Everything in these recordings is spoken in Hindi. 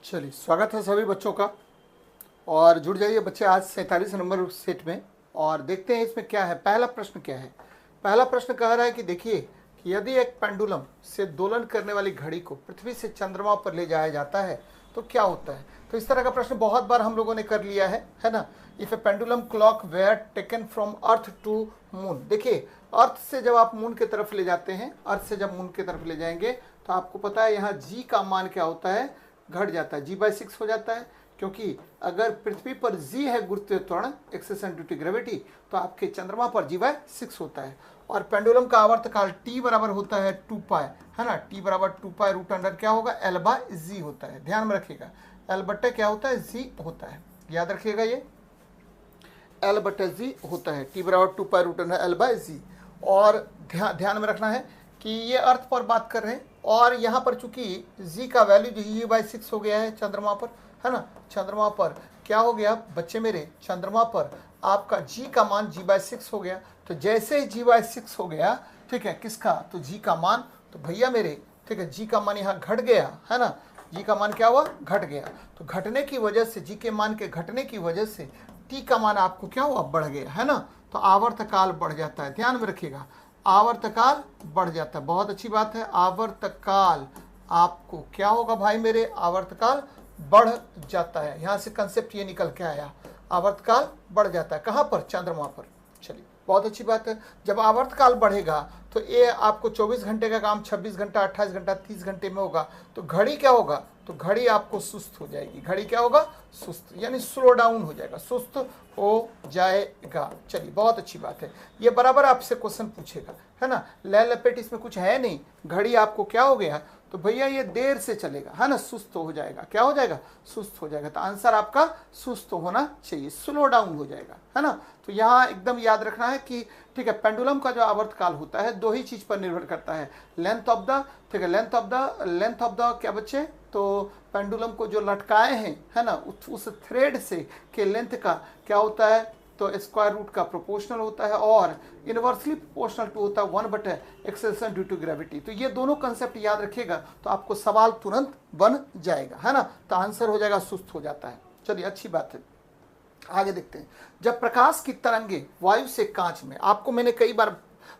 चलिए, स्वागत है सभी बच्चों का। और जुड़ जाइए बच्चे आज 47 नंबर सेट में। और देखते हैं इसमें क्या है। पहला प्रश्न क्या है। पहला प्रश्न कह रहा है कि देखिए कि यदि एक पेंडुलम से दोलन करने वाली घड़ी को पृथ्वी से चंद्रमा पर ले जाया जाता है तो क्या होता है। तो इस तरह का प्रश्न बहुत बार हम लोगों ने कर लिया है ना। If a pendulum clock were taken from earth to moon. देखिए, अर्थ से जब आप मून की तरफ ले जाते हैं, अर्थ से जब मून की तरफ ले जाएंगे तो आपको पता है यहाँ जी का मान क्या होता है, घट जाता है, g/6 हो जाता है। क्योंकि अगर पृथ्वी पर g है गुरुत्वीय त्वरण, एक्सेलरेशन ड्यू टू ग्रेविटी, तो आपके चंद्रमा पर g/6 होता है। और पेंडुलम का आवर्तकाल t बराबर होता है 2π, है ना। t बराबर 2π रूट अंडर क्या होगा, l/g होता है। ध्यान में रखिएगा, l बट्टे क्या होता है, g होता है। याद रखिएगा, ये l/g होता है। t बराबर 2π रूट अंडर l/g। और ध्यान में रखना है कि ये अर्थ पर बात कर रहे हैं और यहाँ पर चूंकि g का वैल्यू g/6 हो गया है चंद्रमा पर, है ना। चंद्रमा पर क्या हो गया बच्चे मेरे, चंद्रमा पर आपका g का मान g/6 हो गया। तो जैसे ही g/6 हो गया, ठीक है, किसका, तो g का मान, तो भैया मेरे, ठीक है, g का मान यहाँ घट गया, है ना। g का मान क्या हुआ, घट गया। तो घटने की वजह से, g के मान के घटने की वजह से t का मान आपको क्या हुआ, बढ़ गया, है ना। तो आवर्तकाल बढ़ जाता है। ध्यान में रखिएगा, आवर्तकाल बढ़ जाता है। बहुत अच्छी बात है, आवर्तकाल आपको क्या होगा भाई मेरे, आवर्तकाल बढ़ जाता है। यहाँ से कंसेप्ट ये निकल के आया, आवर्तकाल बढ़ जाता है। कहाँ पर, चंद्रमा पर। चलिए, बहुत अच्छी बात है। जब आवर्तकाल बढ़ेगा तो ये आपको 24 घंटे का काम 26 घंटा, 28 घंटा, 30 घंटे में होगा। तो घड़ी क्या होगा, तो घड़ी आपको सुस्त हो जाएगी। घड़ी क्या होगा, सुस्त, यानी स्लो डाउन हो जाएगा, सुस्त हो जाएगा। चलिए, बहुत अच्छी बात है। ये बराबर आपसे क्वेश्चन पूछेगा, है ना। लय लपेट इसमें कुछ है नहीं। घड़ी आपको क्या हो गया, तो भैया ये देर से चलेगा, है ना, सुस्त हो जाएगा। क्या हो जाएगा, सुस्त हो जाएगा। तो आंसर आपका सुस्त होना चाहिए, स्लो डाउन हो जाएगा, है ना। तो यहाँ एकदम याद रखना है कि ठीक है, पेंडुलम का जो आवर्तकाल होता है दो ही चीज पर निर्भर करता है, लेंथ ऑफ द, ठीक है, लेंथ ऑफ द क्या बच्चे, तो पेंडुलम को जो लटकाए हैं, है ना, उस थ्रेड से के लेंथ का क्या होता है, तो स्क्वायर रूट का प्रोपोर्शनल होता है और इनवर्सली प्रोपोर्शनल टू होता है 1/, एक्सेलरेशन ड्यू टू ग्रेविटी। तो ये दोनों कंसेप्ट याद रखिएगा तो आपको सवाल तुरंत बन जाएगा, है ना। तो आंसर हो जाएगा, सुस्त हो जाता है। चलिए, अच्छी बात है, आगे देखते हैं। जब प्रकाश की तरंगे वायु से कांच में, आपको मैंने कई बार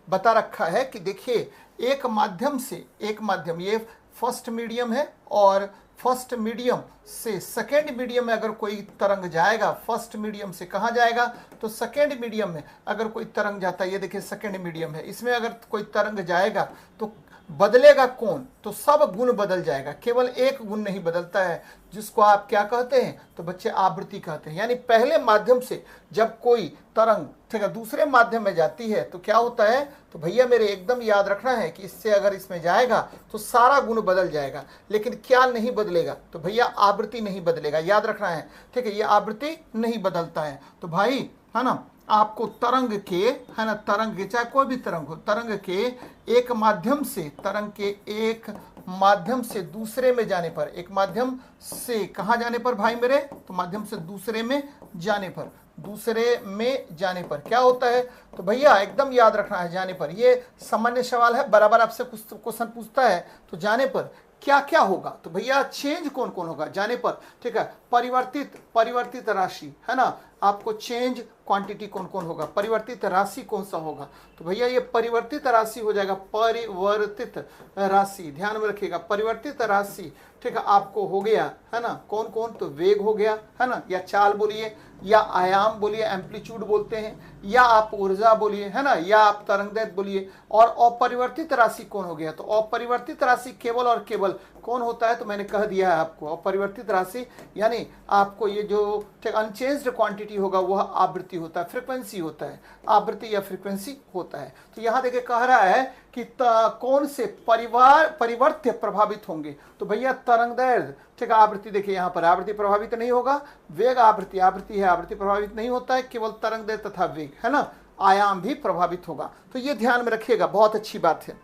बता रखा है कि देखिए एक माध्यम से एक माध्यम, ये फर्स्ट मीडियम है और फर्स्ट मीडियम से सेकेंड मीडियम में अगर कोई तरंग जाएगा, फर्स्ट मीडियम से कहाँ जाएगा, तो सेकेंड मीडियम में अगर कोई तरंग जाता है, ये देखिए सेकेंड मीडियम है, इसमें अगर कोई तरंग जाएगा तो बदलेगा कौन, तो सब गुण बदल जाएगा, केवल एक गुण नहीं बदलता है, जिसको आप क्या कहते हैं, तो बच्चे आवृत्ति कहते हैं। यानी पहले माध्यम से जब कोई तरंग, ठीक है, दूसरे माध्यम में जाती है तो क्या होता है, तो भैया मेरे एकदम याद रखना है कि इससे अगर इसमें जाएगा तो सारा गुण बदल जाएगा, लेकिन क्या नहीं बदलेगा, तो भैया आवृत्ति नहीं बदलेगा। याद रखना है, ठीक है, ये आवृत्ति नहीं बदलता है। तो भाई, है ना, आपको तरंग के, है ना, तरंग के, चाहे कोई भी तरंग हो, तरंग के एक माध्यम से, तरंग के एक माध्यम से दूसरे में जाने पर, एक माध्यम से कहाँ जाने पर भाई मेरे, तो माध्यम से दूसरे में जाने पर, दूसरे में जाने पर क्या होता है, तो भैया एकदम याद रखना है, जाने पर। ये सामान्य सवाल है, बराबर आपसे कुछ क्वेश्चन पूछता है, तो जाने पर क्या क्या होगा, तो भैया चेंज कौन कौन होगा जाने पर, ठीक है। परिवर्तित राशि, है ना, आपको चेंज क्वांटिटी कौन कौन होगा, परिवर्तित राशि कौन सा होगा, तो भैया ये परिवर्तित राशि हो जाएगा, परिवर्तित राशि। ध्यान में रखिएगा, परिवर्तित राशि, ठीक है, आपको हो गया, है ना, कौन कौन, तो वेग हो गया, है ना, या चाल बोलिए, या आयाम बोलिए, एम्पलीट्यूड बोलते हैं, या आप ऊर्जा बोलिए, है ना, या आप तरंगदैर्घ्य बोलिए। और अपरिवर्तित राशि कौन हो गया, तो अपरिवर्तित राशि केवल और केवल कौन होता है, तो मैंने कह दिया है आपको, अपरिवर्तित राशि यानी आपको ये जो अनचेंज्ड क्वांटिटी होगा वह आवृत्ति होता है, फ्रीक्वेंसी होता है, आवृत्ति या फ्रीक्वेंसी होता है। तो यहाँ देखिए कह रहा है कि कौन से परिवर्त्य प्रभावित होंगे, तो भैया तरंगदैर्घ्य, ठीक है, आवृत्ति। देखिए यहाँ पर आवृत्ति प्रभावित नहीं होगा, वेग आवृत्ति है, आवृत्ति प्रभावित नहीं होता है, केवल तरंगदैर्घ्य तथा वेग, है ना, आयाम भी प्रभावित होगा। तो ये ध्यान में रखिएगा, बहुत अच्छी बात है,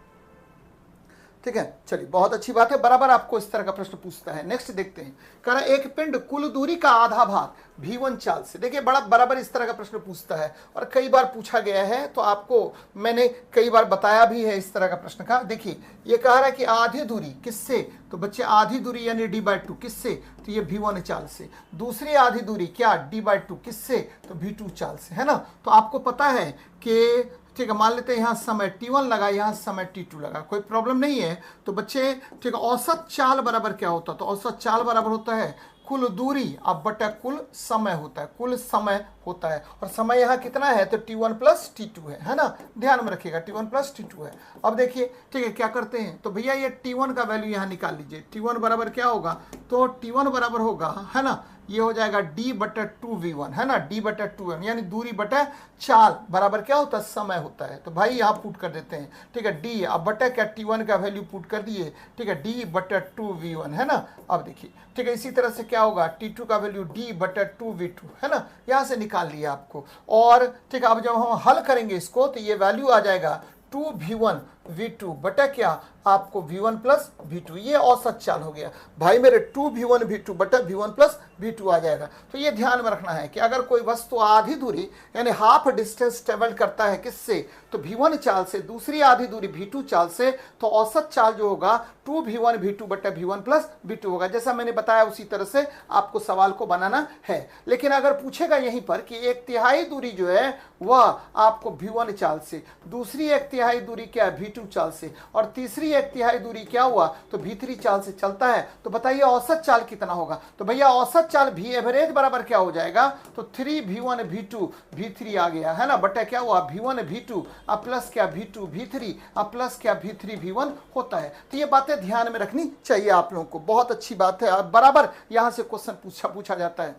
ठीक है, चलिए बहुत अच्छी बात है, बराबर आपको इस तरह का प्रश्न पूछता है। नेक्स्ट देखते हैं, कह रहा है एक पिंड कुल दूरी का आधा भाग v1 चाल से, देखिए बड़ा बराबर इस तरह का प्रश्न पूछता है और कई बार पूछा गया है, तो आपको मैंने कई बार बताया भी है इस तरह का प्रश्न का। देखिए ये कह रहा है कि आधी दूरी किससे, तो बच्चे आधी दूरी यानी d/2 किससे, तो ये v1 चाल से। दूसरी आधी दूरी क्या, d/2 किससे, तो v2 चाल से, है ना। तो आपको पता है कि ठीक है, मान लेते हैं यहाँ समय t1 लगा, यहाँ समय t2 लगा, कोई प्रॉब्लम नहीं है। तो बच्चे ठीक है, औसत चाल बराबर क्या होता है, तो औसत चाल बराबर होता है कुल दूरी अब बटा कुल समय होता है, कुल समय होता है। और समय यहाँ कितना है, तो t1 प्लस t2 है ना, ध्यान में रखिएगा t1 प्लस t2 है। अब देखिए ठीक है क्या करते हैं, तो भैया ये t1 का वैल्यू यहाँ निकाल लीजिए। t1 बराबर क्या होगा, तो t1 बराबर होगा, है ना, ये हो जाएगा d/2v1, है ना, d/2v1 यानी दूरी बटा चाल बराबर क्या होता है, समय होता है। तो भाई यहाँ पुट कर देते हैं, ठीक है, d अब बटा क्या t1 का वैल्यू पुट कर दिए, ठीक है, d/2v1, है ना। अब देखिए ठीक है, इसी तरह से क्या होगा, t2 का वैल्यू d/2v2, है ना, यहाँ से निकाल लिया आपको। और ठीक है, अब जब हम हल करेंगे इसको तो ये वैल्यू आ जाएगा 2v1v2 बटा क्या आपको v1 प्लस v2, ये औसत चाल हो गया भाई मेरे, 2v1v2 बटा v1 प्लस v2 आ जाएगा। तो ये ध्यान में रखना है कि अगर कोई वस्तु आधी दूरी यानी हाफ डिस्टेंस ट्रेवल करता है किससे, तो v1 चाल से, दूसरी आधी दूरी v2 चाल से, तो औसत चाल जो होगा 2v1v2 बटा v1 प्लस v2 होगा। जैसा मैंने बताया उसी तरह से आपको सवाल को बनाना है। लेकिन अगर पूछेगा यहीं पर कि एक तिहाई दूरी जो है वह आपको v1 चाल से, दूसरी एक तिहाई दूरी क्या है v2 चाल से, और तीसरी एक तिहाई दूरी क्या हुआ तो v3 चाल से चलता है, तो बताइए औसत चाल कितना होगा। तो भैया औसत चाल v एवरेज बराबर क्या हो जाएगा, तो 3v1v2 v3 आ गया, है ना, बटा क्या हुआ v1v2 अब प्लस क्या v2 v3 अब प्लस क्या v3 v1 होता है। तो ये बातें ध्यान में रखनी चाहिए आप लोगों को, बहुत अच्छी बात है। बराबर यहां से क्वेश्चन पूछा जाता है,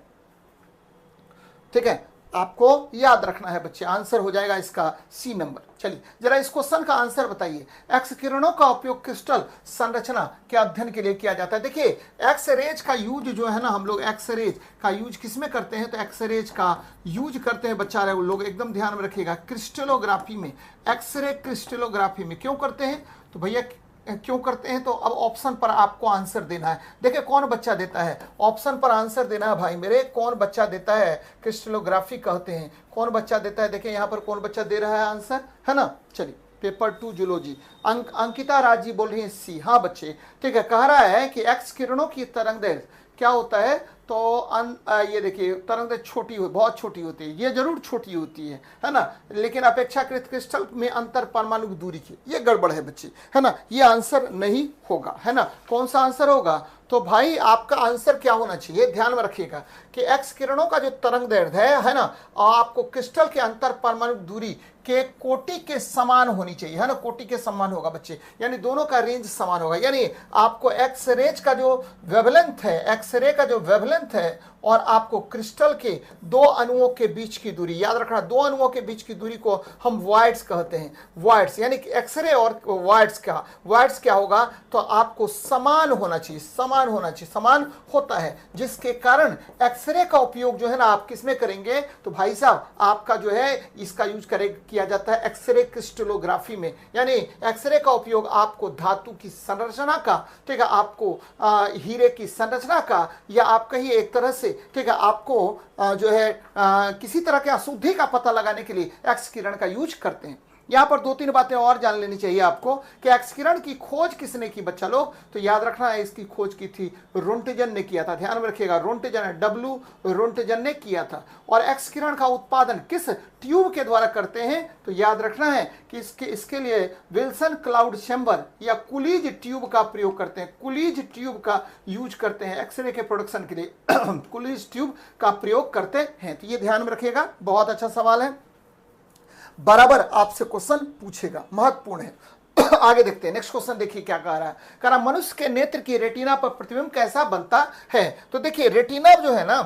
ठीक है, आपको याद रखना है बच्चे। आंसर हो जाएगा इसका सी नंबर। चलिए जरा इस क्वेश्चन का आंसर बताइए। एक्स किरणों का उपयोग क्रिस्टल संरचना के अध्ययन के लिए किया जाता है। देखिए एक्स रेज का यूज जो है ना, हम लोग एक्स रेज का यूज किस में करते हैं, तो एक्स रेज का यूज करते हैं बच्चा रहे लोग, एकदम ध्यान में रखिएगा, क्रिस्टलोग्राफी में, एक्सरे क्रिस्टलोग्राफी में। क्यों करते हैं, तो भैया क्यों करते हैं, तो अब ऑप्शन पर आपको आंसर देना है। देखिए कौन बच्चा देता है, ऑप्शन पर आंसर देना है भाई मेरे, कौन बच्चा देता है, क्रिस्टलोग्राफी कहते हैं, कौन बच्चा देता है। देखिए यहाँ पर कौन बच्चा दे रहा है आंसर, है ना। चलिए पेपर 2 जूलॉजी, अंकिता राज जी बोल रही है सी। हाँ बच्चे ठीक है, कह रहा है कि एक्स किरणों की तरंगदैर्घ्य क्या होता है, तो ये देखिए तरंगदैर्घ्य छोटी हो, बहुत छोटी होती है, ये जरूर छोटी होती है ना, लेकिन अपेक्षाकृत क्रिस्टल में अंतर परमाणु दूरी की, ये गड़बड़ है बच्चे, है ना, ये आंसर नहीं होगा, है ना। कौन सा आंसर होगा, तो भाई आपका आंसर क्या होना चाहिए, ध्यान में रखिएगा कि एक्स किरणों का जो तरंगदैर्घ्य है ना, आपको क्रिस्टल के अंतर परमाणु दूरी के कोटि के समान होनी चाहिए, है ना, कोटि के समान होगा बच्चे, यानी दोनों का रेंज समान होगा। यानी आपको एक्सरेज का जो वेवलेंथ है, एक्सरे का जो वेवलेंथ है, और आपको क्रिस्टल के दो अणुओं के बीच की दूरी, याद रखना दो अणुओं के बीच की दूरी को हम वॉइड्स कहते हैं, वॉइड्स, यानी कि एक्सरे और वॉइड्स क्या होगा, तो आपको समान होना चाहिए, समान होना चाहिए, समान होता है, जिसके कारण एक्सरे का उपयोग जो है ना आप किस में करेंगे, तो भाई साहब आपका जो है इसका यूज किया जाता है एक्सरे क्रिस्टलोग्राफी में। यानी एक्सरे का उपयोग आपको धातु की संरचना का, ठीक है, आपको हीरे की संरचना का, या आप कहिए एक तरह से, ठीक है, आपको जो है किसी तरह के अशुद्धि का पता लगाने के लिए एक्स किरण का यूज करते हैं। यहां पर 2-3 बातें और जान लेनी चाहिए आपको कि एक्स किरण की खोज किसने की बच्चा लोग, तो याद रखना है इसकी खोज की थी रोंटेजन ने किया था, ध्यान में रखिएगा, रोंटेजन, डब्ल्यू रोंटेजन ने किया था। और एक्स किरण का उत्पादन किस ट्यूब के द्वारा करते हैं, तो याद रखना है कि इसके लिए विल्सन क्लाउड चैम्बर या कुलीज ट्यूब का प्रयोग करते हैं, कुलीज ट्यूब का यूज करते हैं एक्सरे के प्रोडक्शन के लिए कुलीज ट्यूब का प्रयोग करते हैं। तो ये ध्यान में रखिएगा, बहुत अच्छा सवाल है, बराबर आपसे क्वेश्चन पूछेगा, महत्वपूर्ण है। आगे देखते हैं नेक्स्ट क्वेश्चन, देखिए क्या कह रहा है, कह रहा मनुष्य के नेत्र की रेटिना पर प्रतिबिंब कैसा बनता है। तो देखिए रेटिना जो है ना,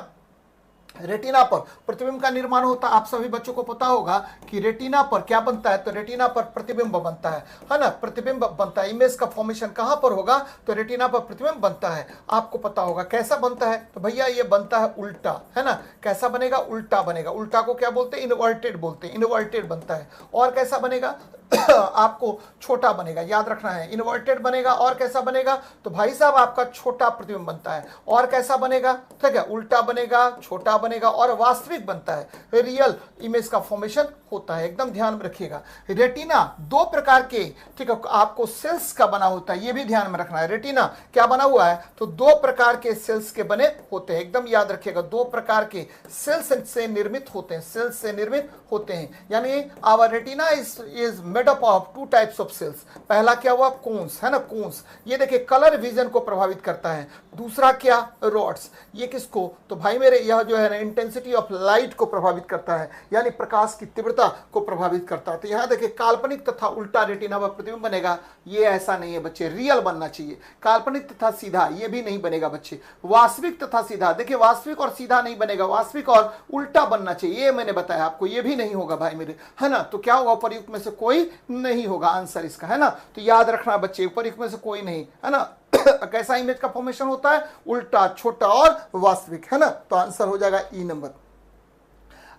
रेटिना पर प्रतिबिंब का निर्माण होता है, आप सभी बच्चों को पता होगा कि रेटिना पर क्या बनता है, तो रेटिना पर प्रतिबिंब बनता है ना, प्रतिबिंब बनता है। इमेज का फॉर्मेशन कहां पर होगा, तो रेटिना पर प्रतिबिंब बनता है, आपको पता होगा कैसा बनता है, तो भैया ये बनता है उल्टा, है ना, कैसा बनेगा, उल्टा बनेगा। उल्टा को क्या बोलते हैं, इनवर्टेड बोलते हैं, इनवर्टेड बनता है। और कैसा बनेगा आपको छोटा बनेगा, याद रखना है। इन्वर्टेड बनेगा और कैसा बनेगा, तो भाई साहब आपका छोटा प्रतिबिंब बनता है। और कैसा बनेगा, ठीक है, उल्टा बनेगा, छोटा बनेगा और वास्तविक बनता है। रियल इमेज का फॉर्मेशन होता है, एकदम ध्यान में रखिएगा। रेटिना दो प्रकार के, ठीक है, आपको सेल्स का बना होता है, ये भी ध्यान में रखना है। रेटिना क्या बना हुआ है, तो दो प्रकार के सेल्स के बने होते हैं, एकदम याद रखिएगा। दो प्रकार के सेल्स से निर्मित होते हैं, सेल्स से निर्मित होते हैं। यानी our retina is made up of two types of cells. पहला क्या हुआ, कोन्स, है ना, कोन्स, ये देखिए कलर विजन को प्रभावित करता है। दूसरा क्या, रॉड्स, ये किसको, तो भाई मेरे यह जो है ना इंटेंसिटी ऑफ लाइट को प्रभावित करता है, यानी प्रकाश की तीव्रता को प्रभावित करता है। तो यहां देखिए काल्पनिक तथा उल्टा रेटिना व प्रतिबिंब बनेगा, ये ऐसा नहीं है बच्चे, रियल बनना चाहिए। काल्पनिक तथा सीधा ये भी नहीं बनेगा बच्चे। वास्तविक तथा सीधा, देखिए वास्तविक और सीधा नहीं बनेगा, वास्तविक और उल्टा बनना चाहिए, ये मैंने बताया आपको, ये भी नहीं होगा भाई मेरे, है ना। तो क्या होगा, उपयुक्त में से कोई नहीं होगा आंसर इसका, है ना। तो याद रखना बच्चे, उपयुक्त में से कोई नहीं, है ना। कैसा इमेज का फॉर्मेशन होता है, उल्टा, छोटा और वास्तविक, है ना। तो आंसर हो जाएगा ई नंबर।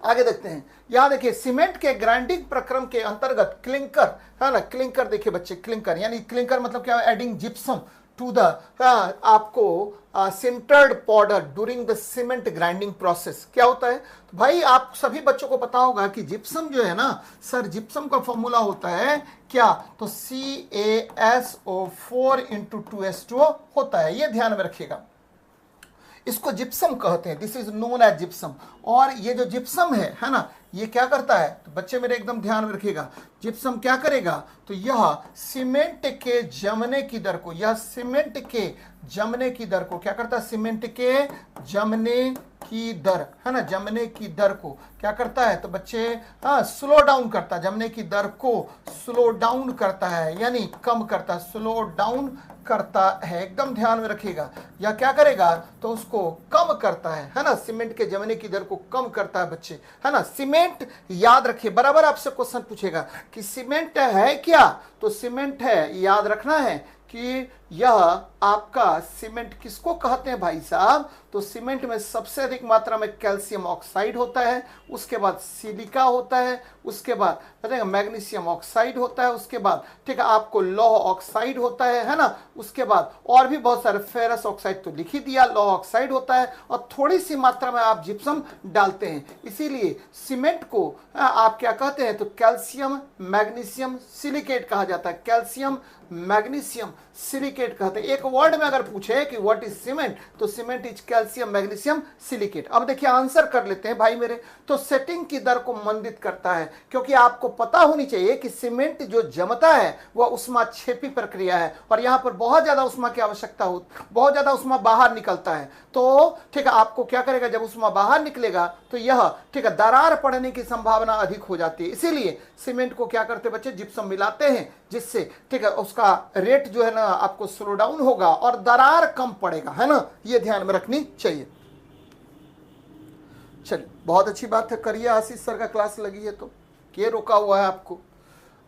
आगे देखते हैं, यहां देखिए सीमेंट के ग्राइंडिंग प्रक्रम के अंतर्गत क्लिंकर, है ना, क्लिंकर देखिए बच्चे, क्लिंकर यानी क्लिंकर मतलब क्या है, एडिंग जिप्सम टू द आपको sintered powder during the cement grinding process. क्या होता है, तो भाई आप सभी बच्चों को पता होगा कि जिप्सम जो है ना सर, जिप्सम का फॉर्मूला होता है क्या, तो CaSO4 × 2H2O होता है, ये ध्यान में रखिएगा। इसको जिप्सम कहते हैं, this is known as gypsum. और ये जो जिप्सम है ना, ये क्या करता है, तो बच्चे मेरे एकदम ध्यान में रखिएगा, जिप्सम क्या करेगा, तो यह सीमेंट के जमने की दर को, यह सीमेंट के जमने की दर को क्या करता है, सीमेंट के जमने की दर, है ना, जमने की दर को क्या करता है, तो बच्चे हाँ स्लो डाउन करता है, जमने की दर को स्लो डाउन करता है, यानी कम करता है, स्लो डाउन करता है, एकदम ध्यान में रखिएगा। या क्या करेगा, तो उसको कम करता है ना, सीमेंट के जमने की दर को कम करता है बच्चे, है ना। सीमेंट याद रखिए, बराबर आपसे क्वेश्चन पूछेगा कि सीमेंट है क्या, तो सीमेंट है, याद रखना है कि यह आपका सीमेंट किसको कहते हैं भाई साहब, तो सीमेंट में सबसे अधिक मात्रा में कैल्शियम ऑक्साइड होता है, उसके बाद सिलिका होता है, उसके बाद मैग्नीशियम ऑक्साइड होता है, उसके बाद ठीक है आपको लौह ऑक्साइड होता है ना, उसके बाद और भी बहुत सारे, फेरस ऑक्साइड तो लिख ही दिया, लौह ऑक्साइड होता है, और थोड़ी सी मात्रा में आप जिप्सम डालते हैं। इसीलिए सीमेंट को आप क्या कहते हैं, तो कैल्शियम मैग्नीशियम सिलिकेट कहा जाता है, कैल्शियम मैग्नीशियम सिलिकेट कहते हैं। एक वर्ड में अगर पूछे कि व्हाट इज सीमेंट, तो cement is calcium magnesium silicate. अब देखिए आंसर कर लेते हैं भाई मेरे, तो सेटिंग की दर को मंदित करता है, क्योंकि आपको पता होनी चाहिए कि सीमेंट जो जमता है वह उष्माक्षेपी प्रक्रिया है, और यहां पर बहुत ज्यादा उष्मा की आवश्यकता हो, बहुत ज्यादा उष्मा बाहर निकलता है। तो ठीक है आपको क्या करेगा, जब उष्मा बाहर निकलेगा तो यह ठीक है दरार पड़ने की संभावना अधिक हो जाती है। इसीलिए सीमेंट को क्या करते बच्चे, जिप्सम मिलाते हैं, जिससे ठीक है उसका रेट जो है ना आपको स्लो डाउन होगा और दरार कम पड़ेगा, है ना, ये ध्यान में रखनी चाहिए। चलिए बहुत अच्छी बात है, करिए, आशीष सर का क्लास लगी है तो ये रोका हुआ है आपको।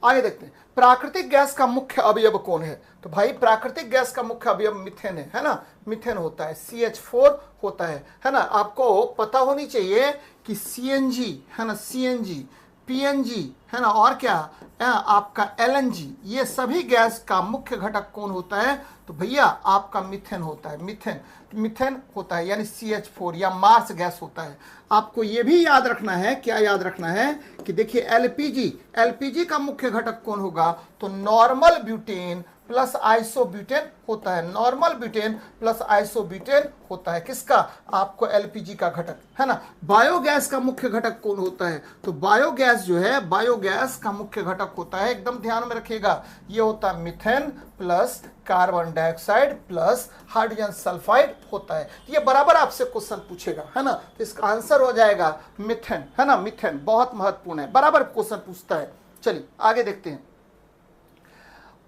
आगे देखते हैं, प्राकृतिक गैस का मुख्य अवयव कौन है, तो भाई प्राकृतिक गैस का मुख्य अवयव मिथेन है ना, मिथेन होता है, CH4 होता है ना। आपको पता होनी चाहिए कि CNG है ना, CNG, PNG है ना, और क्या आपका LNG, ये सभी गैस का मुख्य घटक कौन होता है, तो भैया आपका मिथेन होता है, मिथेन होता है, यानी CH4 या मार्स गैस होता है। आपको ये भी याद रखना है, क्या याद रखना है कि देखिए LPG का मुख्य घटक कौन होगा, तो नॉर्मल ब्यूटेन प्लस आइसोब्यूटेन होता है, नॉर्मल ब्यूटेन प्लस आइसोब्यूटेन होता है, किसका, आपको LPG का घटक, है ना। बायोगैस का मुख्य घटक कौन होता है, तो बायोगैस जो है, बायोगैस का मुख्य घटक होता है, एकदम ध्यान में रखिएगा, ये होता है methane plus carbon dioxide plus hydrogen sulphide होता है। ये बराबर आपसे क्वेश्चन पूछेगा, है ना, तो इसका आंसर हो जाएगा मिथेन, है ना, मिथेन बहुत महत्वपूर्ण है, बराबर क्वेश्चन पूछता है। चलिए आगे देखते हैं,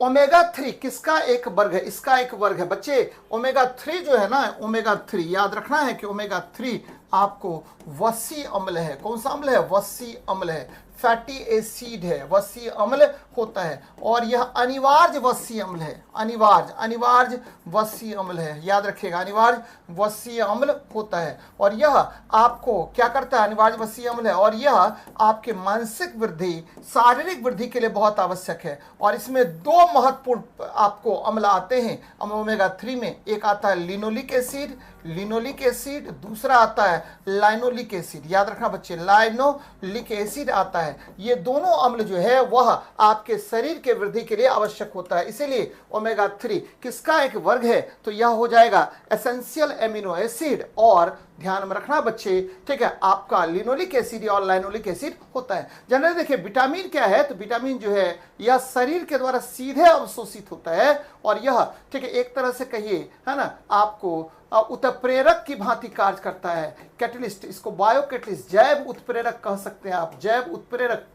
ओमेगा 3 किसका एक वर्ग है, इसका एक वर्ग है बच्चे। ओमेगा 3 जो है ना, ओमेगा 3 याद रखना है कि ओमेगा 3 आपको वसी अम्ल है, कौन सा अम्ल है, वसी अम्ल है, फैटी एसिड है, वसीय अम्ल होता है, और यह अनिवार्य वसीय अम्ल है, अनिवार्य वसीय अम्ल है, याद रखिएगा अनिवार्य वसीय अम्ल होता है। और यह आपको क्या करता है, अनिवार्य वसीय अम्ल है, और यह आपके मानसिक वृद्धि, शारीरिक वृद्धि के लिए बहुत आवश्यक है। और इसमें दो महत्वपूर्ण आपको अम्ल आते हैं ओमेगा 3 में, एक आता है लिनोलिक एसिड, दूसरा आता है लाइनोलिक एसिड। याद रखना बच्चे, लाइनोलिक एसिड आता है। ये दोनों अम्ल जो है वह आपके शरीर के वृद्धि के लिए आवश्यक होता है। इसीलिए ओमेगा 3 किसका एक वर्ग है, तो यह हो जाएगा एसेंशियल एमिनो एसिड। और ध्यान में रखना बच्चे, ठीक है, आपका लिनोलिक एसिड और लाइनोलिक एसिड होता है। जनरली देखिए विटामिन क्या है, तो विटामिन जो है यह शरीर के द्वारा सीधे अवशोषित होता है, और यह ठीक है एक तरह से कहिए है ना, आपको उत्प्रेरक की भांति कार्य करता है, कैटलिस्ट, इसको बायो कैटलिस्ट, जैव उत्प्रेरक कह सकते हैं आप, जैव उत्प्रेरक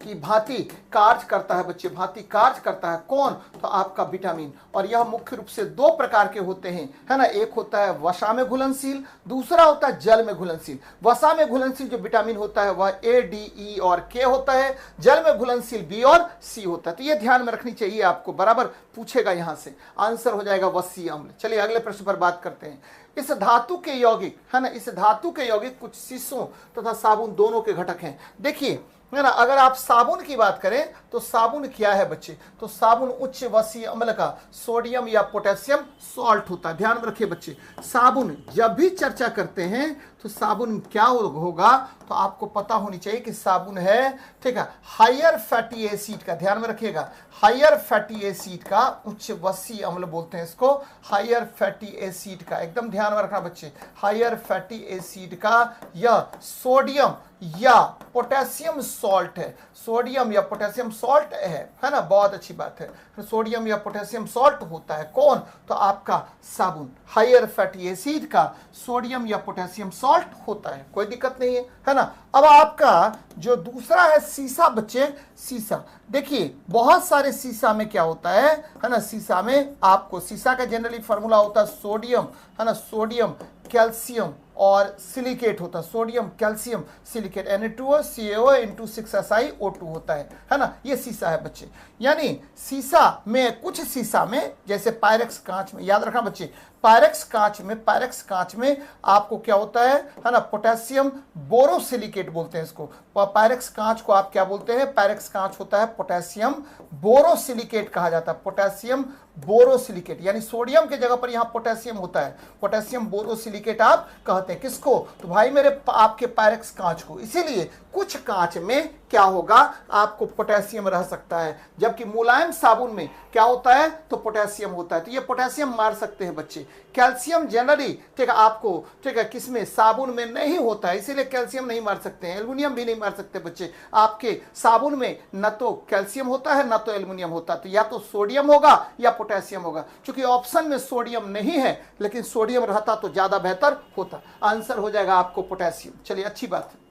की भांति कार्य करता है बच्चे, भांति कार्य करता है। कौन, तो आपका विटामिन। और यह मुख्य रूप से दो प्रकार के होते हैं, है ना, एक होता है वसा में घुलनशील, दूसरा होता है जल में घुलनशील। वसा में घुलनशील जो विटामिन होता है वह ए, डी, ई और के होता है, जल में घुलनशील बी और सी होता है। तो ये ध्यान में रखनी चाहिए आपको, बराबर पूछेगा यहां से, आंसर हो जाएगा वसीय अम्ल। चलिए अगले प्रश्न पर बात करते हैं। इस धातु के यौगिक, है ना, इस धातु के यौगिक कुछ शीशों तथा साबुन दोनों के घटक हैं। देखिए है ना, अगर आप साबुन की बात करें तो साबुन क्या है बच्चे, तो साबुन उच्च वसीय अम्ल का सोडियम या पोटेशियम सॉल्ट होता है। ध्यान में रखिए बच्चे, साबुन जब भी चर्चा करते हैं तो साबुन क्या होगा, तो आपको पता होनी चाहिए कि साबुन है, ठीक है, हायर फैटी एसिड का, ध्यान में रखिएगा, हायर फैटी एसिड का उच्च वसीय अम्ल बोलते हैं इसको, हायर फैटी एसिड का, एकदम ध्यान में रखना बच्चे, हायर फैटी एसिड का यह सोडियम या पोटेशियम सॉल्ट है, सोडियम या पोटेशियम सॉल्ट है ना, बहुत अच्छी बात है, सोडियम या पोटेशियम सॉल्ट होता है। कौन, तो आपका साबुन हायर फैटी एसिड का सोडियम या पोटेशियम सॉल्ट होता है, कोई दिक्कत नहीं है ना। अब आपका जो दूसरा है सीसा बच्चे, सीसा, देखिए बहुत सारे सीसा में क्या होता है ना, सीसा में आपको, सीसा का जनरली फॉर्मूला होता है सोडियम, है ना, सोडियम कैल्शियम और सिलिकेट होता है, sodium calcium silicate Na2O CaO into 6SiO2 होता है ना, ये सीसा है बच्चे। यानी सीसा में, कुछ सीसा में जैसे पायरेक्स कांच में, याद रखना बच्चे, पायरेक्स कांच में आपको क्या होता है ना, पोटेशियम बोरोसिलिकेट बोलते हैं इसको। पायरेक्स कांच को आप क्या बोलते हैं, पायरेक्स कांच होता है पोटेशियम बोरोसिलिकेट कहा जाता है, पोटेशियम बोरोसिलिकेट, यानी सोडियम के जगह पर यहां पोटेशियम होता है, पोटेशियम बोरोसिलिकेट आप कहते हैं किसको, तो भाई मेरे आपके पायरेक्स कांच को। इसीलिए कुछ कांच में क्या होगा, आपको पोटेशियम रह सकता है, जबकि मुलायम साबुन में क्या होता है, तो पोटेशियम होता है। तो ये पोटेशियम मार सकते हैं बच्चे। कैल्शियम जनरली, ठीक है, आपको, ठीक है, किसमें, साबुन में नहीं होता है, इसीलिए कैल्शियम नहीं मार सकते हैं, एल्युमिनियम भी नहीं मार सकते बच्चे। आपके साबुन में न तो कैल्शियम होता है न तो एल्युमिनियम होता है, तो या तो सोडियम होगा या पोटेशियम होगा। चूंकि ऑप्शन में सोडियम नहीं है, लेकिन सोडियम रहता तो ज्यादा बेहतर होता, आंसर हो जाएगा आपको पोटेशियम। चलिए अच्छी बात है।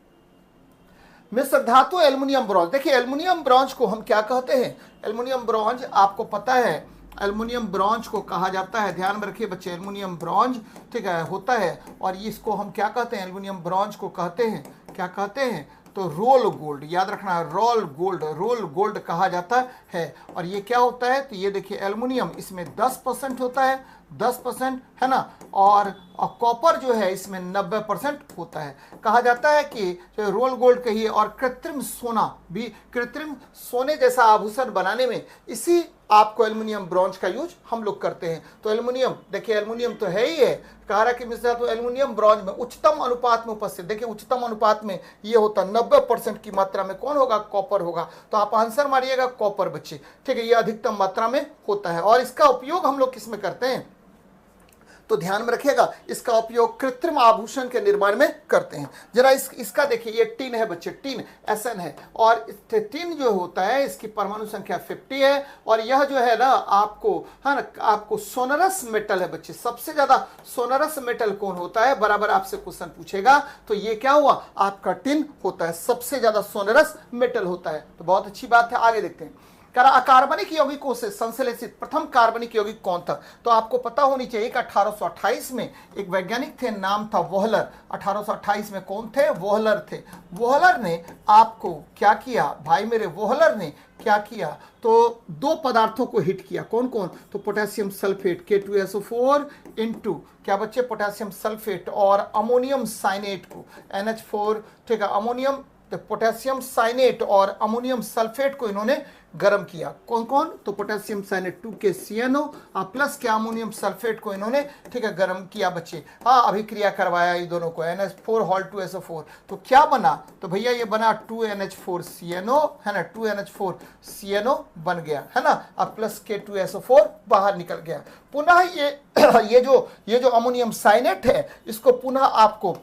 मिश्र धातु एल्युमिनियम ब्रॉन्ज, देखिए एल्युमिनियम ब्रॉन्ज को हम क्या कहते हैं, एल्युमिनियम ब्रॉन्ज आपको पता है, एल्युमिनियम ब्रॉन्ज को कहा जाता है, ध्यान में रखिए बच्चे, एल्युमिनियम ब्रॉन्ज, ठीक है, होता है। और इसको हम क्या कहते हैं, एल्युमिनियम ब्रॉन्ज को कहते हैं, क्या कहते हैं, तो रोल गोल्ड, याद रखना है, रोल गोल्ड कहा जाता है। और ये क्या होता है, तो ये देखिए एल्युमिनियम इसमें 10% होता है, 10% है ना, और कॉपर जो है इसमें 90% होता है। कहा जाता है कि रोल गोल्ड कहिए, और कृत्रिम सोना भी, कृत्रिम सोने जैसा आभूषण बनाने में इसी आपको एल्युमिनियम ब्रॉन्ज का यूज हम लोग करते हैं। तो एल्युमिनियम, देखिए एल्युमिनियम तो है ही है, कह रहा कि मिश्र तो एल्युमिनियम ब्रॉन्ज में उच्चतम अनुपात में उपस्थित, देखिए उच्चतम अनुपात में ये होता है, 90% की मात्रा में कौन होगा, कॉपर होगा। तो आप आंसर मारिएगा कॉपर बच्चे, ठीक है, ये अधिकतम मात्रा में होता है। और इसका उपयोग हम लोग किस में करते हैं, तो ध्यान में रखिएगा, इसका उपयोग कृत्रिम आभूषण के निर्माण में करते हैं। जरा इसका देखिए, ये टिन है बच्चे, टिन SN है, और टिन जो होता है इसकी परमाणु संख्या 50 है, और यह जो है ना आपको, है ना, आपको सोनरस मेटल है बच्चे। सबसे ज्यादा सोनरस मेटल कौन होता है, बराबर आपसे क्वेश्चन पूछेगा, तो ये क्या हुआ, आपका टिन होता है, सबसे ज्यादा सोनरस मेटल होता है। तो बहुत अच्छी बात है, आगे देखते हैं। अकार्बनिक यौगिकों से संश्लेषित प्रथम कार्बनिक यौगिक कौन था? तो आपको पता होनी चाहिए कि 1828 में एक वैज्ञानिक थे, नाम था वोहलर। 1828 में कौन थे? वोहलर थे। वोहलर ने आपको क्या किया भाई मेरे? वोहलर ने क्या किया? तो दो पदार्थों को हिट किया। कौन कौन? तो पोटेशियम सल्फेट K2SO4 इंटू क्या बच्चे? पोटेशियम सल्फेट और अमोनियम साइनेट को NH4, ठीक है, अमोनियम, तो पोटेशियम साइनेट और अमोनियम सल्फेट को इन्होंने गर्म किया। कौन कौन? तो पोटेशियम साइनेट 2KCNO प्लस क्या? अमोनियम सल्फेट को इन्होंने, ठीक है, गर्म किया बच्चे। हाँ, अभिक्रिया करवाया ये दोनों को, NH4 तो क्या बना? तो भैया ये बना 2NH4CNO, है ना, 2NH4CNO बन गया, है ना। अब प्लस K2SO4 बाहर निकल गया। पुनः ये जो अमोनियम साइनेट है, इसको पुनः आपको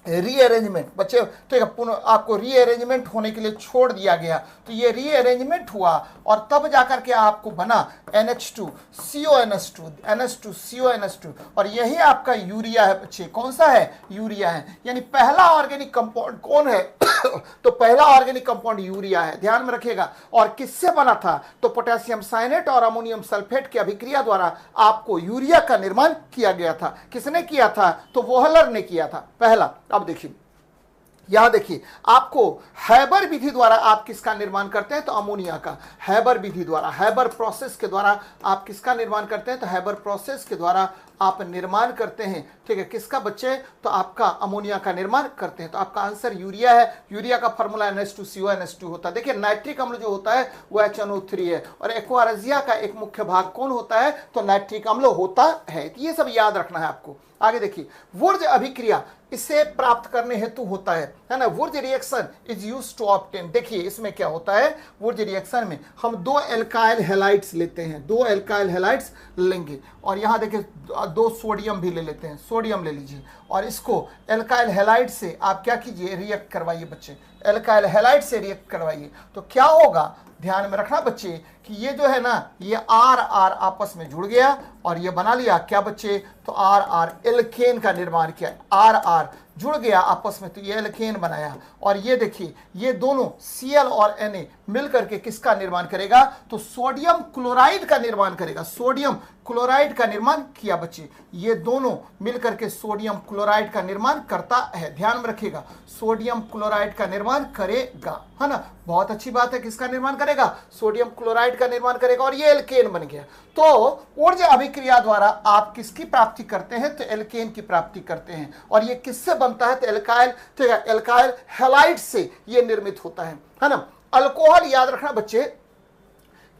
रीअरेंजमेंट बच्चे, ठीक है, पुनः आपको रीअरेंजमेंट होने के लिए छोड़ दिया गया। तो ये रीअरेंजमेंट हुआ और तब जाकर के आपको बना NH2CONS2 और यही आपका यूरिया है बच्चे। कौन सा है? यूरिया है। यानी पहला ऑर्गेनिक कंपाउंड कौन है? तो पहला ऑर्गेनिक कंपाउंड यूरिया है, ध्यान में रखिएगा। और किससे बना था? तो पोटेशियम साइनेट और अमोनियम सल्फेट की अभिक्रिया द्वारा आपको यूरिया का निर्माण किया गया था। किसने किया था? तो वोहलर ने किया था पहला। अब देखिए, यहां देखिए, आपको हैबर विधि द्वारा आप किसका निर्माण करते हैं? तो अमोनिया का। हैबर विधि द्वारा, हैबर प्रोसेस के द्वारा आप किसका निर्माण करते हैं? तो हैबर प्रोसेस के द्वारा आप निर्माण करते हैं, ठीक है, किसका बच्चे? तो आपका अमोनिया का निर्माण करते हैं। तो आपका आंसर यूरिया है। यूरिया का फॉर्मूला NH2CONS2 होता है। देखिए, नाइट्रिक अम्ल जो होता है वो HNO3 है और एक्वारेजिया का एक मुख्य भाग कौन होता है? तो नाइट्रिक अम्ल होता है। ये सब याद रखना है आपको। आगे देखिए, वुर्ज अभिक्रिया इसे प्राप्त करने हेतु होता है ना। Wurtz reaction is used to obtain. देखिए इसमें क्या होता है? वुर्ज रिएक्शन में हम दो एल्काइल हैलाइड्स लेते हैं, दो एल्काइल हैलाइड्स लेंगे और यहाँ देखिए दो सोडियम भी ले लेते हैं। सोडियम ले लीजिए और इसको एल्काइल हैलाइड से आप क्या कीजिए? रिएक्ट करवाइए बच्चे। एल्काइल हैलाइड से रिएक्ट करवाइए तो क्या होगा? ध्यान में रखना बच्चे कि ये जो है ना, ये आर आर आपस में जुड़ गया और ये बना लिया क्या बच्चे? तो आर आर एल्केन का निर्माण किया। आर आर जुड़ गया आपस में तो ये एल्केन बनाया। और ये देखिए, ये दोनों Cl और Na मिलकर के किसका निर्माण करेगा? तो सोडियम क्लोराइड का निर्माण करेगा। सोडियम क्लोराइड का निर्माण किया बच्चे। ये दोनों मिलकर के सोडियम क्लोराइड का निर्माण करता है। ध्यान में रखिएगा, सोडियम क्लोराइड का निर्माण करेगा, है ना। बहुत अच्छी बात है। किसका निर्माण करेगा? सोडियम क्लोराइड का निर्माण करेगा और ये एल्केन बन गया। तो ऊर्जा अभिक्रिया द्वारा आप किसकी प्राप्ति करते हैं? तो एल्केन की प्राप्ति करते हैं। और ये किससे बनता है? तो एल्काइल, ठीक है, एल्काइल हैलाइड से ये निर्मित होता है ना। अल्कोहल याद रखना बच्चे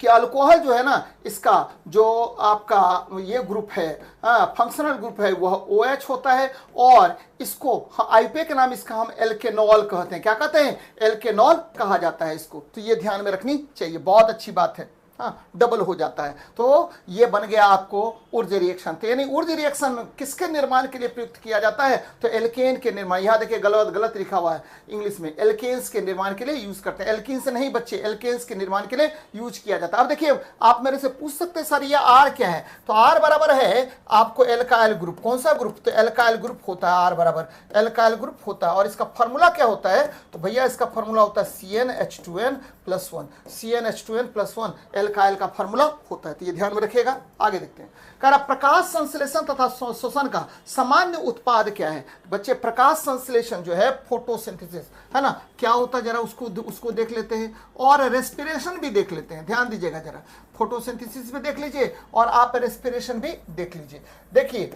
कि अल्कोहल जो है ना, इसका जो आपका ये ग्रुप है, फंक्शनल ग्रुप है, वह OH होता है और इसको आईपीए के नाम इसका हम एल्केनॉल कहते हैं। क्या कहते हैं? एल्केनॉल कहा जाता है इसको। तो ये ध्यान में रखनी चाहिए, बहुत अच्छी बात है। हाँ, डबल हो जाता है। तो ये बन गया आपको ऊर्जा रिएक्शन। तो यानी ऊर्जा रिएक्शन किसके निर्माण के लिए प्रयुक्त किया जाता है? तो एल्केन के निर्माण। यहाँ देखिए गलत लिखा हुआ है इंग्लिश में, एल्केन्स के निर्माण के लिए यूज करते हैं। एल्कीन से नहीं बच्चे, एल्केन्स के निर्माण के लिए यूज किया जाता है। अब देखिए, आप मेरे से पूछ सकते हैं सर ये आर क्या है? तो आर बराबर है आपको एल्काइल ग्रुप। कौन सा ग्रुप? तो एल्काइल ग्रुप होता है। आर बराबर एल्काइल ग्रुप होता है। और इसका फॉर्मूला क्या होता है? तो भैया इसका फॉर्मूला होता है CnH2n+1। CnH2n+1 एल्काइल का फार्मूला होता है। तो ये ध्यान में रखिएगा। आगे देखते हैं, कह रहा प्रकाश संश्लेषण तथा शोषण का सामान्य उत्पाद क्या है? बच्चे, प्रकाश संश्लेषण जो है फोटोसिंथेसिस, है ना, क्या होता है जरा उसको देख लेते हैं और रेस्पिरेशन भी देख लेते हैं। ध्यान दीजिएगा जरा, फोटोसिंथेसिस भी देख लीजिए और आप रेस्पिरेशन भी देख लीजिए। देखिए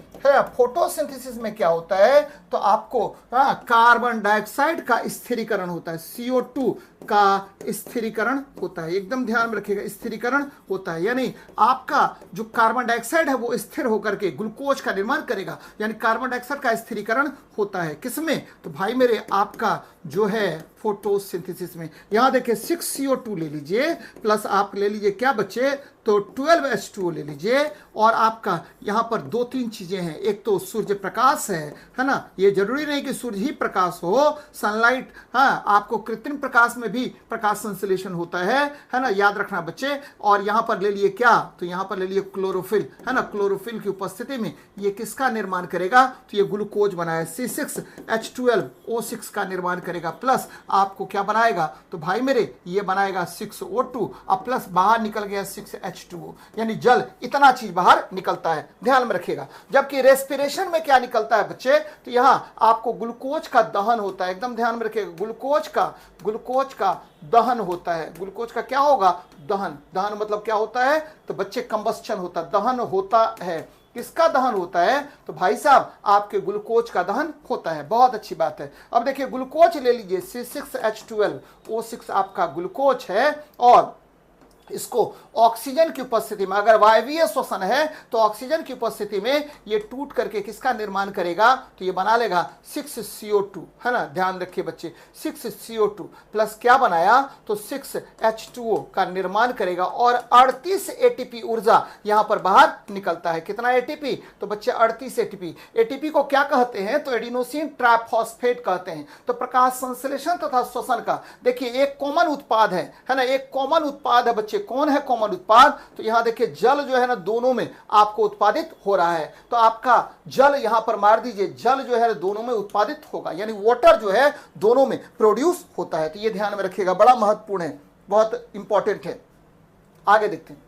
फोटोसिंथेसिस में क्या होता है? तो आपको कार्बन डाइऑक्साइड का स्थिरीकरण होता है, CO2 का स्थिरीकरण होता है। एकदम ध्यान में रखिएगा, स्थिरीकरण होता है। यानी आपका जो कार्बन डाइऑक्साइड है वो स्थिर होकर के ग्लूकोज का निर्माण करेगा। यानी कार्बन डाइऑक्साइड का स्थिरीकरण होता है किसमें? तो भाई मेरे आपका जो है फोटोसिंथेसिस में। यहां देखिए 6CO2 ले लीजिए प्लस आप ले लीजिए क्या बच्चे? तो 12H2O ले लीजिए और आपका यहाँ पर 2-3 चीजें हैं। एक तो सूर्य प्रकाश है ना। ये जरूरी नहीं कि सूर्य ही प्रकाश हो, सनलाइट, हाँ, आपको कृत्रिम प्रकाश में भी प्रकाश संश्लेषण होता है ना, याद रखना बच्चे। और यहाँ पर ले लिए क्या? तो यहाँ पर ले लिए क्लोरोफिल, है ना। क्लोरोफिल की उपस्थिति में ये किसका निर्माण करेगा? तो ये ग्लूकोज बनाए C6H12O6 का निर्माण करेगा प्लस आपको क्या बनाएगा, तो भाई मेरे ये बनाएगा 6O2 और प्लस बाहर निकल गया 6H2O, यानी जल इतना चीज बाहर निकलता है, ध्यान में रखिएगा। जबकि रेस्पिरेशन में क्या निकलता है बच्चे, तो यहां आपको ग्लूकोज का दहन होता है, एकदम ध्यान में रखिएगा, ग्लूकोज का दहन होता है। ग्लूकोज का क्या होगा, दहन। दहन मतलब क्या होता है, तो बच्चे कंबस्चन होता है, दहन होता है। किसका दहन होता है, तो भाई साहब आपके ग्लूकोज का दहन होता है। बहुत अच्छी बात है। अब देखिए ग्लूकोज ले लीजिए, C6H12O6 आपका ग्लूकोज है, और इसको ऑक्सीजन की उपस्थिति में, अगर वायवीय श्वसन है तो ऑक्सीजन की उपस्थिति में ये टूट करके किसका निर्माण करेगा, तो ये बना लेगा 6CO2, है ना, ध्यान रखिए बच्चे, 6CO2 प्लस क्या बनाया, तो 6H2O का निर्माण करेगा, और 38 ATP ऊर्जा यहां पर बाहर निकलता है। कितना ATP, तो बच्चे 38 ATP। ATP को क्या कहते हैं, तो एडिनोसिन ट्राइफॉस्फेट कहते हैं। तो प्रकाश संश्लेषण तथा श्वसन का देखिए एक कॉमन उत्पाद है ना, एक कॉमन उत्पाद है बच्चे। कौन है कॉमन उत्पाद, तो यहां देखिए जल जो है ना दोनों में आपको उत्पादित हो रहा है, तो आपका जल यहां पर मार दीजिए, जल जो है दोनों में उत्पादित होगा, यानी वाटर जो है दोनों में प्रोड्यूस होता है। तो ये ध्यान में रखिएगा, बड़ा महत्वपूर्ण है, बहुत इंपॉर्टेंट है। आगे देखते हैं,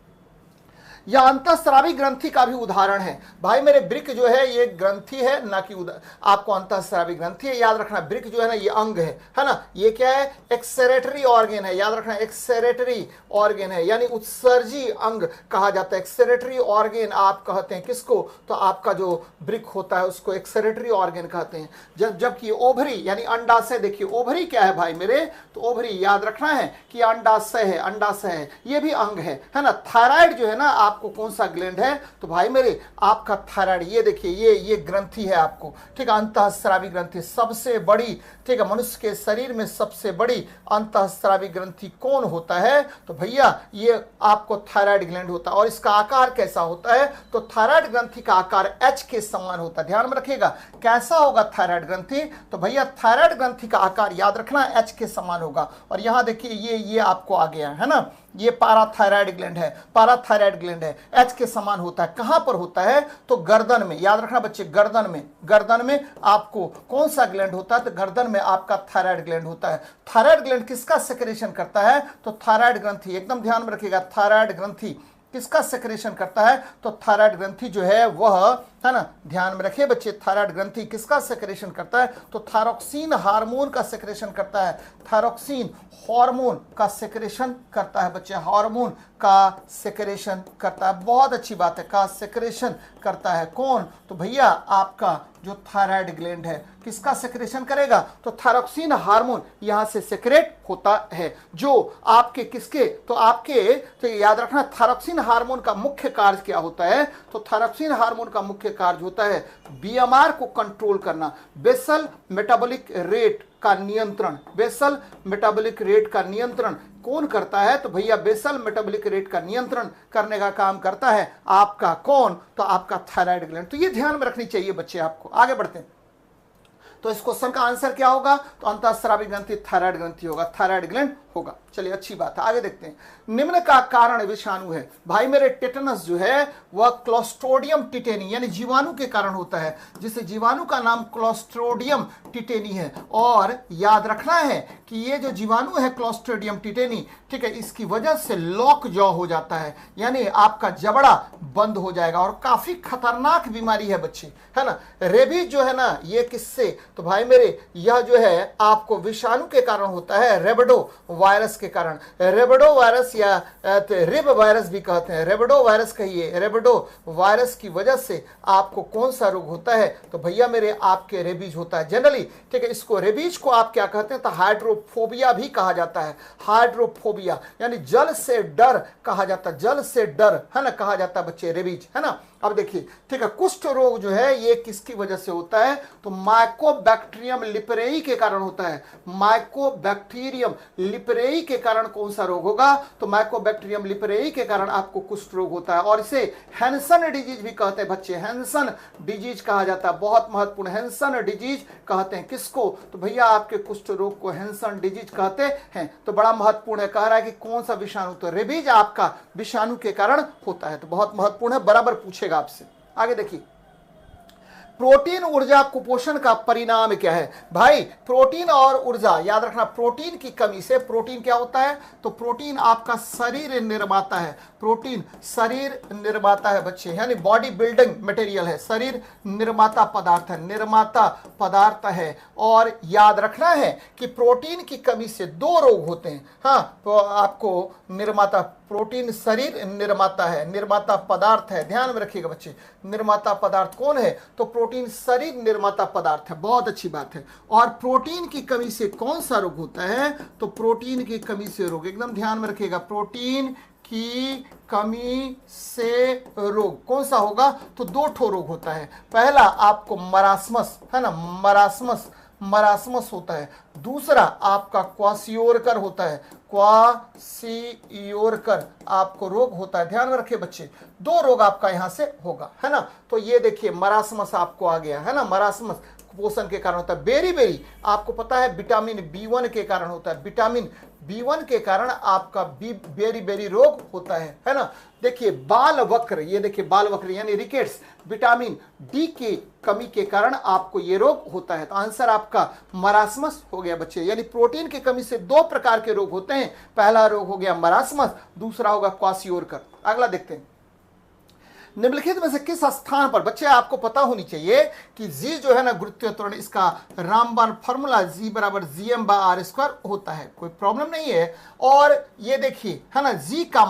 यह अंतःस्रावी ग्रंथि का भी उदाहरण है। भाई मेरे वृक्क जो है ये ग्रंथि है, ना कि आपको अंतःस्रावी ग्रंथि है, याद रखना। वृक्क जो है ना ये अंग है ना, ये क्या है, एक्सेरेटरी ऑर्गन है, याद रखना, एक्सेरेटरी ऑर्गन है, यानी उत्सर्जी अंग कहा जाता है। एक्सेरेटरी ऑर्गन आप कहते हैं किसको, तो आपका जो वृक्क होता है उसको एक्सेरेटरी ऑर्गन कहते हैं। जबकि ओवरी यानी अंडाशय, देखिए ओवरी क्या है भाई मेरे, तो ओवरी याद रखना है कि अंडाशय है, अंडाशय है, ये भी अंग है ना। थायराइड जो है ना आपको कौन सा ग्लैंड है, तो भाई मेरे आपका थायराइड, ये देखिए ये ग्रंथि है आपको, ठीक है, अंतःस्रावी ग्रंथि सबसे बड़ी, ठीक है, मनुष्य के शरीर में सबसे बड़ी अंतःस्रावी ग्रंथि कौन होता है, तो भैया ये आपको थायराइड ग्लैंड होता है। और इसका आकार कैसा होता है, तो थायराइड ग्रंथि का आकार H के समान होता है। ध्यान में रखिएगा कैसा होगा थायराइड ग्रंथि, तो भैया थायराइड ग्रंथि का आकार याद रखना H के समान होगा। और यहां देखिए ये आपको आ गया है ना, ये पाराथायराइड ग्लैंड है, पाराथायराइड ग्लैंड है, H के समान होता है। कहां पर होता है, तो गर्दन में, याद रखना बच्चे, गर्दन में आपको कौन सा ग्लैंड होता है, तो गर्दन में आपका थायराइड ग्लैंड होता है। थायराइड ग्लैंड किसका सेक्रेशन करता है, तो थायराइड ग्रंथि, एकदम ध्यान में रखिएगा, थायराइड ग्रंथि किसका सेक्रेशन करता है, तो थायराइड ग्रंथि जो है वह, है ना, ध्यान में रखिए बच्चे, थायराइड ग्रंथि किसका सेक्रेशन करता है, तो थायरोक्सिन हार्मोन का सेक्रेशन करता है। थायरोक्सिन हार्मोन का सेक्रेशन करता है बच्चे, हार्मोन का सेक्रेशन करता है। बहुत अच्छी बात है, का सेक्रेशन करता है कौन, तो भैया आपका जो थायराइड ग्लैंड है किसका सेक्रेशन करेगा, तो थायरोक्सिन हार्मोन यहां से सेक्रेट होता है, जो आपके किसके, तो आपके, तो याद रखना थायरोक्सिन हार्मोन का मुख्य कार्य क्या होता है, तो थायरोक्सिन हार्मोन का मुख्य कार्य होता है बीएमआर को कंट्रोल करना, बेसल मेटाबॉलिक रेट का नियंत्रण। बेसल मेटाबॉलिक रेट का नियंत्रण कौन करता है, तो भैया बेसल मेटाबॉलिक रेट का नियंत्रण करने का काम करता है आपका कौन, तो आपका थायराइड ग्लैंड। तो ये ध्यान में रखनी चाहिए बच्चे आपको। आगे बढ़ते हैं, तो इस क्वेश्चन का आंसर क्या होगा, तो अंतःस्रावी ग्रंथि थायराइड ग्रंथि होगा, थायराइड ग्लैंड होगा। चलिए अच्छी बात है, आगे देखते हैं। निम्न का कारण विषाणु है। भाई मेरे टेटनस जो है वह क्लोस्ट्रोडियम टिटेनी यानी जीवाणु के कारण होता है, जिसे जीवाणु का नाम क्लोस्ट्रोडियम टिटेनी है। और याद रखना है कि ये जो जीवाणु है क्लोस्ट्रोडियम टिटेनी, ठीक है, इसकी वजह से लॉक जॉ हो जाता है, यानी आपका जबड़ा बंद हो जाएगा, और काफी खतरनाक बीमारी है बच्चे, है ना। रेबीज जो है ना ये किससे, तो भाई मेरे यह जो है आपको विषाणु के कारण होता है, रेबडो वायरस के कारण। रेबडो वायरस या रिब वायरस भी कहते हैं, रेबडो वायरस कहिए, रेबडो वायरस की वजह से आपको कौन सा रोग होता है, तो भैया मेरे आपके रेबीज होता है जनरली, ठीक है। इसको रेबीज को आप क्या कहते हैं, तो हाइड्रोफोबिया भी कहा जाता है, हाइड्रोफोबिया यानी जल से डर कहा जाता है, जल से डर, है ना, कहा जाता है बच्चे रेबीज, है ना। अब देखिए, ठीक है, कुष्ठ रोग जो है ये किसकी वजह से होता है, तो माइकोबैक्टीरियम लिपरेई के कारण होता है। माइकोबैक्टीरियम लिपरेई के कारण कौन सा रोग होगा, तो माइकोबैक्टीरियम लिपरेई के कारण आपको कुष्ठ रोग होता है। और इसे हैंसन डिजीज भी कहते हैं बच्चे, हैंसन डिजीज कहा जाता है, बहुत महत्वपूर्ण, हैंसन डिजीज कहते हैं किसको, तो भैया आपके कुष्ठ रोग को हैंसन डिजीज कहते हैं। तो बड़ा महत्वपूर्ण है, कह रहा है कि कौन सा विषाणु, तो रेबीज आपका विषाणु के कारण होता है। तो बहुत महत्वपूर्ण है, बराबर पूछेगा आपसे। आगे देखिए, प्रोटीन ऊर्जा कुपोषण का परिणाम क्या है? भाई प्रोटीन और ऊर्जा याद रखना, प्रोटीन की कमी से प्रोटीन क्या होता है? तो प्रोटीन आपका शरीर निर्माता है, प्रोटीन शरीर निर्माता है बच्चे, यानी बॉडी बिल्डिंग मटेरियल है, शरीर निर्माता पदार्थ है, निर्माता पदार्थ है। और याद रखना है कि प्रोटीन की कमी से दो रोग होते हैं। हाँ, तो आपको निर्माता, प्रोटीन शरीर निर्माता है, निर्माता पदार्थ है, ध्यान में रखिएगा बच्चे। निर्माता पदार्थ कौन है? तो प्रोटीन शरीर निर्माता पदार्थ है, बहुत अच्छी बात है। और प्रोटीन की कमी से कौन सा रोग होता है? तो प्रोटीन की कमी से रोग, एकदम ध्यान में रखिएगा, प्रोटीन की कमी से रोग कौन सा होगा? तो दो ठो रोग होता है। पहला आपको मरासमस है ना, मरासमस होता है। दूसरा आपका क्वासियोरकर होता है, क्वासियोरकर आपको रोग होता है। ध्यान में रखिए बच्चे, दो रोग आपका यहां से होगा, है ना। तो ये देखिए मरासमस आपको आ गया, है ना। मरासमस कुपोषण के कारण होता है। बेरी आपको पता है विटामिन B1 के कारण होता है, विटामिन B1 के कारण आपका बेरी रोग होता है ना। देखिए बाल वक्र, ये देखिए बाल वक्र यानी रिकेट्स, विटामिन डी की कमी के कारण आपको ये रोग होता है। तो आंसर आपका मरासमस हो गया बच्चे, यानी प्रोटीन की कमी से दो प्रकार के रोग होते हैं। पहला रोग हो गया मरासमस, दूसरा होगा क्वासियोरकर। अगला देखते हैं, निम्नलिखित में से किस स्थान पर, बच्चे आपको पता होनी चाहिए कि जी जो है ना गुरुत्वीय त्वरण, इसका रामबाण फॉर्मूला G बराबर Gm/r² होता है, कोई प्रॉब्लम नहीं है। और ये देखिए है ना, जी का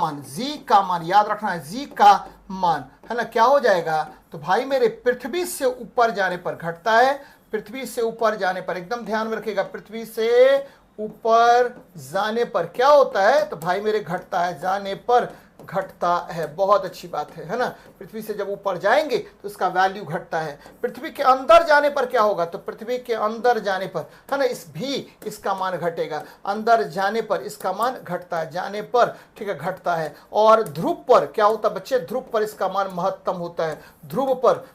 मान याद रखना है, जी का मान है ना क्या हो जाएगा? तो भाई मेरे पृथ्वी से ऊपर जाने पर घटता है, पृथ्वी से ऊपर जाने पर, एकदम ध्यान में रखिएगा, पृथ्वी से ऊपर जाने पर क्या होता है? तो भाई मेरे घटता है, जाने पर घटता है, बहुत अच्छी बात है ना। पृथ्वी से जब ऊपर जाएंगे तो इसका वैल्यू घटता है। पृथ्वी के अंदर जाने पर क्या होगा? तो पृथ्वी के अंदर जाने पर है ना, इसका मान घटेगा, अंदर जाने पर इसका मान घटता है, जाने पर ठीक है घटता है। और ध्रुव पर क्या होता है बच्चे? ध्रुव पर इसका मान महत्तम होता है, ध्रुव पर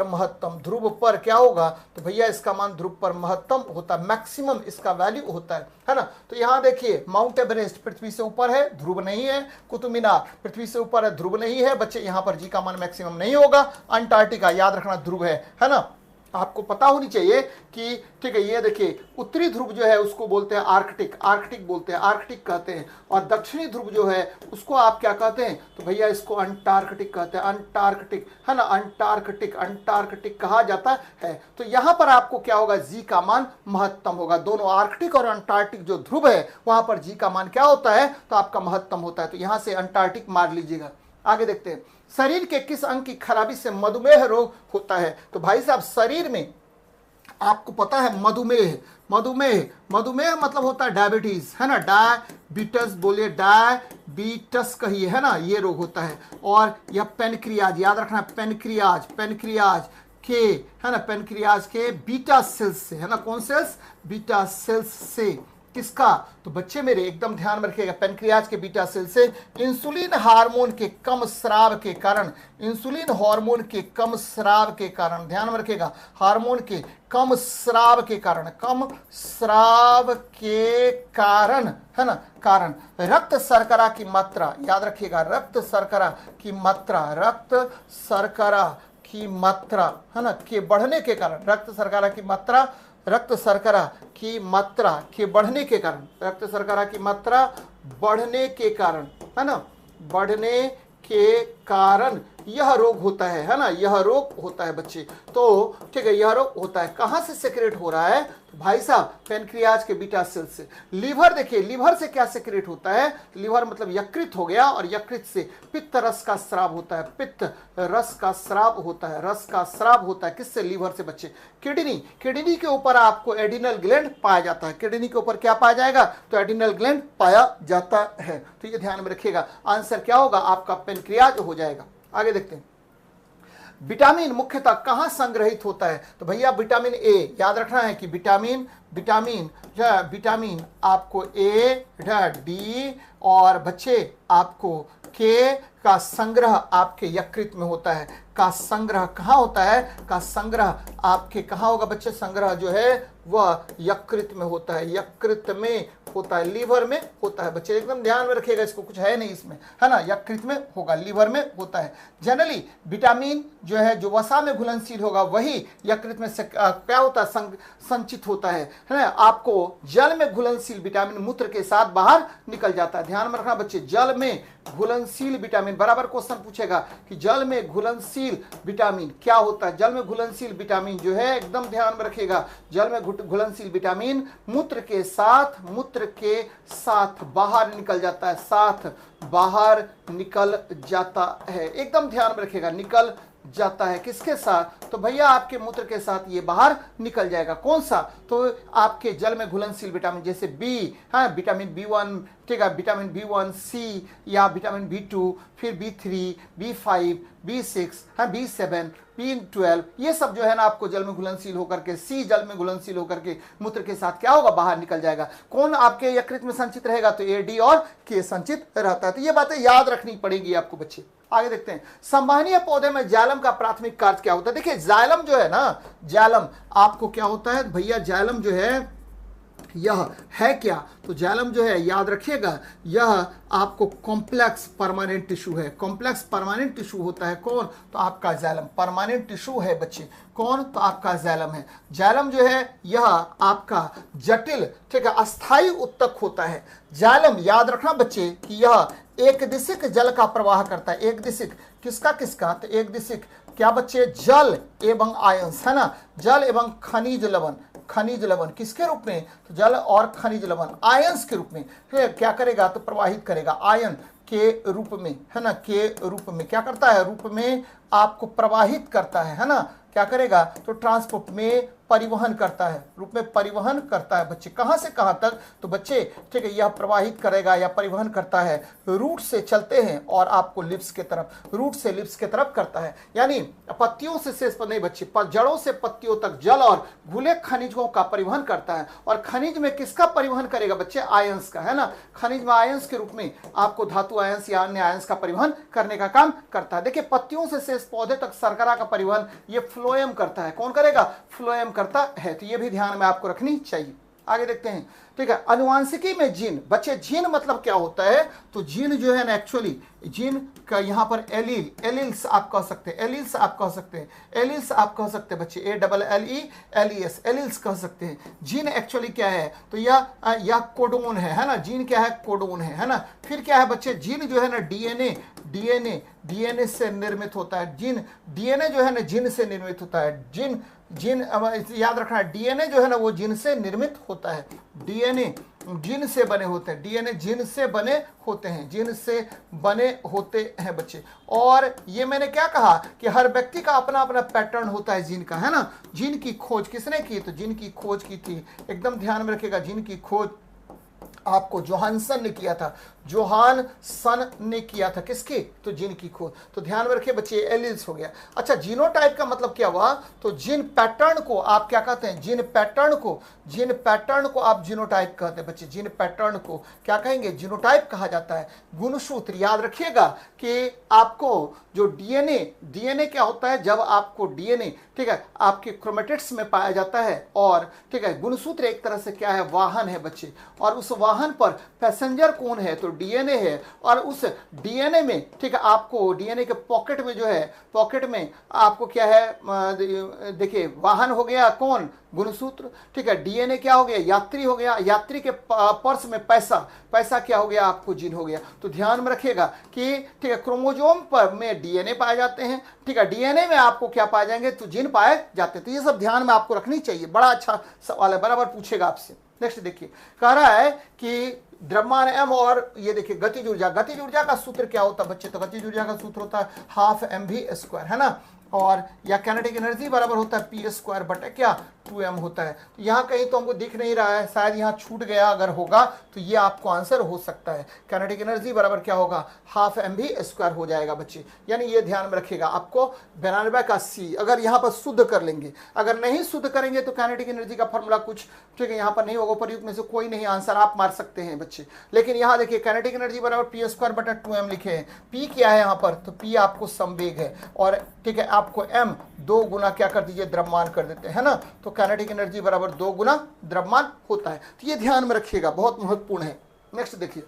महत्तम, ध्रुव पर क्या होगा? तो भैया इसका मान ध्रुव पर महत्तम होता है, मैक्सिमम इसका वैल्यू होता है ना। तो यहाँ देखिए माउंट एवरेस्ट पृथ्वी से ऊपर है, ध्रुव नहीं है। कुतुब मीनार पृथ्वी से ऊपर है, ध्रुव नहीं है बच्चे, यहाँ पर जी का मान मैक्सिमम नहीं होगा। अंटार्कटिका याद रखना ध्रुव है ना, आपको पता होनी चाहिए कि ठीक है। ये देखिए उत्तरी ध्रुव जो है उसको बोलते हैं आर्कटिक बोलते हैं, आर्कटिक कहते हैं। और दक्षिणी ध्रुव जो है उसको आप क्या कहते हैं? तो भैया इसको अंटार्कटिक कहते हैं, अंटार्कटिक है ना, अंटार्कटिक कहा जाता है। तो यहाँ पर आपको क्या होगा? जी का मान महत्तम होगा। दोनों आर्कटिक और अंटार्कटिक जो ध्रुव है वहां पर जी का मान क्या होता है? तो आपका महत्तम होता है। तो यहां से अंटार्कटिक मार लीजिएगा। आगे देखते हैं, शरीर के किस अंग की खराबी से मधुमेह रोग होता है? तो भाई साहब शरीर में आपको पता है मधुमेह मतलब होता है डायबिटीज, है ना, डायबिटस बोलिए, डायबिटस कहिए, है ना, ये रोग होता है। और यह पेनक्रियाज याद रखना, पेनक्रियाज के है ना, पेनक्रियाज के बीटा सेल्स से, है ना, कौन सेल्स? बीटा सेल्स से। किसका? तो बच्चे मेरे एकदम ध्यान में रखिएगा, पेनक्रियाज के बीटा सेल से इंसुलिन हार्मोन के कम स्राव के कारण, इंसुलिन हार्मोन के कम स्राव के कारण, ध्यान में रखिएगा, हार्मोन के कम स्राव के कारण, है ना, कारण रक्त शर्करा की मात्रा, याद रखिएगा, रक्त शर्करा की मात्रा है ना के बढ़ने के कारण, रक्त शर्करा की मात्रा के बढ़ने के कारण, रक्त शर्करा की मात्रा बढ़ने के कारण, है ना, बढ़ने के कारण यह रोग होता है ना, यह रोग होता है बच्चे। तो ठीक है, यह रोग होता है। कहां से सेक्रेट हो रहा है? तो भाई साहब पेनक्रियाज के बीटा सेल से। लीवर देखिए, लीवर से क्या सेक्रेट होता है? लीवर मतलब यकृत हो गया, और यकृत से पित्त रस का स्राव होता है, पित्त रस का स्राव होता है, रस का स्राव होता है। किससे? लीवर से बच्चे। किडनी के ऊपर आपको एडिनल ग्लैंड पाया जाता है, किडनी के ऊपर क्या पाया जाएगा? तो एडिनल ग्लैंड पाया जाता है। तो ये ध्यान में रखिएगा, आंसर क्या होगा? आपका पेनक्रियाज हो जाएगा। आगे देखते हैं, विटामिन मुख्यतः कहां संग्रहित होता है? तो भैया विटामिन ए, याद रखना है कि विटामिन आपको ए, डी और बच्चे आपको के का संग्रह आपके यकृत में होता है। का संग्रह कहाँ होता है? का संग्रह आपके कहाँ होगा बच्चे? संग्रह जो है वह यकृत में होता है, यकृत में होता है, लीवर में होता है बच्चे, एकदम ध्यान में रखिएगा इसको, कुछ है नहीं इसमें, है ना, यकृत में होगा, लीवर में होता है। जनरली विटामिन जो है जो वसा में घुलनशील होगा वही यकृत में क्या होता है, संचित होता है ना। आपको जल में घुलनशील विटामिन मूत्र के साथ बाहर निकल जाता है। ध्यान में रखना बच्चे, जल में घुलनशील विटामिन, बराबर क्वेश्चन पूछेगा कि जल में घुलनशील विटामिन क्या होता है। जल में घुलनशील विटामिन जो है, एकदम ध्यान में रखिएगा, जल में घुलनशील विटामिन मूत्र के साथ बाहर निकल जाता है, साथ बाहर निकल जाता है, एकदम ध्यान में रखिएगा, निकल जाता है किसके साथ, तो भैया आपके मूत्र के साथ ये बाहर निकल जाएगा। कौन सा, तो आपके जल में घुलनशील विटामिन जैसे बी, हाँ, विटामिन B1, ठीक है, विटामिन B1 सी, या विटामिन B2, फिर B3, B5, B6, हाँ, B7, B12, ये सब जो है ना आपको जल में घुलनशील होकर के, सी जल में घुलनशील होकर के मूत्र के साथ क्या होगा, बाहर निकल जाएगा। कौन आपके यकृत में संचित रहेगा, तो A, D और K संचित रहता है। तो ये बातें याद रखनी पड़ेगी आपको बच्चे। आगे देखते हैं, संवहनीय पौधे में जाइलम का प्राथमिक कार्य क्या होता है। देखिए जाइलम जो है ना, जाइलम आपको क्या होता है भैया, जाइलम जो है यह है क्या, तो जाइलम जो है याद रखिएगा, यह आपको कॉम्प्लेक्स परमानेंट टिश्यू है। कॉम्प्लेक्स परमानेंट टिश्यू होता है कौन, तो आपका जाइलम परमानेंट टिश्यू है बच्चे। कौन, तो आपका जाइलम है। जाइलम जो है यह आपका जटिल, ठीक है, अस्थायी उत्तक होता है। जाइलम याद रखना बच्चे कि यह एक दिशिक जल का प्रवाह करता है। एक दिशिक किसका किसका, तो एक दिशिक क्या बच्चे, जल एवं आयंस, है ना, जल एवं खनिज लवण, खनिज लवण किसके रूप में, तो जल और खनिज लवण आयंस के रूप में क्या करेगा, तो प्रवाहित करेगा, आयन के रूप में, है ना, के रूप में क्या करता है, रूप में आपको प्रवाहित करता है ना, क्या करेगा, तो ट्रांसपोर्ट में परिवहन करता है, रूप में परिवहन करता है बच्चे। कहां से कहां तक, तो बच्चे ठीक है, यह प्रवाहित करेगा या परिवहन करता है, रूट से चलते हैं और आपको लिप्स के तरफ, रूट से लिप्स के तरफ करता है, यानी पत्तियों से शेष पर नहीं बच्चे, जड़ों से पत्तियों तक जल और घुले खनिजों का परिवहन करता है। और खनिज में किसका परिवहन करेगा बच्चे, आयंस का, है ना, खनिज में आयंस के रूप में आपको धातु आयंस या अन्य आयंस का परिवहन करने का काम करता है। देखिए पत्तियों से शेष पौधे तक शर्करा का परिवहन ये फ्लोएम करता है। कौन करेगा, फ्लोएम करता है। तो ये भी ध्यान में आपको रखनी चाहिए। आगे देखते हैं, ठीक है, अनुवांशिकी में जीन, बच्चे जीन मतलब क्या होता है, तो जीन जो है ना, एक्चुअली जीन का यहाँ पर एलील, एलिल्स आप कह सकते हैं, एलिल्स आप कह सकते हैं, एलिल्स आप कह सकते हैं बच्चे, ALLELES, एलिल्स कह सकते हैं। जीन एक्चुअली क्या है, तो यह कोडोन है ना, जीन क्या है, कोडोन है ना। फिर क्या है बच्चे, जीन जो है ना डीएनए से निर्मित होता है। जीन, डीएनए जो है ना जीन से निर्मित होता है। जीन याद रखना, डीएनए जो है ना वो जीन से निर्मित होता है। डीएनए जीन से बने होते हैं, डीएनए जीन से बने होते हैं, जीन से बने होते हैं बच्चे। और ये मैंने क्या कहा कि हर व्यक्ति का अपना अपना पैटर्न होता है जीन का, है ना। जीन की खोज किसने की, तो जीन की खोज की थी, एकदम ध्यान में रखिएगा, जीन की खोज आपको जोहानसन ने किया था, जोहानसन ने किया था, किसकी, तो जीन की खोज। तो ध्यान में रखिए बच्चे, एलिल्स हो गया। अच्छा, जीनोटाइप का मतलब क्या हुआ, तो जीन पैटर्न को आप क्या कहते हैं, जीन पैटर्न को आप जीनोटाइप कहते हैं बच्चे। जीन पैटर्न को क्या कहेंगे, जीनोटाइप कहा जाता है। गुणसूत्र याद रखिएगा कि आपको जो डीएनए क्या होता है, जब आपको डीएनए, ठीक है, आपके क्रोमेटिड्स में पाया जाता है, और ठीक है, गुणसूत्र एक तरह से क्या है, वाहन है बच्चे। और उस वाहन पर पैसेंजर कौन है, तो डीएनए है। और उस डीएनए में, ठीक है, आपको डीएनए के पॉकेट में जो है, पॉकेट में आपको क्या है, देखिए वाहन हो गया कौन, गुणसूत्र, ठीक है। डीएनए क्या हो गया, यात्री हो गया, यात्री के पर्स में पैसा क्या हो गया, आपको जीन हो गया। तो ध्यान में रखिएगा कि ठीक है, क्रोमोजोम पर में डीएनए पाए जाते हैं, ठीक है, डीएनए में आपको क्या पाए जाएंगे, तो जीन पाए जाते हैं। तो ये सब ध्यान में आपको रखनी चाहिए, बड़ा अच्छा सवाल है, बराबर पूछेगा आपसे। नेक्स्ट देखिए, कह रहा है कि द्रव्यमान m, और ये देखिए गतिज ऊर्जा का सूत्र क्या होता है बच्चे, तो गतिज ऊर्जा का सूत्र होता है हाफ mv², है ना। और या काइनेटिक एनर्जी बराबर होता है p² बटा क्या, 2m होता है। तो यहाँ कहीं तो हमको दिख नहीं रहा है, शायद यहाँ छूट गया, अगर होगा तो ये आपको आंसर हो सकता है। काइनेटिक एनर्जी बराबर क्या होगा, हाफ mv² हो जाएगा बच्चे। यानी ये ध्यान में रखिएगा, आपको 92 का C अगर यहाँ पर शुद्ध कर लेंगे, अगर नहीं शुद्ध करेंगे तो काइनेटिक एनर्जी का फॉर्मूला कुछ, ठीक है, यहाँ पर नहीं होगा, प्रयुक्त में से कोई नहीं आंसर आप मार सकते हैं बच्चे। लेकिन यहाँ देखिए काइनेटिक एनर्जी बराबर p² बटा 2m लिखे हैं। p क्या है यहाँ पर, तो p आपको संवेग है, और ठीक है, आपको m 2 गुना क्या कर दीजिए, द्रव्यमान कर देते हैं, है ना। तो काइनेटिक एनर्जी बराबर 2 गुना द्रव्यमान होता है। तो ये ध्यान में रखिएगा, बहुत महत्वपूर्ण है। नेक्स्ट देखिए,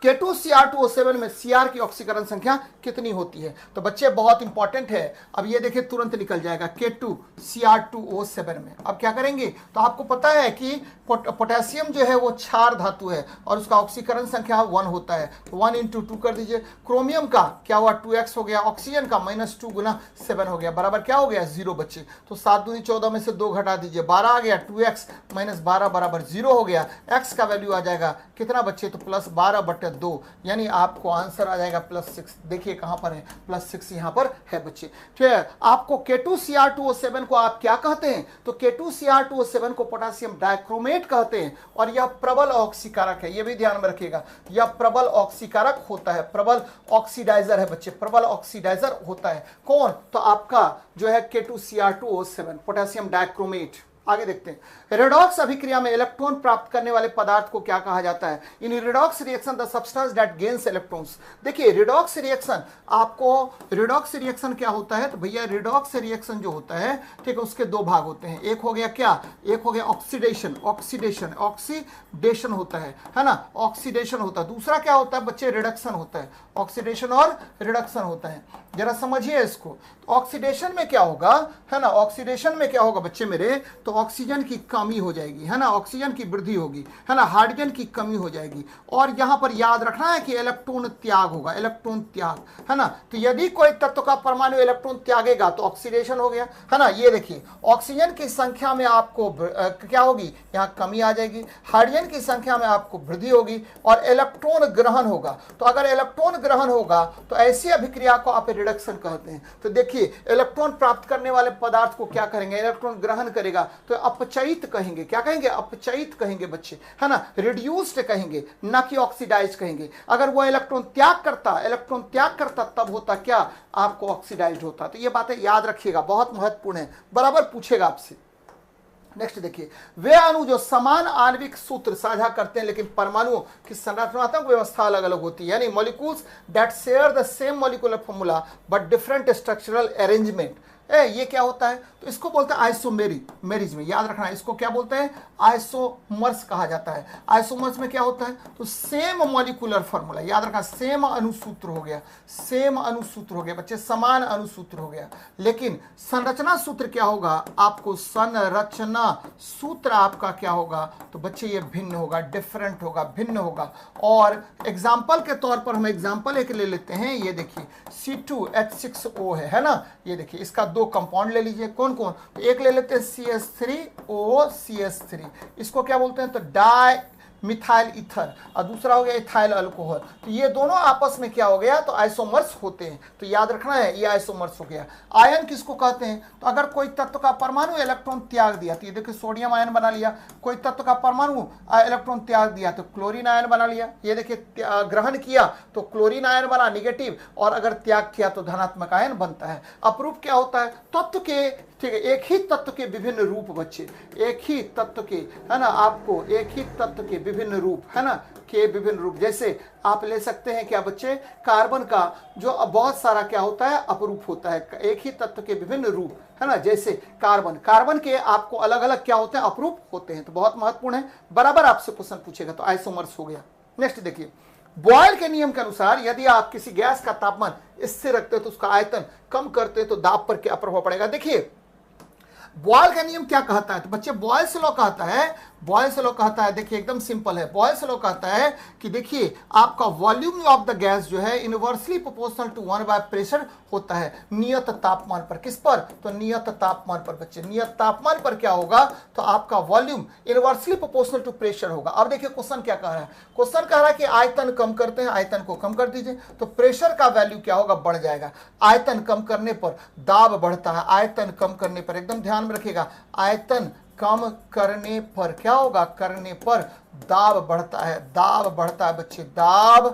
K2Cr2O7 में Cr की ऑक्सीकरण संख्या कितनी होती है? तो बच्चे बहुत इंपॉर्टेंट है। अब ये देखिए तुरंत निकल जाएगा K2Cr2O7 में। अब क्या करेंगे, तो आपको पता है कि पोटेशियम जो है वो क्षार धातु है और उसका ऑक्सीकरण संख्या 1 होता है, तो 1 × 2 कर दीजिए। क्रोमियम का क्या हुआ, 2x हो गया। ऑक्सीजन का -2 गुना 7 हो गया, बराबर क्या हो गया, 0 बच्चे। तो 7 दूनी 14 में से 2 घटा दीजिए, 12 आ गया। 2x - 12 बराबर 0 हो गया। x का वैल्यू आ जाएगा कितना बच्चे, तो +12/2, यानी आपको आंसर आ जाएगा +6। देखिए कहां पर है, +6 यहां पर है बच्चे। ठीक है, आपको K2Cr2O7 को आप क्या कहते हैं, तो K2Cr2O7 को पोटेशियम डाइक्रोमेट कहते हैं और यह प्रबल ऑक्सीकारक है। यह भी ध्यान में रखिएगा, यह प्रबल ऑक्सीकारक होता है, प्रबल ऑक्सीडाइजर है बच्चे, प्रबल ऑक्सीडाइजर होता है। कौन, तो आपका जो है K2Cr2O7 पोटेशियम डाइक्रोमेट। आगे देखते हैं, रेडॉक्स अभिक्रिया में इलेक्ट्रॉन प्राप्त करने वाले पदार्थ को क्या कहा जाता है? In redox reaction the substance that gains electrons. देखिए रिडॉक्स रिएक्शन, आपको रिडॉक्स रिएक्शन क्या होता है, तो भैया रिडॉक्स रिएक्शन जो होता है, ठीक है, उसके 2 भाग होते हैं। एक हो गया क्या, एक हो गया ऑक्सीडेशन, ऑक्सीडेशन होता है ना, ऑक्सीडेशन होता है। दूसरा क्या होता है बच्चे, रिडक्शन होता है। ऑक्सीडेशन और रिडक्शन होता है, जरा समझिए इसको। ऑक्सीडेशन में क्या होगा, है ना, ऑक्सीडेशन में क्या होगा बच्चे मेरे, तो ऑक्सीजन की कमी हो जाएगी, है ना, ऑक्सीजन की वृद्धि होगी, है ना, हाइड्रोजन की कमी हो जाएगी। और यहां पर याद रखना है कि इलेक्ट्रॉन त्याग होगा, इलेक्ट्रॉन त्याग, है ना। तो यदि कोई तत्व का परमाणु इलेक्ट्रॉन त्यागेगा तो ऑक्सीडेशन हो गया, है ना। ये देखिए ऑक्सीजन की संख्या में आपको क्या होगी, यहाँ कमी आ जाएगी, हाइड्रोजन की संख्या में आपको वृद्धि होगी और इलेक्ट्रॉन ग्रहण होगा। तो अगर इलेक्ट्रॉन ग्रहण होगा तो ऐसी अभिक्रिया को आप रिडक्शन कहते हैं। तो देखिए इलेक्ट्रॉन प्राप्त करने वाले पदार्थ को क्या करेंगे, इलेक्ट्रॉन ग्रहण करेगा तो अपचयित कहेंगे। क्या कहेंगे, अपचयित कहेंगे बच्चे, है ना, रिड्यूस्ड कहेंगे, ना कि ऑक्सीडाइज कहेंगे। अगर वो इलेक्ट्रॉन त्याग करता तब होता क्या, आपको ऑक्सीडाइज्ड होता। तो ये बातें याद रखिएगा, बहुत महत्वपूर्ण है, बराबर पूछेगा आपसे। नेक्स्ट देखिए, वे अणु जो समान आणविक सूत्र साझा करते हैं लेकिन परमाणुओं की संरचनात्मक व्यवस्था अलग अलग होती है, यानी molecules that share the same molecular formula but different structural arrangement. ये क्या होता है, तो इसको बोलते हैं आइसोमेरिज में, याद रखना है, इसको क्या बोलते हैं, आइसोमर्स कहा जाता है। आइसोमर्स में क्या होता है, तो सेम मॉलिक्यूलर फॉर्मूला, याद रखना, सेम अणुसूत्र हो गया, सेम अणुसूत्र हो गया बच्चे, समान अणुसूत्र हो गया। लेकिन संरचना सूत्र क्या होगा, आपको संरचना सूत्र आपका क्या होगा, तो बच्चे ये भिन्न होगा, डिफरेंट होगा, भिन्न होगा। और एग्जाम्पल के तौर पर हम एग्जाम्पल एक ले लेते हैं, ये देखिए C2H6O है ना, ये देखिए इसका 2 कंपाउंड ले लीजिए, कौन कौन, तो एक ले लेते हैं CH3OCH3, इसको क्या बोलते हैं, तो डाई मिथाइल ईथर, और दूसरा हो गया इथाइल अल्कोहल। तो ये दोनों आपस में क्या हो गया, तो आइसोमर्स होते हैं। तो याद रखना है ये आइसोमर्स हो गया। आयन किसको कहते हैं, तो अगर कोई तत्व का परमाणु इलेक्ट्रॉन त्याग दिया, तो ये देखिए सोडियम आयन बना लिया। कोई तत्व का परमाणु इलेक्ट्रॉन त्याग दिया तो क्लोरीन आयन बना लिया। ये देखिए ग्रहण किया तो क्लोरीन आयन बना निगेटिव, और अगर त्याग किया तो धनात्मक आयन बनता है। अपरूप क्या होता है, तत्व के, ठीक है, एक ही तत्व के विभिन्न रूप बच्चे, एक ही तत्व के, है ना, आपको एक ही तत्व के विभिन्न रूप, है ना, के विभिन्न रूप। जैसे आप ले सकते हैं क्या बच्चे, कार्बन का जो बहुत सारा क्या होता है, अपरूप होता है, एक ही तत्व के विभिन्न रूप, है ना। जैसे कार्बन के आपको अलग अलग क्या होते हैं, अपरूप होते हैं। तो बहुत महत्वपूर्ण है, बराबर आपसे क्वेश्चन पूछेगा। तो आइसोमर्स हो गया। नेक्स्ट देखिए, बॉयल के नियम के अनुसार यदि आप किसी गैस का तापमान स्थिर रखते हैं तो उसका आयतन कम करते हैं तो दाब पर क्या प्रभाव पड़ेगा। देखिए बॉयल का नियम क्या कहता है, तो बच्चे बॉयल्स लॉ कहता है, देखिए एकदम सिंपल है। बॉयल्स लॉ कहता है कि देखिए आपका वॉल्यूम ऑफ द गैस जो है इनवर्सली प्रोपोर्शनल टू 1 प्रेशर होता है नियत तापमान पर। किस पर, तो नियत तापमान पर बच्चे। नियत तापमान पर क्या होगा, तो आपका volume inversely proportional to pressure होगा। अब देखिए क्वेश्चन क्या कह रहा है, क्वेश्चन कह रहा है कि आयतन कम करते हैं, आयतन को कम कर दीजिए तो प्रेशर का वैल्यू क्या होगा, बढ़ जाएगा। आयतन कम करने पर दाब बढ़ता है, आयतन कम करने पर, एकदम ध्यान में रखिएगा, आयतन कम करने पर क्या होगा, करने पर दाब बढ़ता है, दाब बढ़ता है बच्चे, दाब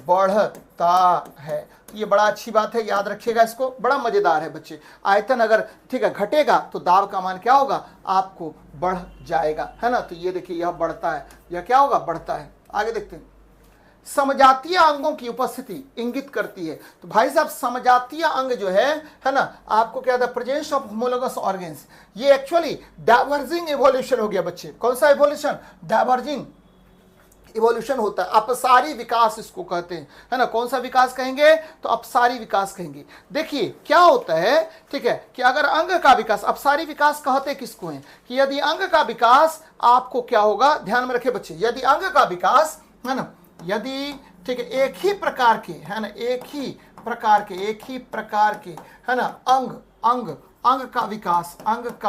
बढ़ता है। ये बड़ा अच्छी बात है, याद रखिएगा इसको, बड़ा मजेदार है बच्चे। आयतन अगर, ठीक है, घटेगा तो दाब का मान क्या होगा, आपको बढ़ जाएगा, है ना। तो ये देखिए यह बढ़ता है, यह क्या होगा, बढ़ता है। आगे देखते हैं, समजातीय अंगों की उपस्थिति इंगित करती है। तो भाई साहब समजातीय अंग जो है ना, आपको क्या था, प्रेजेंस ऑफ होमोलोगस ऑर्गेन्स, ये एक्चुअली डाइवर्जिंग इवोल्यूशन हो गया बच्चे। कौन सा इवोल्यूशन? डाइवर्जिंग इवोल्यूशन होता है, अपसारी विकास इसको कहते हैं, है ना। कौन सा विकास कहेंगे? तो अपसारी विकास कहेंगे। देखिए क्या होता है, ठीक है, कि अगर अंग का विकास, अपसारी विकास कहते किसको हैं, कि यदि अंग का विकास आपको क्या होगा, ध्यान में रखे बच्चे, यदि अंग का विकास, है ना, यदि, ठीक है, एक ही प्रकार के, है ना, एक ही प्रकार के, है ना, अंग का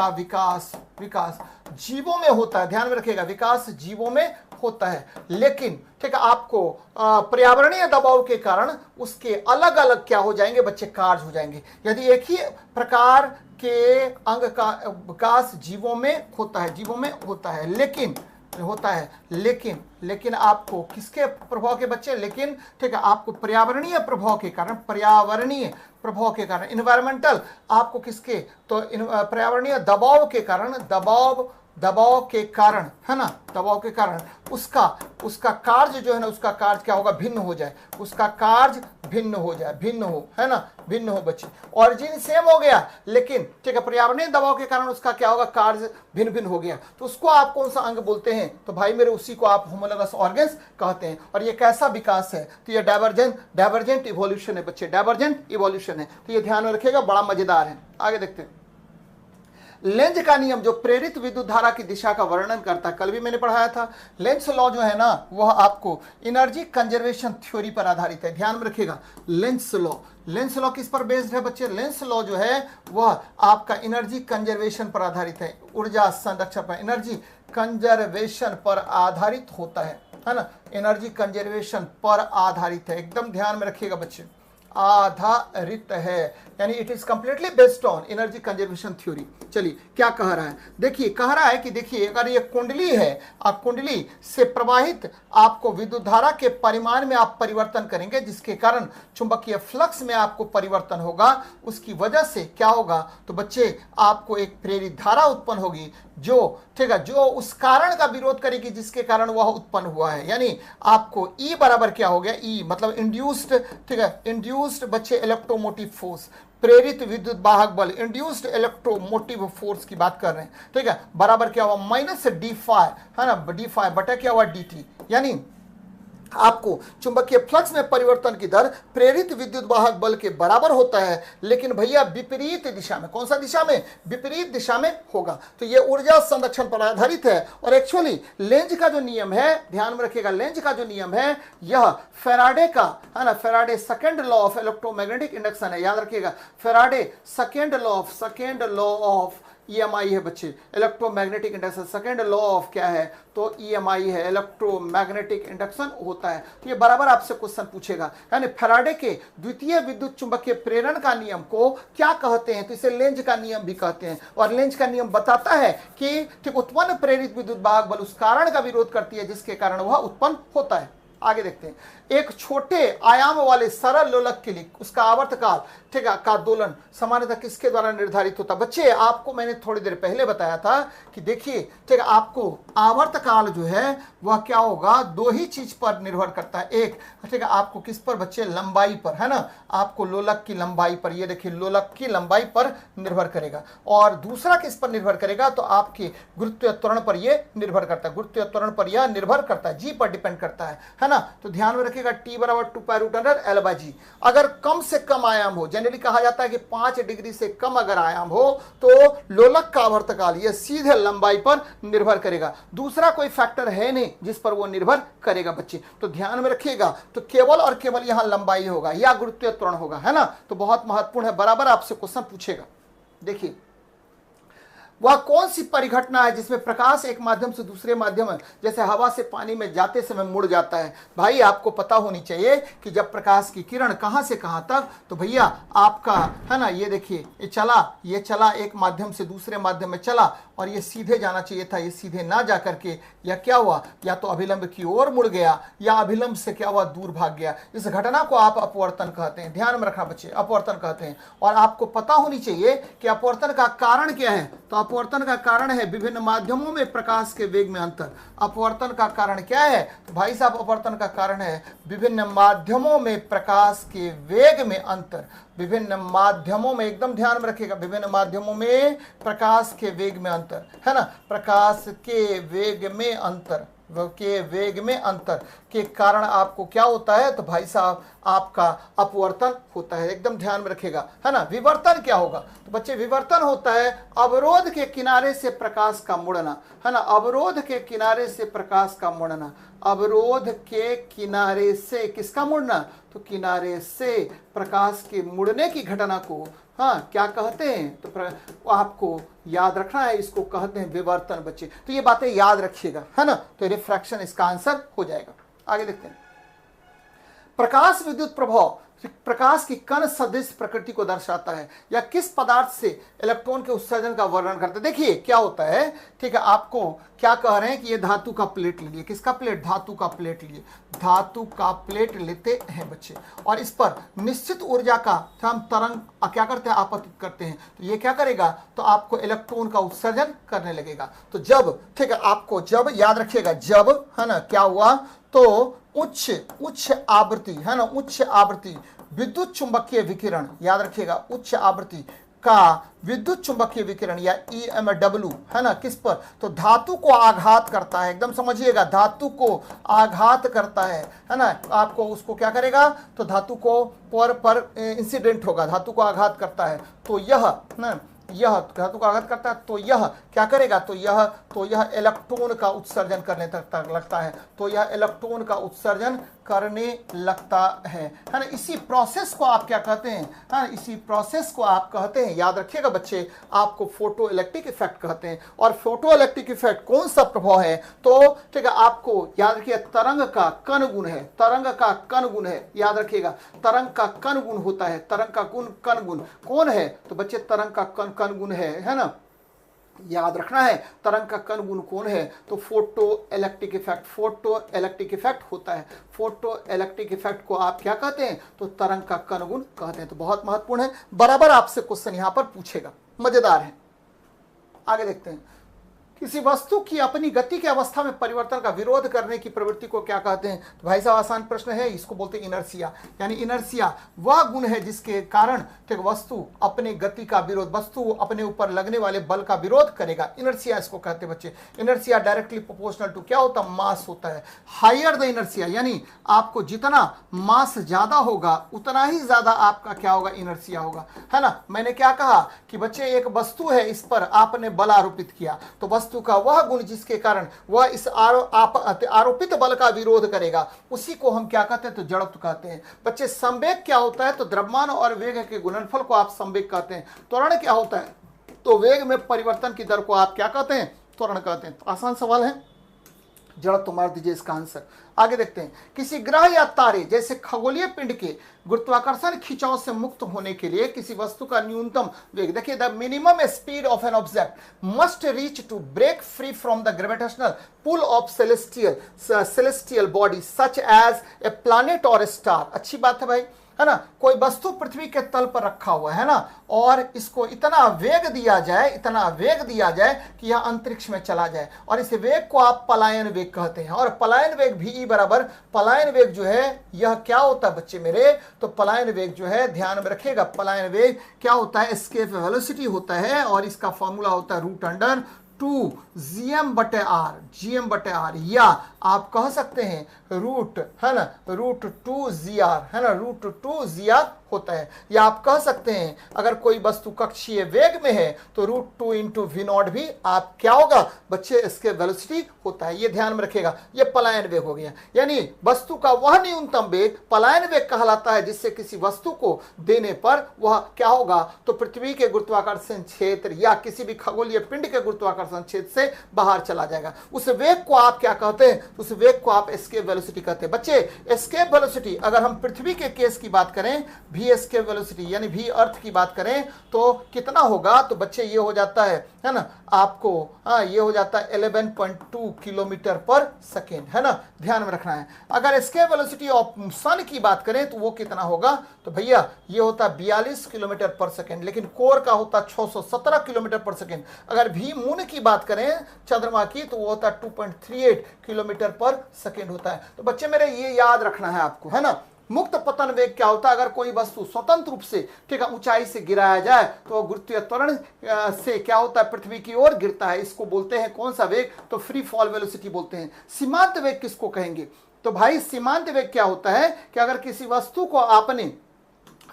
विकास जीवों में होता है, ध्यान में रखिएगा, विकास जीवों में होता है, लेकिन ठीक है आपको पर्यावरणीय दबाव के कारण उसके अलग अलग क्या हो जाएंगे बच्चे, कार्य हो जाएंगे। यदि एक ही प्रकार के अंग का विकास जीवों में होता है, लेकिन आपको किसके प्रभाव के बच्चे, लेकिन ठीक है आपको पर्यावरणीय प्रभाव के कारण, इन्वायरमेंटल, आपको किसके, तो पर्यावरणीय दबाव के कारण, दबाव के कारण, है ना, दबाव के कारण उसका कार्य जो है ना, उसका कार्य क्या होगा, भिन्न हो जाए, भिन्न हो बच्चे। ऑरिजिन सेम हो गया, लेकिन ठीक है पर्यावरणीय दबाव के कारण उसका क्या होगा, कार्य भिन्न हो गया, तो उसको आप कौन सा अंग बोलते हैं? तो भाई मेरे उसी को आप होमोलोगस ऑर्गेन्स कहते हैं। और ये कैसा विकास है? तो ये डाइवर्जेंट इवोल्यूशन है बच्चे, डाइवर्जेंट इवोल्यूशन है। तो ये ध्यान में रखिएगा, बड़ा मजेदार है। आगे देखते हैं, लेंज का नियम जो प्रेरित विद्युत धारा की दिशा का वर्णन करता है, कल भी मैंने पढ़ाया था। लेंज लॉ जो है ना, वह आपको एनर्जी कंजर्वेशन थ्योरी पर आधारित है, ध्यान में रखिएगा। लेंज लॉ किस पर बेस्ड है बच्चे? लेंज लॉ जो है वह आपका एनर्जी कंजर्वेशन पर आधारित है, ऊर्जा संरक्षण पर, एनर्जी कंजर्वेशन पर आधारित होता है ना, एनर्जी कंजर्वेशन पर आधारित है, एकदम ध्यान में रखिएगा बच्चे, आधारित है, यानी it is completely based on energy conservation theory. चलिए क्या कह रहा है, देखिए कह रहा है कि देखिए अगर ये कुंडली है, आप कुंडली से प्रवाहित आपको विद्युत धारा के परिमाण में आप परिवर्तन करेंगे, जिसके कारण चुंबकीय फ्लक्स में आपको परिवर्तन होगा, उसकी वजह से क्या होगा, तो बच्चे आपको एक प्रेरित धारा उत्पन्न होगी जो, ठीक है, जो उस कारण का विरोध करेगी जिसके कारण वह उत्पन्न हुआ है। यानी आपको E बराबर क्या हो गया, E मतलब इंड्यूस्ड, ठीक है, इंड्यूस्ड बच्चे इलेक्ट्रोमोटिव फोर्स, प्रेरित विद्युत वाहक बल, इंड्यूस्ड इलेक्ट्रोमोटिव फोर्स की बात कर रहे हैं, ठीक है, बराबर क्या हुआ, माइनस डी फाई, है ना, डी फाई बटा क्या हुआ, dt। यानी आपको चुंबकीय फ्लक्स में परिवर्तन की दर प्रेरित विद्युत वाहक बल के बराबर होता है, लेकिन भैया विपरीत दिशा में, कौन सा दिशा में, विपरीत दिशा में होगा। तो ये ऊर्जा संरक्षण पर आधारित है। और एक्चुअली लेंज का जो नियम है, ध्यान में रखिएगा, लेंज का जो नियम है यह फैराडे का, है ना, Faraday second law of electromagnetic induction है, याद रखिएगा, Faraday second law of EMI है बच्चे, electromagnetic induction, second law of क्या है, तो EMI है, इलेक्ट्रोमैग्नेटिक इंडक्शन होता है। तो ये बराबर आपसे क्वेश्चन पूछेगा, यानी फैराडे के द्वितीय विद्युत चुंबकीय प्रेरण का नियम को क्या कहते हैं, तो इसे लेंज का नियम भी कहते हैं। और लेंज का नियम बताता है कि ठीक उत्पन्न प्रेरित विद्युत वाहक बल उस कारण का विरोध करती है जिसके कारण वह उत्पन्न होता है। आगे देखते हैं, एक छोटे आयाम वाले सरल लोलक के लिए उसका आवर्तकाल, ठीक है, का दोलन सामान्यतः किसके द्वारा निर्धारित होता है? बच्चे आपको मैंने थोड़ी देर पहले बताया था कि देखिए, ठीक है, आपको आवर्तकाल जो है वह क्या होगा, दो ही चीज पर निर्भर करता है। एक, ठीक है, आपको किस पर बच्चे, लंबाई पर, है ना, आपको लोलक की लंबाई पर, ये देखिए लोलक की लंबाई पर निर्भर करेगा। और दूसरा किस पर निर्भर करेगा, तो आपके गुरुत्वीय त्वरण पर यह निर्भर करता है, गुरुत्वीय त्वरण पर यह निर्भर करता है, जी पर डिपेंड करता है ना। तो ध्यान में रखिएगा, T बराबर 2π√L/g। अगर कम से कम आयाम हो, जनरली कहा जाता है कि 5 डिग्री से कम अगर आयाम हो, तो लोलक का आवर्तकाल यह सीधे लंबाई पर निर्भर करेगा, दूसरा कोई फैक्टर है नहीं जिस पर वो निर्भर करेगा बच्चे। तो ध्यान में रखिएगा, तो केवल और केवल यहां लंबाई होगा या गुरुत्वीय त्वरण होगा, है ना। तो बहुत महत्वपूर्ण है, बराबर आपसे क्वेश्चन पूछेगा। देखिए वह कौन सी परिघटना है जिसमें प्रकाश एक माध्यम से दूसरे माध्यम में, जैसे हवा से पानी में जाते समय मुड़ जाता है? भाई आपको पता होनी चाहिए कि जब प्रकाश की किरण कहां से कहां तक, तो भैया आपका, है ना, ये देखिए ये चला एक माध्यम से दूसरे माध्यम में चला, और ये सीधे जाना चाहिए था, ये सीधे ना जा करके या क्या हुआ, या तो अभिलंब की ओर मुड़ गया या अभिलंब से क्या हुआ, दूर भाग गया। इस घटना को आप अपवर्तन कहते हैं, ध्यान में रखना बच्चे, अपवर्तन कहते हैं। और आपको पता होनी चाहिए कि अपवर्तन का कारण क्या है, तो अपवर्तन का कारण है विभिन्न माध्यमों में प्रकाश के वेग में अंतर। अपवर्तन का कारण क्या है? तो भाई साहब अपवर्तन का कारण है विभिन्न माध्यमों में प्रकाश के वेग में अंतर। विभिन्न माध्यमों में, एकदम ध्यान में रखिएगा, विभिन्न माध्यमों में प्रकाश के वेग में अंतर, है ना, प्रकाश के वेग में अंतर, के वेग में अंतर के कारण आपको क्या होता है? तो भाई साहब आपका अपवर्तन होता है, एकदम ध्यान में रखिएगा, है ना। विवर्तन क्या होगा? तो बच्चे विवर्तन होता है अवरोध के किनारे से प्रकाश का मुड़ना, है ना, अवरोध के किनारे से प्रकाश का मुड़ना। अवरोध के किनारे से किसका मुड़ना? तो किनारे से प्रकाश के मुड़ने की घटना को हाँ क्या कहते हैं? तो आपको याद रखना है, इसको कहते हैं विवर्तन बच्चे। तो ये बातें याद रखिएगा, है ना। तो रिफ्रैक्शन इसका आंसर हो जाएगा। आगे देखते हैं। प्रकाश विद्युत प्रभाव प्रकाश की कण सदृश प्रकृति को दर्शाता है या किस पदार्थ से इलेक्ट्रॉन के उत्सर्जन का वर्णन करता है। देखिए क्या होता है, ठीक है, आपको क्या कह रहे हैं कि ये धातु का प्लेट लीजिए। किसका प्लेट? धातु का प्लेट लीजिए। धातु का प्लेट लेते हैं बच्चे, और इस पर निश्चित ऊर्जा का हम तरंग क्या करते हैं? आपतित करते हैं। तो ये क्या करेगा? तो आपको इलेक्ट्रॉन का उत्सर्जन करने लगेगा। तो जब, ठीक है, आपको जब याद रखिएगा, जब, है ना, क्या हुआ? तो उच्च आवृत्ति, है ना, उच्च आवृत्ति विद्युत चुंबकीय विकिरण, याद रखिएगा, उच्च आवृत्ति का विद्युत चुंबकीय विकिरण या EMW, है ना, किस पर? तो धातु को आघात करता है, एकदम समझिएगा, धातु को आघात करता है ना। आपको उसको क्या करेगा? तो धातु को पर इंसिडेंट होगा, धातु को आघात करता है। तो यह धातु को आघात करता है, तो यह क्या करेगा? तो यह इलेक्ट्रॉन का उत्सर्जन करने तक लगता है। तो यह इलेक्ट्रॉन का उत्सर्जन करने लगता है ना। इसी प्रोसेस को आप क्या कहते हैं? हाँ, इसी प्रोसेस को आप कहते हैं, याद रखिएगा बच्चे, आपको फोटो इलेक्ट्रिक इफेक्ट कहते हैं। और फोटो इलेक्ट्रिक इफेक्ट कौन सा प्रभाव है? तो ठीक है, आपको याद रखिए, तरंग का कण गुण है, तरंग का कण गुण है, याद रखिएगा, तरंग का कण गुण होता है। तरंग का कण गुण कौन है? तो बच्चे तरंग का कण गुण है ना, याद रखना है, तरंग का कण गुण कौन है? तो photo electric effect, photo electric effect होता है। फोटो इलेक्ट्रिक इफेक्ट को आप क्या कहते हैं? तो तरंग का कण गुण कहते हैं। तो बहुत महत्वपूर्ण है, बराबर आपसे क्वेश्चन यहां पर पूछेगा, मजेदार है। आगे देखते हैं। किसी वस्तु की अपनी गति की अवस्था में परिवर्तन का विरोध करने की प्रवृत्ति को क्या कहते हैं? तो भाई साहब आसान प्रश्न है, इसको बोलते हैं इनर्शिया। यानी इनर्शिया वह गुण है जिसके कारण ठीक वस्तु अपने गति का विरोध, वस्तु अपने ऊपर लगने वाले बल का विरोध करेगा। इनर्शिया इसको कहते हैं बच्चे। इनर्शिया डायरेक्टली प्रोपोर्शनल टू क्या होता है? मास होता है। हायर द इनर्शिया, यानी आपको जितना मास ज्यादा होगा उतना ही ज्यादा आपका क्या होगा? इनर्शिया होगा, है ना। मैंने क्या कहा कि बच्चे एक वस्तु है, इस पर आपने बल आरोपित किया, तो वस्तु का वह गुण जिसके कारण वह इस आरोपित बल का विरोध करेगा, उसी को हम क्या कहते हैं? तो जड़त्व कहते हैं। बच्चे संवेग क्या होता है? तो द्रव्यमान और वेग के गुणनफल को आप संवेग कहते हैं। त्वरण क्या होता है? तो वेग में परिवर्तन की दर को आप क्या कहते हैं? त्वरण कहते हैं। तो आसान सवाल है, जड़त्व मार दीजिए इसका आंसर। आगे देखते हैं। किसी ग्रह या तारे जैसे खगोलीय पिंड के गुरुत्वाकर्षण खिंचाव से मुक्त होने के लिए किसी वस्तु का न्यूनतम वेग, देखिए, the minimum speed of an object must reach to break free from the gravitational pull of celestial body such as a planet और स्टार। अच्छी बात है भाई, है ना। कोई वस्तु पृथ्वी के तल पर रखा हुआ है ना, और इसको इतना वेग दिया जाए कि यह अंतरिक्ष में चला जाए, और इस वेग को आप पलायन वेग कहते हैं। और पलायन वेग भी बराबर, पलायन वेग जो है यह क्या होता है बच्चे मेरे? तो पलायन वेग जो है, ध्यान में रखिएगा, पलायन वेग क्या होता है? एस्केप वेलोसिटी होता है, और इसका फॉर्मूला होता है √2 GM/R, या आप कह सकते हैं रूट, है ना, √2GR, है ना, √2GR होता है। या आप कह सकते हैं अगर कोई वस्तु कक्षीय वेग में है तो √2 × V0 भी आप क्या होगा बच्चे? इसके वेलोसिटी होता है। ये ध्यान में रखिएगा, ये पलायन वेग हो गया। यानी वस्तु का वह न्यूनतम वेग पलायन वेग कहलाता है जिससे किसी वस्तु को देने पर वह क्या होगा? तो पृथ्वी के गुरुत्वाकर्षण क्षेत्र या किसी भी खगोलीय पिंड के गुरुत्वाकर्षण क्षेत्र से बाहर चला जाएगा। उस वेग को आप क्या कहते हैं? उस वेग को आप एस्केप वेलोसिटी कहते हैं। बच्चे एस्केप वेलोसिटी, अगर हम पृथ्वी के केस की बात करें, v एस्केप वेलोसिटी यानी v अर्थ की बात करें तो कितना होगा, तो बच्चे ये हो जाता है ना आपको, ये हो जाता है 11.2 किलोमीटर पर सेकेंड, है ना, ध्यान में रखना है। अगर एस्केप वेलोसिटी ऑफ सन की बात करें तो वो कितना होगा, तो भैया ये होता है 42 किलोमीटर पर सेकेंड, लेकिन कोर का होता है 617 किलोमीटर पर सेकेंड। अगर भी मून की बात करें चंद्रमा की तो वो होता है 2.38 किलोमीटर पर सेकेंड होता है। तो बच्चे मेरे ये याद रखना है आपको, है ना। मुक्त पतन वेग क्या होता है, अगर कोई वस्तु स्वतंत्र रूप से ठीक है ऊंचाई से गिराया जाए तो गुरुत्वीय त्वरण से क्या होता है, पृथ्वी की ओर गिरता है। इसको बोलते हैं कौन सा वेग, तो फ्री फॉल वेलोसिटी बोलते हैं। सीमांत वेग किसको कहेंगे, तो भाई सीमांत वेग क्या होता है कि अगर किसी वस्तु को आपने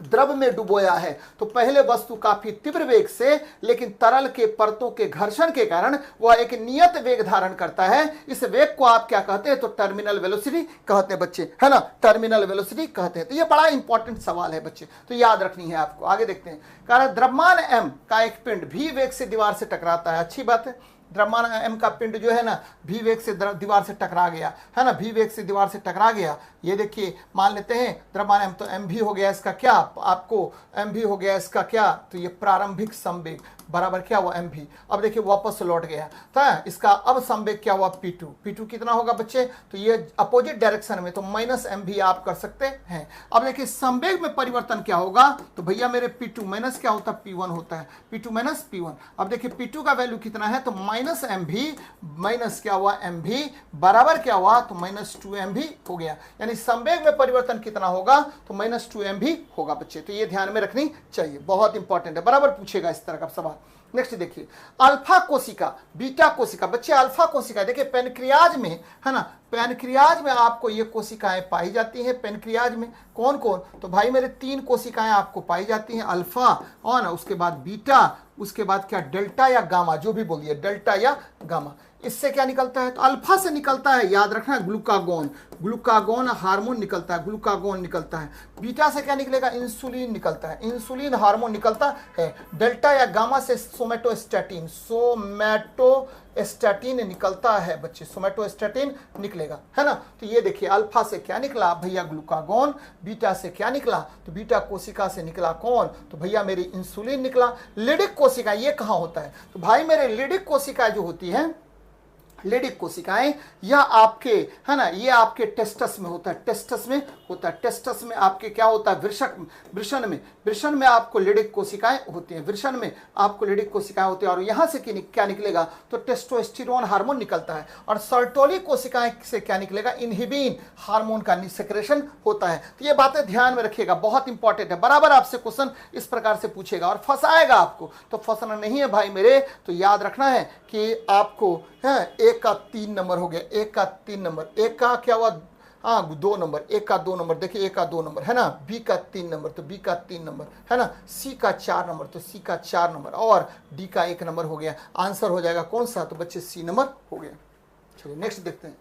द्रव में डुबोया है तो पहले वस्तु काफी तीव्र वेग से लेकिन तरल के परतों के घर्षण के कारण वह एक नियत वेग धारण करता है। इस वेग को आप क्या कहते हैं, तो टर्मिनल वेलोसिटी कहते हैं बच्चे, है ना, टर्मिनल वेलोसिटी कहते हैं। तो ये बड़ा इंपॉर्टेंट सवाल है बच्चे, तो याद रखनी है आपको। आगे देखते हैं, कारण द्रव्यमान m का एक पिंड भी वेग से दीवार से टकराता है। अच्छी बात है, द्रव्यमान m का पिंड जो है ना भी वेग से दीवार से टकरा गया, है ना, भी वेग से दीवार से टकरा गया। ये देखिए मान लेते हैं द्रव्यमान m, तो m भी हो गया इसका क्या, आपको m भी हो गया इसका क्या, तो ये प्रारंभिक संवेग बराबर क्या हुआ m भी। अब देखिए वापस लौट गया था, इसका अब संवेग क्या हुआ p2। p2 कितना होगा बच्चे, तो ये अपोजिट डायरेक्शन में, तो माइनस m भी आप कर सकते हैं। अब देखिए संवेग में परिवर्तन क्या होगा, तो भैया मेरे p2 माइनस क्या होता है, p1 होता है, p2 माइनस p1। अब देखिए p2 का वैल्यू कितना है, तो माइनस m भी माइनस क्या हुआ m भी बराबर क्या हुआ, तो माइनस 2m भी हो गया। यानी संवेग में परिवर्तन कितना होगा, तो माइनस 2m भी होगा बच्चे। तो ये ध्यान में रखनी चाहिए, बहुत इंपॉर्टेंट है, बराबर पूछेगा इस तरह का सवाल। नेक्स्ट देखिए, अल्फा कोशिका बीटा कोशिका। बच्चे अल्फा कोशिका देखिए पैनक्रियाज में, है ना, पैनक्रियाज में आपको ये कोशिकाएं पाई जाती हैं। पैनक्रियाज में कौन कौन, तो भाई मेरे 3 कोशिकाएं आपको पाई जाती हैं, अल्फा और ना उसके बाद बीटा, उसके बाद क्या डेल्टा या गामा, जो भी बोलिए डेल्टा या गामा। इससे क्या निकलता है, तो अल्फा से निकलता है, याद रखना, ग्लूकागोन, ग्लूकागोन हार्मोन निकलता है, ग्लूकागोन निकलता है। बीटा से क्या निकलेगा, इंसुलिन निकलता है, इंसुलिन हार्मोन निकलता है। डेल्टा या गामा से सोमेटोस्टैटिन, सोमेटोस्टैटिन निकलता है बच्चे, सोमेटोस्टैटिन निकलेगा, है ना। तो ये देखिए अल्फा से क्या निकला भैया, ग्लूकागोन। बीटा से क्या निकला, तो बीटा कोशिका से निकला कौन, तो भैया मेरी इंसुलिन निकला। लिडिक कोशिका ये कहाँ होता है, तो भाई मेरे लिडिक कोशिका जो होती है, लिडिक कोशिकाएं, यह आपके, है ना, ये आपके टेस्टस में होता है, टेस्टस में होता है। टेस्टस में आपके क्या होता है, वृषण में आपको लिडिक कोशिकाएं होती हैं, वृषण में आपको लिडिक कोशिकाएं होती हैं। और यहां से क्या निकलेगा, तो टेस्टोस्टेरोन हार्मोन निकलता है। और सर्टोली कोशिकाएं से क्या निकलेगा, इनहिबिन हार्मोन का सेक्रेशन होता है। तो ये बातें ध्यान में रखिएगा, बहुत इंपॉर्टेंट है, बराबर आपसे क्वेश्चन इस प्रकार से पूछेगा और फंसाएगा आपको। तो फंसना नहीं है भाई मेरे, तो याद रखना है कि आपको है 1 का 3 नंबर हो गया, 1 का 3 नंबर, 1 का क्या हुआ, हाँ 2 नंबर, 1 का 2 नंबर, देखिए 1 का 2 नंबर, है ना। बी का 3 नंबर, तो बी का 3 नंबर, है ना। सी का 4 नंबर, तो सी का 4 नंबर, और डी का 1 नंबर हो गया। आंसर हो जाएगा कौन सा, तो बच्चे सी नंबर हो गया। चलिए नेक्स्ट देखते हैं,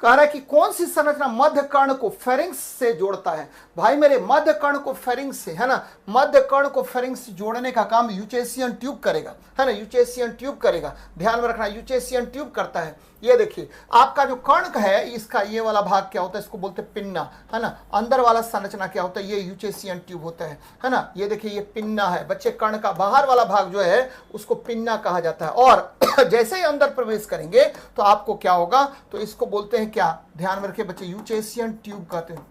कह रहा है कि कौन सी संरचना मध्य कर्ण को फेरिंक्स से जोड़ता है। भाई मेरे मध्य कर्ण को फेरिंक्स से, है ना, मध्य कर्ण को फेरिंक्स से जोड़ने का काम यूचेसियन ट्यूब करेगा, है ना, यूचेसियन ट्यूब करेगा, ध्यान में रखना, यूचेसियन ट्यूब करता है। ये देखिए आपका जो कर्ण है, इसका ये वाला भाग क्या होता है, इसको बोलते हैं पिन्ना, है ना। अंदर वाला संरचना क्या होता है, ये यूचेसियन ट्यूब होता है ना। ये देखिए ये पिन्ना है बच्चे, कर्ण का बाहर वाला भाग जो है उसको पिन्ना कहा जाता है। और जैसे ही अंदर प्रवेश करेंगे तो आपको क्या होगा, तो इसको बोलते हैं क्या, ध्यान में रखिए बच्चे, यूचेसियन ट्यूब कहते हैं,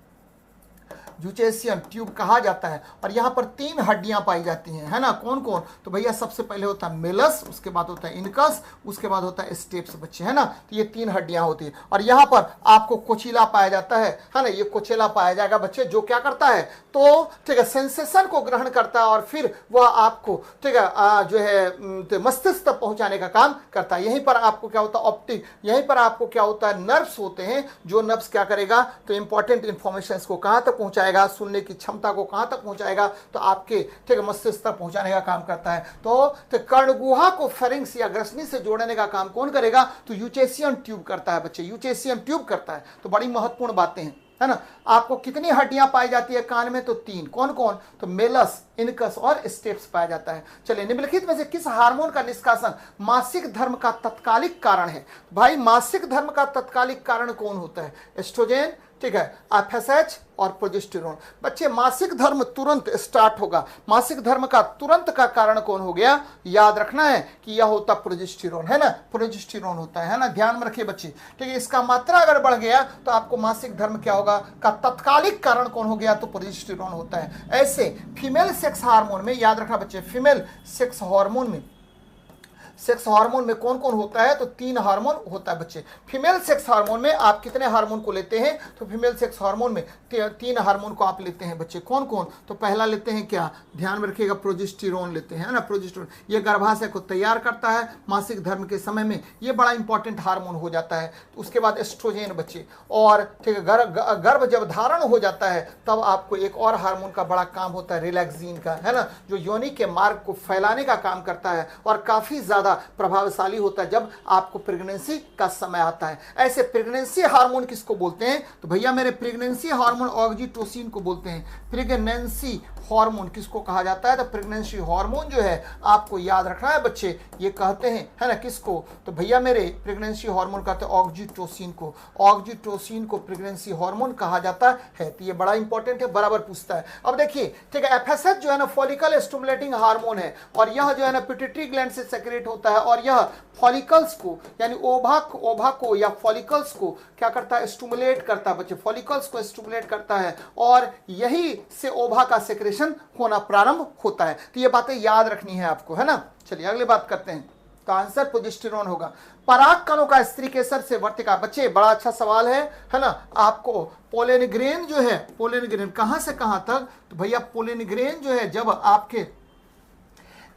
यूचेसियन ट्यूब कहा जाता है। और यहाँ पर 3 हड्डियां पाई जाती हैं, है ना, कौन कौन, तो भैया सबसे पहले होता है मेलस, उसके बाद होता है इनकस, उसके बाद होता है स्टेप्स बच्चे, है ना। तो ये 3 हड्डियां होती हैं। और यहाँ पर आपको कोचिला पाया जाता है ना, ये कोचिला पाया जाएगा बच्चे, जो क्या करता है, तो ठीक है सेंसेशन को ग्रहण करता है और फिर वह आपको ठीक है जो है मस्तिष्क तक पहुंचाने का काम करता है। यहीं पर आपको क्या होता है, ऑप्टिक, यहीं पर आपको क्या होता है, नर्व्स होते हैं, जो नर्व्स क्या करेगा, तो इंपॉर्टेंट इंफॉर्मेशन को कहाँ तक पहुंचाएगा, सुनने की क्षमता को कहां तक पहुंचाएगा, तो आपके ठीक है मस्तिष्क तक पहुंचाने का काम करता है। तो कर्णगुहा को फेरिंक्स या ग्रसनी से जोड़ने का काम कौन करेगा, तो यूचेसियन ट्यूब करता है बच्चे, यूचेसियन ट्यूब करता है। तो बड़ी महत्वपूर्ण बातें हैं, है ना। आपको कितनी हड्डियां पाई जाती है कान में, तो 3, कौन कौन, तो मेलस, इनकस और स्टेप्स पाया जाता है। चलिए निम्नलिखित में से किस हार्मोन का निष्कासन मासिक धर्म का तत्कालिक कारण है। भाई मासिक धर्म का तत्कालिक कारण कौन होता है, एस्ट्रोजेन, ठीक है, एफएसएच और प्रोजेस्टेरोन। बच्चे मासिक धर्म तुरंत स्टार्ट होगा, मासिक धर्म का तुरंत का कारण कौन हो गया, याद रखना है कि यह होता प्रोजेस्टेरोन, है ना, प्रोजेस्टेरोन होता है ना, ध्यान में रखिए बच्चे, ठीक है। इसका मात्रा अगर बढ़ गया तो आपको मासिक धर्म क्या होगा का तत्कालिक कारण कौन हो गया, तो प्रोजेस्टेरोन होता है। ऐसे फीमेल सेक्स हार्मोन में, याद रखना बच्चे, फीमेल सेक्स हार्मोन में, सेक्स हार्मोन में कौन कौन होता है, तो 3 हार्मोन होता है बच्चे। फीमेल सेक्स हार्मोन में आप कितने हार्मोन को लेते हैं, तो फीमेल सेक्स हार्मोन में 3 हार्मोन को आप लेते हैं बच्चे। कौन कौन, तो पहला लेते हैं क्या, ध्यान में रखिएगा, प्रोजेस्टेरोन लेते हैं, है ना, प्रोजेस्टेरोन। ये गर्भाशय को तैयार करता है मासिक धर्म के समय में, ये बड़ा इंपॉर्टेंट हार्मोन हो जाता है। उसके बाद एस्ट्रोजेन बच्चे, और ठीक है, गर्भ जब धारण हो जाता है तब आपको एक और हार्मोन का बड़ा काम होता है, रिलैक्सिन का, है ना, जो योनि के मार्ग को फैलाने का काम करता है और काफी ज्यादा प्रभावशाली होता है जब आपको प्रेगनेंसी का समय आता है। ऐसे प्रेगनेंसी हार्मोन किसको बोलते हैं, तो भैया मेरे प्रेगनेंसी हार्मोन ऑक्सीटोसिन को बोलते हैं। प्रेगनेंसी हार्मोन किसको कहा जाता है, तो प्रेगनेंसी हार्मोन जो है आपको याद रखना है बच्चे, ये कहते हैं, है ना, किसको, तो भैया मेरे प्रेगनेंसी हार्मोन कहते हैं ऑक्सीटोसिन को। ऑक्सीटोसिन को प्रेगनेंसी हार्मोन कहा जाता है, तो ये बड़ा इंपॉर्टेंट है, बराबर पूछता है। अब देखिए, ठीक है, एफएसएच जो है ना फॉलिकल स्टिमुलेटिंग हार्मोन है, और यह जो है ना पिट्यूटरी ग्लैंड से सेक्रेट होता है, और यह फॉलिकल्स को यानी ओभा को या फॉलिकल्स को क्या करता है, स्टिमुलेट करता है बच्चे, फॉलिकल्स को स्टिमुलेट करता है, और यही से ओभा का सेक्रेशन होना प्रारंभ होता है। तो ये बातें याद रखनी है आपको, है ना। चलिए अगली बात करते हैं, तो आंसर प्रोजेस्टेरोन होगा। पराग कणों का स्त्री केसर से वर्तिका, बच्चे बड़ा अच्छा सवाल है ना। आपको पोलन ग्रेन जो है, पोलन ग्रेन कहां से कहां तक, तो भैया पोलन ग्रेन जो है जब आपके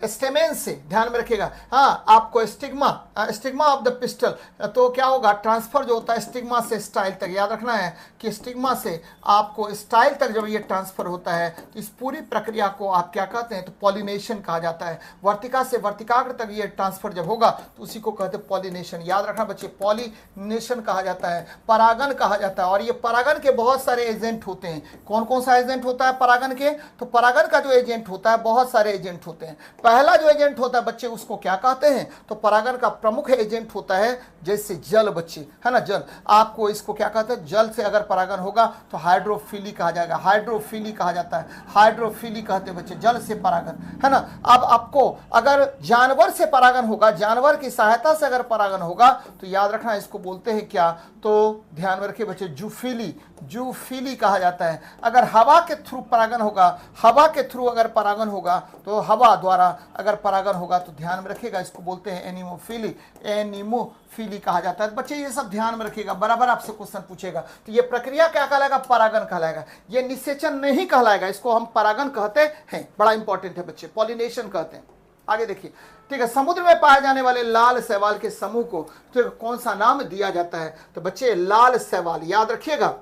स्टेमेन से, ध्यान में रखिएगा, हाँ, आपको स्टिग्मा ऑफ द पिस्टल, तो क्या होगा, ट्रांसफर जो होता है स्टिग्मा से स्टाइल तक, याद रखना है कि स्टिग्मा से आपको स्टाइल तक जब ये ट्रांसफर होता है तो इस पूरी प्रक्रिया को आप क्या कहते हैं, तो पॉलिनेशन कहा जाता है। वर्तिका से वर्तिकाग्र तक ये ट्रांसफर जब होगा तो उसी को कहते हैं पॉलिनेशन। याद रखना बच्चे, पॉलिनेशन कहा जाता है, परागन कहा जाता है। और ये परागन के बहुत सारे एजेंट होते हैं। कौन कौन सा एजेंट होता है परागन के, तो परागन का जो एजेंट होता है बहुत सारे एजेंट होते हैं। पहला जो एजेंट होता है बच्चे उसको क्या कहते हैं, तो परागन का प्रमुख एजेंट होता है जैसे जल बच्चे, है ना, जल। आपको इसको क्या कहते हैं, जल से अगर परागन होगा तो हाइड्रोफिली कहा जाएगा, हाइड्रोफिली कहा जाता है, हाइड्रोफिली कहते हैं बच्चे, जल से परागन, है ना। अब आपको अगर जानवर से परागन होगा, जानवर की सहायता से अगर परागन होगा तो याद रखना इसको बोलते हैं क्या, तो ध्यान में रखिए बच्चे, जूफिली, जूफिली कहा जाता है। अगर हवा के थ्रू परागन होगा, हवा के थ्रू अगर परागन होगा, तो हवा द्वारा अगर परागन होगा तो ध्यान में रखिएगा इसको बोलते हैं एनिमोफिली, एनिमोफिली कहा जाता है। बच्चे ये सब ध्यान में रखिएगा, बराबर आपसे क्वेश्चन पूछेगा। तो ये प्रक्रिया क्या कहलाएगा, परागन कहलाएगा, ये निषेचन नहीं कहलाएगा, इसको हम परागन कहते हैं। बड़ा इंपॉर्टेंट है बच्चे, पॉलिनेशन कहते हैं। आगे देखिए, ठीक है, समुद्र में पाए जाने वाले लाल शैवाल के समूह को तो कौन सा नाम दिया जाता है, तो बच्चे लाल शैवाल, याद रखिएगा,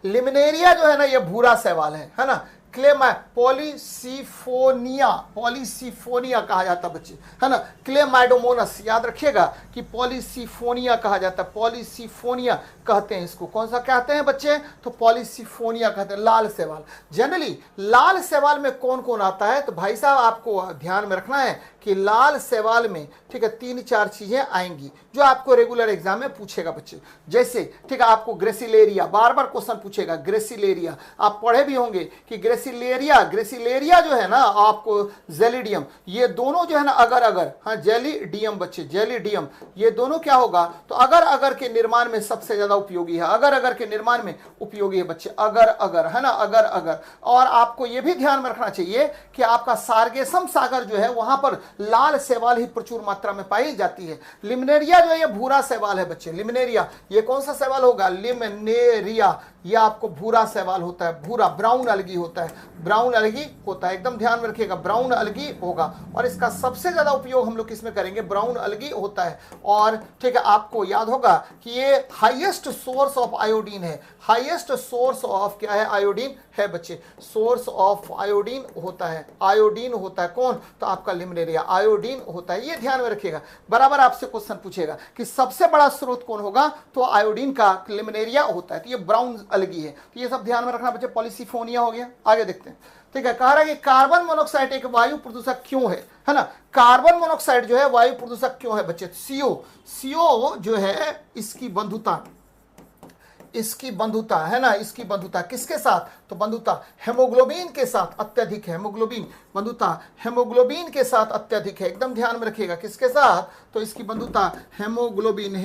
लिमिनेरिया जो है ना ये भूरा शैवाल है ना। क्लेमा पॉलीसिफोनिया, पॉलीसिफोनिया कहा जाता है बच्चे, है ना। क्लेमाइडोमोनस, याद रखिएगा कि पॉलीसिफोनिया कहा जाता है, पॉलीसिफोनिया कहते हैं इसको। कौन सा कहते हैं बच्चे, तो पॉलीसिफोनिया कहते हैं, लाल शैवाल। जनरली लाल शैवाल में कौन कौन आता है, तो भाई साहब आपको ध्यान में रखना है कि लाल शैवाल में, ठीक है, 3-4 चीजें आएंगी जो आपको रेगुलर एग्जाम में पूछेगा बच्चे। जैसे, ठीक है, आपको ग्रेसिलेरिया, बार बार क्वेश्चन पूछेगा, ग्रेसिलेरिया आप पढ़े भी होंगे कि ग्रेसिलेरिया जो है ना, आपको जेलिडियम, ये दोनों जो है ना, अगर, हाँ, जेलिडियम बच्चे, जेलिडियम, ये दोनों क्या होगा, तो अगर के निर्माण में सबसे ज्यादा उपयोगी है, अगर के निर्माण में उपयोगी है बच्चे, अगर, है ना, अगर। और आपको ये भी ध्यान में रखना चाहिए कि आपका सार्गेसम सागर जो है वहां पर लाल शैवाल ही प्रचुर मात्रा में पाई जाती है। लिमनेरिया जो है ये भूरा शैवाल है बच्चे, लिमनेरिया, ये कौन सा शैवाल होगा, लिमनेरिया, ये आपको भूरा शैवाल होता है, भूरा, ब्राउन अलगी होता है, ब्राउन अलगी होता है, एकदम ध्यान में रखिएगा, ब्राउन अलगी होगा। और इसका सबसे ज्यादा उपयोग हम लोग किसमें करेंगे, ब्राउन अलगी होता है। और ठीक है, आपको याद होगा कि ये हाईएस्ट सोर्स ऑफ आयोडीन है, हाईएस्ट सोर्स ऑफ क्या है, आयोडीन है बच्चे, सोर्स ऑफ आयोडीन होता है, आयोडीन होता है कौन, तो आपका लिमनेरिया आयोडीन होता है। ये ध्यान में रखिएगा, बराबर आपसे क्वेश्चन पूछेगा कि सबसे बड़ा स्रोत कौन होगा, तो आयोडीन का लिमनेरिया होता है, तो ये ब्राउन अलगी है। तो ये सब ध्यान में रखना बच्चे, पॉलीसिफोनिया हो गया। आगे देखते हैं, ठीक है, कह रहा है कि कार्बन मोनोऑक्साइड एक वायु प्रदूषक क्यों है ना। कार्बन मोनोऑक्साइड जो है वायु प्रदूषक क्यों है बच्चे, सीओ जो है इसकी बंधुता इसकी बंधुता है ना, इसकी बंधुता किसके साथ, तो बंधुता हेमोग्लोबिन के साथ अत्यधिक है, हेमोग्लोबिन बंधुता हेमोग्लोबिन के साथ अत्यधिक है, एकदम ध्यान में रखिएगा, किसके साथ, तो इसकी बंधुता हेमोग्लोबिन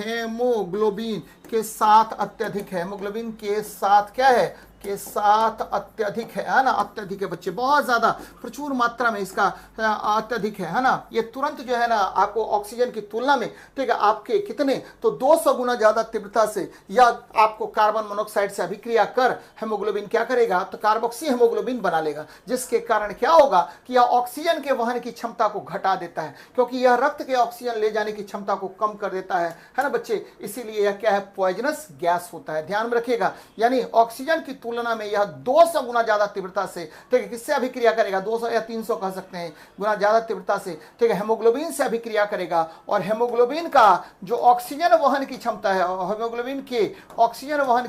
के साथ अत्यधिक है, हेमोग्लोबिन के साथ क्या है, के साथ अत्यधिक है ना, अत्यधिक है बच्चे, बहुत ज्यादा प्रचुर मात्रा में इसका अत्यधिक है ना। ये तुरंत जो है ना आपको ऑक्सीजन की तुलना में, ठीक है, आपके कितने, तो 200 गुना ज्यादा तीव्रता से या आपको कार्बन मोनोऑक्साइड से अभिक्रिया कर हेमोग्लोबिन क्या करेगा, तो कार्बोक्सी हेमोग्लोबिन बना लेगा, जिसके कारण क्या होगा कि यह ऑक्सीजन के वहन की क्षमता को घटा देता है, क्योंकि यह रक्त के ऑक्सीजन ले जाने की क्षमता को कम कर देता है ना बच्चे। इसीलिए यह क्या है, पॉइजनस गैस होता है, ध्यान में रखिएगा। यानी ऑक्सीजन की तुलना में यह 200 गुना ज्यादा तीव्रता से, ठीक है, किससे अभिक्रिया करेगा, 200 या 300 कह सकते हैं गुना ज्यादा तीव्रता से, ठीक है, हेमोग्लोबिन से अभिक्रिया करेगा। और हेमोग्लोबिन का जो ऑक्सीजन वहन की क्षमता है, हेमोग्लोबिन के ऑक्सीजन वहन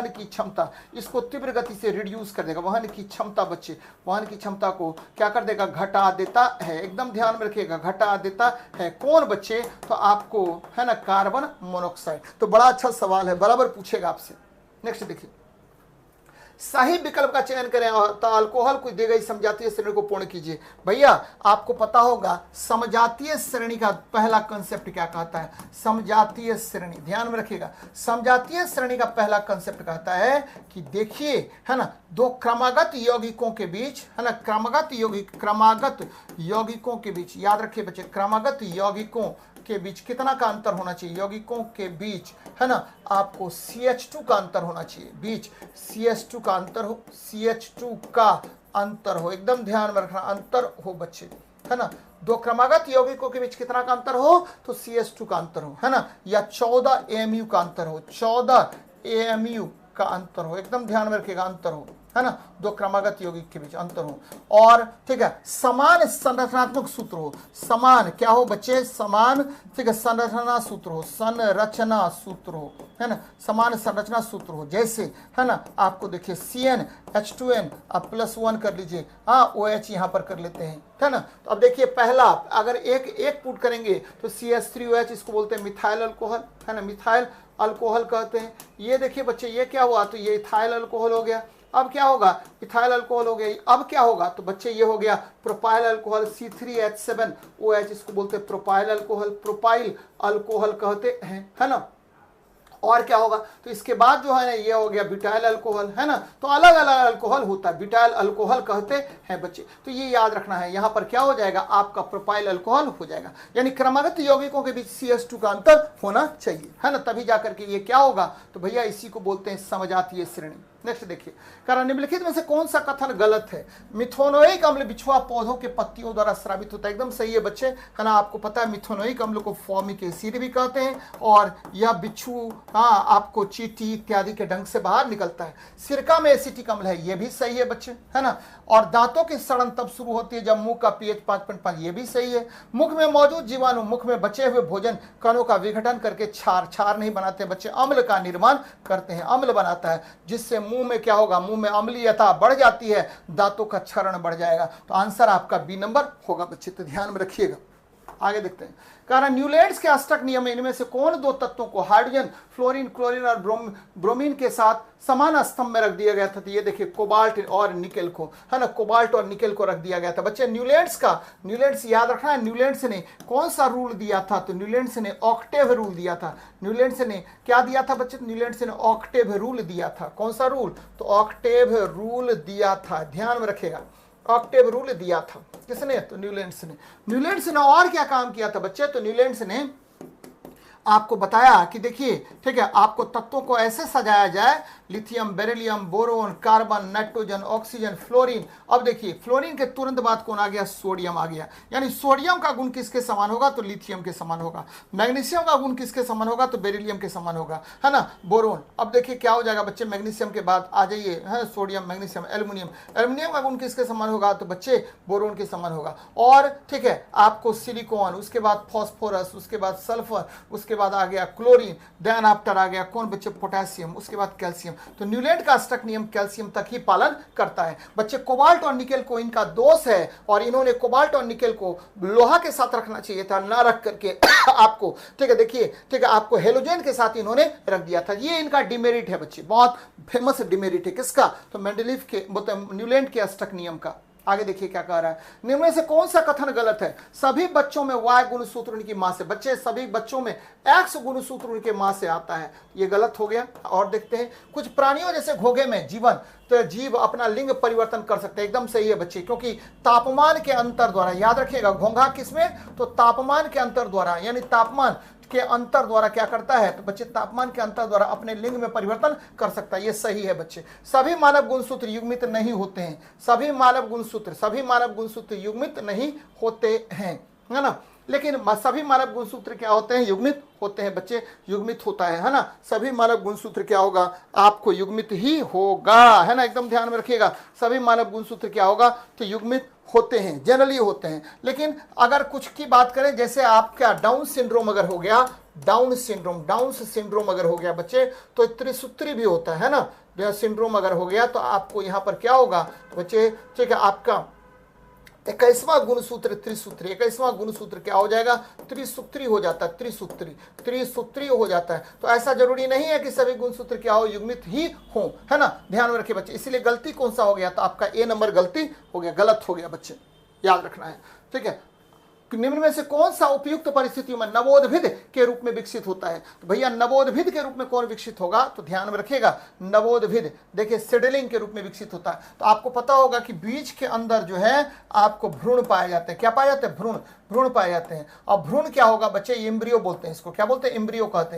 की क्षमता, इसको तीव्र गति से रिड्यूस कर देगा, वहन की क्षमता बच्चे, वहन की क्षमता को क्या कर देगा, घटा देता है, एकदम ध्यान में रखिएगा, घटा देता है। कौन बच्चे, तो आपको है ना कार्बन मोनोऑक्साइड। तो बड़ा अच्छा सवाल है, बराबर पूछेगा आपसे। नेक्स्ट देखिए, सही विकल्प का चयन करें तो अल्कोहल को दी गई समजातीय श्रेणी को पूर्ण कीजिए। भैया आपको पता होगा समजातीय श्रेणी का पहला कंसेप्ट क्या कहता है, समजातीय श्रेणी, ध्यान में रखिएगा, समजातीय श्रेणी का पहला कंसेप्ट कहता है कि देखिए है ना, दो क्रमागत यौगिकों के बीच, है ना, क्रमागत यौगिकों के बीच, याद रखिए बच्चे, क्रमागत यौगिकों के बीच कितना का अंतर होना चाहिए, यौगिकों के बीच है ना आपको CH2 का अंतर होना चाहिए, बीच CH2 का अंतर हो, CH2 का अंतर हो, एकदम ध्यान में रखना, अंतर हो बच्चे, है ना, दो क्रमागत यौगिकों के बीच कितना का अंतर हो, तो CH2 का अंतर हो, है ना, या 14 AMU का अंतर हो, 14 AMU का अंतर हो, एकदम ध्यान में रखिएगा, अंतर हो, है ना, दो क्रमागत यौगिक के बीच अंतर हो। और ठीक है, समान संरचनात्मक सूत्र हो, समान क्या हो बच्चे, समान, ठीक है, संरचना सूत्र हो, संरचना सूत्र हो, है ना, समान संरचना सूत्र हो, जैसे है ना आपको देखिए CnH2n आप +1 कर लीजिए, हाँ OH यहाँ पर कर लेते हैं, है ना। तो अब देखिए पहला अगर एक पुट करेंगे तो CH3OH, इसको बोलते हैं मिथाइल अल्कोहल, है ना, मिथाइल अल्कोहल कहते हैं। ये देखिए बच्चे ये क्या हुआ, तो ये इथाइल अल्कोहल हो गया। अब क्या होगा, इथाइल अल्कोहल हो गया। अब क्या होगा, तो बच्चे ये हो गया प्रोपाइल अल्कोहल C3H7OH, इसको बोलते हैं प्रोपाइल अल्कोहल, प्रोपाइल अल्कोहल कहते हैं, है ना। और क्या होगा, तो इसके बाद जो है ना ये हो गया ब्यूटाइल अल्कोहल, है ना। तो अलग अलग अल्कोहल होता है, ब्यूटाइल अल्कोहल कहते हैं बच्चे। तो ये याद रखना है, यहाँ पर क्या हो जाएगा, आपका प्रोपाइल अल्कोहल हो जाएगा। यानी क्रमागत यौगिकों के बीच CH2 का अंतर होना चाहिए, है ना, तभी जाकर के ये क्या होगा, तो भैया इसी को बोलते हैं समजातीय श्रेणी। नेक्स्ट देखिए, कारण निम्नलिखित में से कौन सा कथन गलत है, मिथोनोइक अम्ल बिछुआ पौधों के पत्तियों द्वारा स्रावित होता है, एकदम सही है बच्चे, है ना। आपको पता है मिथोनोइक अम्ल को फॉर्मिक एसिड भी कहते हैं, और यह बिच्छू हाँ आपको चींटी इत्यादि के ढंग से बाहर निकलता है। सिरका में एसिटिक अम्ल है, ये भी सही है बच्चे, है ना। और दांतों की सड़न तब शुरू होती है जब मुंह का pH 5.5, ये भी सही है। मुख में मौजूद जीवाणु मुख में बचे हुए भोजन कणों का विघटन करके छार नहीं बनाते बच्चे, अम्ल का निर्माण करते हैं, अम्ल बनाता है, जिससे मुंह में क्या होगा, मुंह में अम्लीयता बढ़ जाती है, दांतों का क्षरण बढ़ जाएगा। तो आंसर आपका B नंबर होगा बच्चे, तो ध्यान में रखिएगा। आगे देखते हैं, कारण न्यूलैंड्स के अष्टक नियम में इनमें से कौन दो तत्वों को हाइड्रोजन, फ्लोरीन, क्लोरीन और ब्रोमीन के साथ समान स्तंभ में रख दिया गया था। तो ये देखिए कोबाल्ट और निकेल को, है ना, कोबाल्ट और निकेल को रख दिया गया था बच्चे। न्यूलैंड्स याद रखना है, न्यूलैंड्स ने कौन सा रूल दिया था, तो न्यूलैंड्स ने ऑक्टेव रूल दिया था। न्यूलैंड्स ने क्या दिया था बच्चे, न्यूलैंड्स ने ऑक्टेव रूल दिया था। कौन सा रूल, तो ऑक्टेव रूल दिया था, ध्यान में रखेगा, ऑक्टेव रूल दिया था किसने, तो न्यूलैंड्स ने और क्या काम किया था बच्चे, तो न्यूलैंड्स ने आपको बताया कि देखिए ठीक है, आपको तत्वों को ऐसे सजाया जाए, lithium, beryllium, boron, carbon, nitrogen, oxygen, fluorine. अब देखिए फ्लोरीन के तुरंत बाद कौन आ गया, सोडियम आ गया। यानी सोडियम का गुण किसके समान होगा, तो लिथियम के समान होगा। मैग्नीशियम का गुण किसके समान होगा, तो बेरिलियम के समान होगा, है ना, बोरोन। अब देखिए क्या हो जाएगा बच्चे, मैग्नीशियम के बाद आ जाइए, है सोडियम, मैग्नीशियम, एल्युमिनियम का गुण किसके समान होगा, तो बच्चे बोरोन के समान होगा। और ठीक है, आपको सिलिकॉन, उसके बाद फॉस्फोरस, उसके बाद सल्फर, उसके उसके बाद आ गया क्लोरीन, देन आफ्टर आ गया कौन बच्चे, पोटेशियम, उसके बाद कैल्शियम। तो न्यूलैंड का अष्टक नियम कैल्शियम तक ही पालन करता है बच्चे। कोबाल्ट और निकेल को इनका दोष है और इन्होंने कोबाल्ट और निकेल को लोहा के साथ रखना चाहिए था, ना रख करके आपको, ठीक है देखिए, ठीक है, आपको हेलोजन के साथ इन्होंने रख दिया था। ये इनका डिमेरिट है बच्चे, बहुत फेमस डिमेरिट है किसका, तो मेंडलीव के, मतलब न्यूलैंड के अष्टक नियम का। आगे देखिए क्या कह रहा है, निम्न में से कौन सा कथन गलत है, सभी बच्चों में Y गुणसूत्र उनकी मां से, बच्चे सभी बच्चों में X गुणसूत्र उनके मां से आता है, ये गलत हो गया। और देखते हैं, कुछ प्राणियों जैसे घोंघे में जीवन, तो जीव अपना लिंग परिवर्तन कर सकते हैं, एकदम सही है बच्चे, क्योंकि तापमान के अंतर द्वारा, याद रखिएगा घोंघा किसमें, तो तापमान के अंतर द्वारा, यानी तापमान के अंतर द्वारा क्या करता है, तो बच्चे तापमान के अंतर द्वारा अपने लिंग में परिवर्तन कर सकता है, ये सही है बच्चे। सभी मानव गुणसूत्र युग्मित नहीं होते हैं, सभी मानव गुणसूत्र युग्मित नहीं होते हैं, है ना, लेकिन सभी मानव गुणसूत्र क्या होते हैं, युग्मित होते हैं बच्चे, युग्मित होता है ना, सभी मानव गुणसूत्र क्या होगा, आपको युग्मित ही होगा, है ना, एकदम ध्यान में रखिएगा, सभी मानव गुणसूत्र क्या होगा, तो युग्मित होते हैं, जनरली होते हैं। लेकिन अगर कुछ की बात करें, जैसे आपका डाउन सिंड्रोम अगर हो गया, डाउन सिंड्रोम अगर हो गया बच्चे, तो त्रिसूत्री भी होता है ना, सिंड्रोम अगर हो गया तो आपको यहाँ पर क्या होगा बच्चे, ठीक है, आपका 21वां गुणसूत्र त्रिसूत्री, 21वां गुणसूत्र क्या हो जाएगा, त्रिसूत्री हो जाता है, त्रिसूत्री हो जाता है। तो ऐसा जरूरी नहीं है कि सभी गुणसूत्र क्या हो, युग्मित ही हो, है ना, ध्यान में रखिए बच्चे। इसीलिए गलती कौन सा हो गया, तो आपका ए नंबर गलती हो गया, गलत हो गया बच्चे, याद रखना है, ठीक है। निम्न में से कौन सा उपयुक्त परिस्थितियों में नवोद्भिद के रूप में विकसित होता है, तो भैया नवोद्भिद के रूप में कौन विकसित होगा, तो ध्यान में रखिएगा, नवोद्भिद देखिए सीडलिंग के रूप में विकसित होता है। तो आपको पता होगा कि बीज के अंदर जो है आपको भ्रूण पाए जाते हैं, क्या पाए जाते हैं, भ्रूण पाए जाते हैं। और भ्रूण क्या होगा बच्चे, एम्ब्रियो बोलते हैं इसको, क्या बोलते हैं, एम्ब्रियो कहते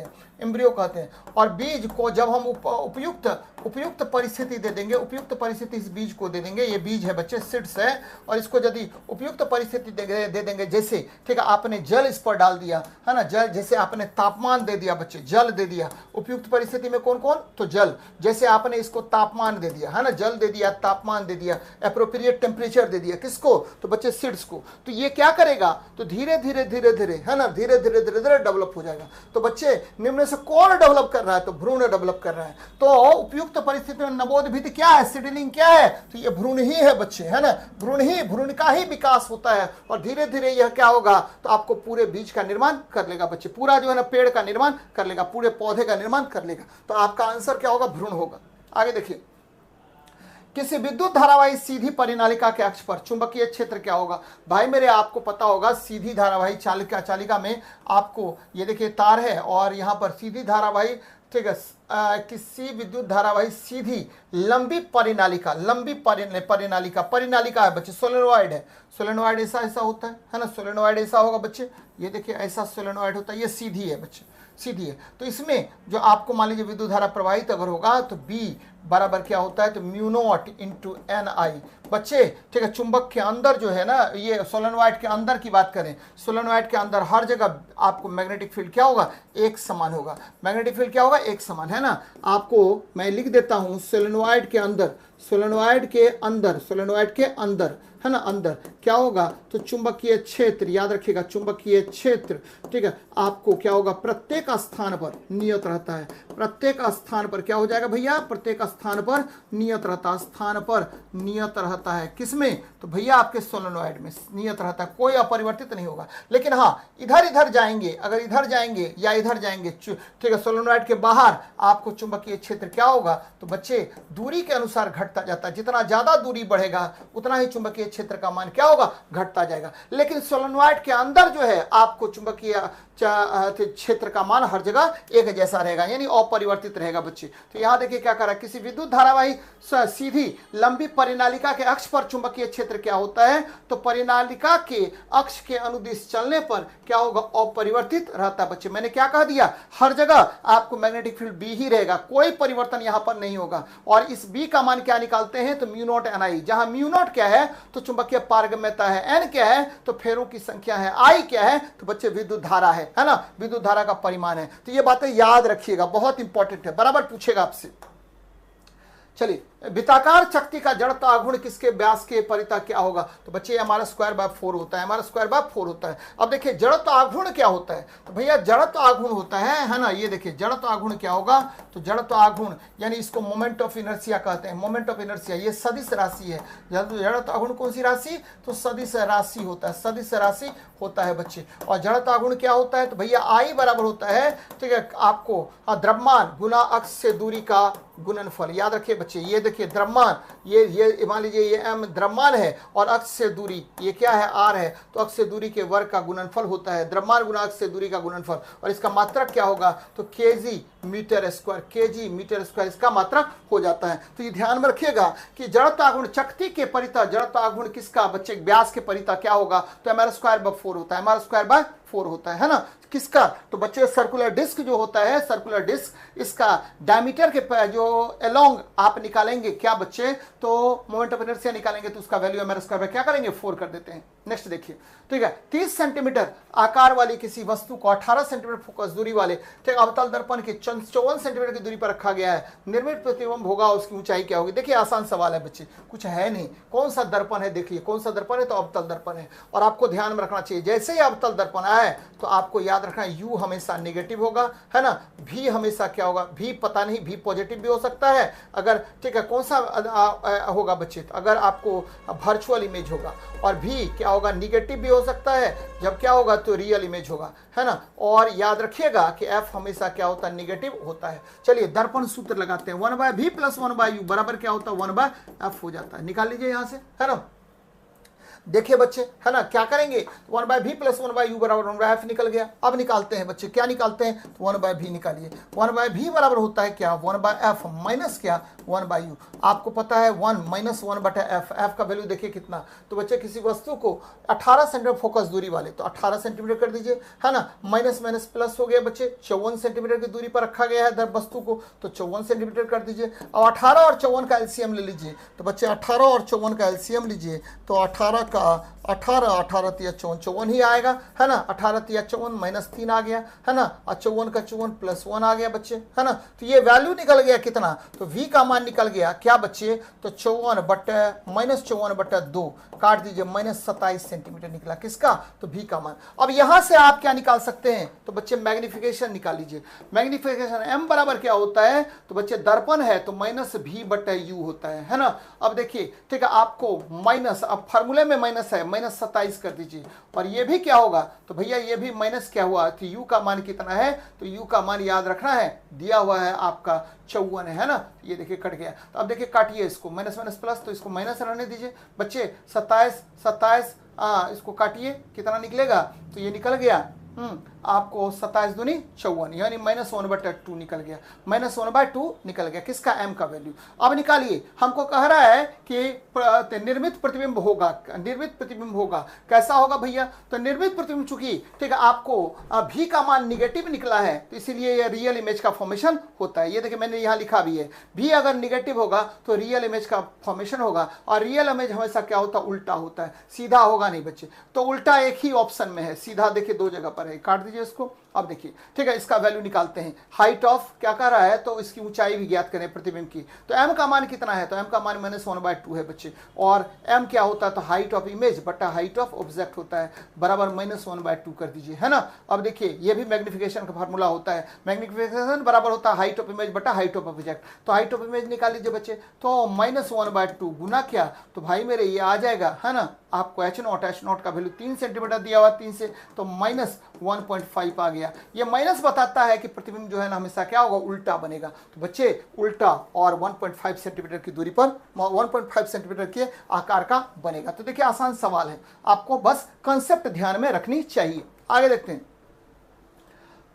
हैं। और बीज को जब हम उपयुक्त परिस्थिति दे देंगे, उपयुक्त परिस्थिति इस बीज को दे देंगे, ये बीज है बच्चे, सीड्स है, और इसको यदि उपयुक्त परिस्थिति दे देंगे, जैसे ठीक है आपने जल इस पर डाल दिया, है ना, जल, जैसे आपने तापमान दे दिया बच्चे, जल दे दिया, उपयुक्त परिस्थिति में कौन कौन, तो जल, जैसे आपने इसको तापमान दे दिया, है ना, जल दे दिया, तापमान दे दिया, एप्रोप्रिएट टेम्परेचर दे दिया, किसको, तो बच्चे सीड्स को, तो ये क्या करेगा, तो धीरे धीरे है ना, धीरे धीरे डेवलप हो जाएगा। तो बच्चे निम्न से कौन डेवलप कर रहा है, तो भ्रूण डेवलप कर रहा है। तो उपयुक्त परिस्थिति में नवोद्भिद क्या है, सीडलिंग क्या है, तो ये भ्रूण ही है बच्चे, है ना, भ्रूण का ही विकास होता है, और धीरे धीरे यह क्या होगा, तो आपको पूरे बीज का निर्माण कर लेगा बच्चे, पूरा जो है ना पेड़ का निर्माण कर लेगा, पूरे पौधे का निर्माण कर लेगा। तो आपका आंसर क्या होगा, भ्रूण होगा। आगे देखिए, किसी विद्युत धारावाही सीधी परिनालिका के अक्ष पर चुंबकीय क्षेत्र क्या होगा, भाई मेरे आपको पता होगा, सीधी धारावाही चालिका में आपको ये देखिए तार है, और यहाँ पर सीधी धारावाही, ठीक है, किसी विद्युत धारावाही सीधी लंबी परिनालिका है बच्चे, सोलेनोइड है, सोलेनोइड ऐसा होता है ना, सोलेनोइड ऐसा होगा बच्चे, ये देखिए ऐसा सोलेनोइड होता है, ये सीधी है बच्चे, सीधी है। तो इसमें जो आपको मान लीजिए विद्युत धारा प्रवाहित अगर होगा, तो B बराबर क्या होता है, तो μ0 × Ni बच्चे, ठीक है। चुंबक के अंदर जो है ना, ये सोलेनोइड के अंदर की बात करें, सोलेनोइड के अंदर हर जगह आपको मैग्नेटिक फील्ड क्या होगा, एक समान होगा, मैग्नेटिक फील्ड क्या होगा, एक समान, है ना। आपको मैं लिख देता हूं, सोलेनोइड के अंदर है ना, अंदर क्या होगा, तो चुंबकीय क्षेत्र, याद रखिएगा, चुंबकीय क्षेत्र, ठीक है, आपको क्या होगा, प्रत्येक स्थान पर नियत रहता है, प्रत्येक स्थान पर क्या हो जाएगा भैया, प्रत्येक स्थान पर नियत रहता है, किसमें, तो भैया आपके सोलेनोइड में नियत रहता है, कोई अपरिवर्तित नहीं होगा। लेकिन हाँ, इधर जाएंगे, अगर इधर जाएंगे या इधर जाएंगे, ठीक है, सोलेनोइड के बाहर आपको चुंबकीय क्षेत्र क्या होगा, तो बच्चे दूरी के अनुसार घटता जाता है, जितना ज्यादा दूरी बढ़ेगा उतना ही चुंबकीय क्षेत्र का मान क्या होगा, घटता जाएगा। लेकिन सोलेनोइड के अंदर जो है आपको चुंबकीय क्षेत्र का मान हर जगह एक जैसा रहेगा, यानी अपरिवर्तित रहेगा बच्चे। तो यहां देखिए क्या कर रहा है, किसी विद्युत धारावाही सीधी लंबी परिनालिका के अक्ष पर चुंबकीय क्षेत्र क्या होता है, तो परिनालिका के अक्ष के अनुदिश चलने पर क्या होगा, अपरिवर्तित रहता है बच्चे। मैंने क्या कह दिया, हर जगह आपको मैग्नेटिक फील्ड बी ही रहेगा, कोई परिवर्तन यहां पर नहीं होगा। और इस बी का मान क्या निकालते हैं, तो μ0 Ni, जहां μ0 क्या है, तो चुंबकीय पारगम्यता है, n क्या है, तो फेरों की संख्या है, I क्या है, तो बच्चे विद्युत धारा है ना, विद्युत धारा का परिमाण है। तो ये बातें याद रखिएगा, बहुत इंपॉर्टेंट है, बराबर पूछेगा आपसे। चलिए वृत्ताकार चक्ति का जड़त्व आघूर्ण किसके व्यास के परिता क्या होगा? तो बच्चे हमारा स्क्वायर बाय 4 होता है, हमारा स्क्वायर बाय 4 होता है। अब देखिए जड़त्व आघूर्ण क्या होता है? तो भैया जड़त्व आघूर्ण होता है ना, ये देखिए जड़त्व आघूर्ण क्या होगा? तो जड़त्व आघूर्ण यानी इसको मोमेंट ऑफ इनर्शिया कहते हैं, मोमेंट ऑफ इनर्शिया, ये सदिश राशि है। जड़त्व आघूर्ण कौन सी राशि? तो सदिश राशि होता है, सदिश राशि होता है बच्चे। और जड़त्व आघूर्ण क्या होता है? तो भैया आई बराबर होता है, ठीक है, आपको द्रव्यमान गुना अक्ष से दूरी का गुणनफल। याद रखिए बच्चे, ये देखिए द्रव्यमान, ये मान लीजिए ये m द्रव्यमान है और अक्ष से दूरी ये क्या है? r है। तो अक्ष से दूरी के वर्ग का गुणनफल होता है, द्रव्यमान गुना अक्ष से दूरी का गुणनफल। और इसका मात्रक क्या होगा? तो kg metre square, kg metre square इसका मात्रक हो जाता है। तो ये ध्यान में रखिएगा कि जड़त्व आघूर्ण चक्ति के परिता, जड़त्व आघूर्ण किसका बच्चे? व्यास के परिता क्या होगा? तो हमारा स्क्वायर बाय 4 होता है, हमारा स्क्वायर बाय 4 होता है ना। किसका? तो बच्चे सर्कुलर डिस्क जो होता है, सर्कुलर डिस्क, इसका डायमीटर के जो अलोंग आप निकालेंगे क्या बच्चे? तो मोमेंट ऑफ इनर्शिया निकालेंगे तो उसका वैल्यू हमारे स्क्वायर बाय क्या करेंगे? 4 कर देते हैं। नेक्स्ट देखिए, ठीक है, 30 सेंटीमीटर आकार वाली किसी वस्तु को 18 सेंटीमीटर फोकस दूरी वाले, ठीक, अवतल दर्पण के 54 सेंटीमीटर की दूरी पर रखा गया है। निर्मित प्रतिबिंब होगा, उसकी ऊंचाई क्या होगी? देखिए आसान सवाल है बच्चे, कुछ है नहीं। कौन सा दर्पण है? देखिए कौन सा दर्पण है? तो अवतल दर्पण है। और आपको ध्यान में रखना चाहिए, जैसे ही अवतल दर्पण आए तो आपको याद रखना u हमेशा नेगेटिव होगा, है ना। v हमेशा क्या होगा? v पता नहीं, v पॉजिटिव भी हो सकता है अगर, ठीक है, कौन सा होगा बच्चे? अगर आपको वर्चुअल इमेज होगा। और v क्या होगा? निगेटिव भी हो सकता है, जब क्या होगा? तो रियल इमेज होगा, है ना। और याद रखिएगा कि f हमेशा क्या होता है? निगेटिव होता है। चलिए दर्पण सूत्र लगाते हैं, 1/v + 1/u बराबर क्या होता है? 1/f हो जाता है। निकाल लीजिए यहां से, है ना। देखिए बच्चे, है ना, क्या करेंगे? 1/v + 1/u बराबर 1/f निकल गया। अब निकालते हैं बच्चे, क्या निकालते हैं? तो 1/v निकालिए। 1/v बराबर होता है क्या? 1/f माइनस क्या? 1/u। आपको पता है 1 - 1/f, f का वैल्यू देखिए कितना। तो बच्चे किसी वस्तु को 18 सेंटीमीटर फोकस दूरी वाले, तो 18 सेंटीमीटर कर दीजिए, है ना। माइनस माइनस प्लस हो गया बच्चे, 54 सेंटीमीटर की दूरी पर रखा गया है वस्तु को, तो 54 सेंटीमीटर कर दीजिए। और 18 और 54 का एलसीएम ले लीजिए। तो बच्चे 18 और 54 का एलसीएम लीजिए, तो 18 का 18 18 तिया 54 ही आएगा, है ना। 18 तिया 54 -3 आ गया, है ना। और 54 का 54 +1 आ गया बच्चे, है ना। तो ये वैल्यू निकल गया कितना? तो v का मान निकल गया क्या बच्चे? तो 54/-2 काट दीजिए, -27 सेंटीमीटर निकला। किसका? तो v का मान। अब यहां से आप क्या निकाल सकते हैं? तो बच्चे मैग्निफिकेशन निकाल लीजिए। मैग्निफिकेशन m बराबर क्या होता है? तो बच्चे दर्पण है तो -v/u होता है ना। अब देखिए, ठीक है, आपको माइनस, अब फार्मूले में माइनस है, -27 कर दीजिए। और ये भी क्या होगा? तो भैया ये भी माइनस क्या हुआ? तो u का मान कितना है? तो u का मान याद रखना है, दिया हुआ है आपका 54 है ना। ये देखिए कट गया। तो अब देखिए काटिए इसको, माइनस माइनस प्लस, तो इसको माइनस रहने दीजिए बच्चे। 27 इसको काटिए, कितना निकलेगा? तो ये निकल गया आपको 27 दूनी 54, यानी -1/2 निकल गया, -1/2 निकल गया। किसका? m का वैल्यू। अब निकालिए, हमको कह रहा है कि निर्मित प्रतिबिंब होगा, निर्मित प्रतिबिंब होगा। कैसा होगा भैया? तो निर्मित प्रतिबिंब चूंकि, ठीक है, आपको v का मान निगेटिव निकला है, तो इसीलिए ये रियल इमेज का फॉर्मेशन होता है। ये देखिए मैंने यहाँ लिखा भी है, v अगर निगेटिव होगा तो रियल इमेज का फॉर्मेशन होगा। और रियल इमेज हमेशा क्या होता है? उल्टा होता है, सीधा होगा नहीं बच्चे। तो उल्टा एक ही ऑप्शन में है, सीधा देखिए 2 जगह पर है, काट दीजिए इसको। अब देखिए, ठीक है, इसका वैल्यू निकालते हैं। हाइट ऑफ क्या कह रहा है? तो इसकी ऊंचाई भी ज्ञात करें प्रतिबिंब की। तो m का मान कितना है? तो m का मान -1/2 है बच्चे। और m क्या होता है? तो हाइट ऑफ इमेज बटा हाइट ऑफ ऑब्जेक्ट होता है, बराबर -1/2 कर दीजिए, है ना। अब देखिए ये भी मैग्निफिकेशन का फार्मूला होता है। मैग्निफिकेशन बराबर होता है हाइट ऑफ इमेज बटा हाइट ऑफ ऑब्जेक्ट। तो हाइट ऑफ इमेज निकाल लीजिए बच्चे, तो -1/2 गुना क्या? तो भाई मेरे ये आ जाएगा, है ना। आपको h0 का वैल्यू 3 सेंटीमीटर दिया हुआ 3 से, तो -1.5 आ गया। ये माइनस बताता है कि प्रतिबिंब जो है ना हमेशा क्या होगा? उल्टा बनेगा। तो बच्चे उल्टा और 1.5 सेंटीमीटर की दूरी पर 1.5 सेंटीमीटर के आकार का बनेगा। तो देखिए आसान सवाल है, आपको बस कंसेप्ट ध्यान में रखनी चाहिए। आगे देखते हैं,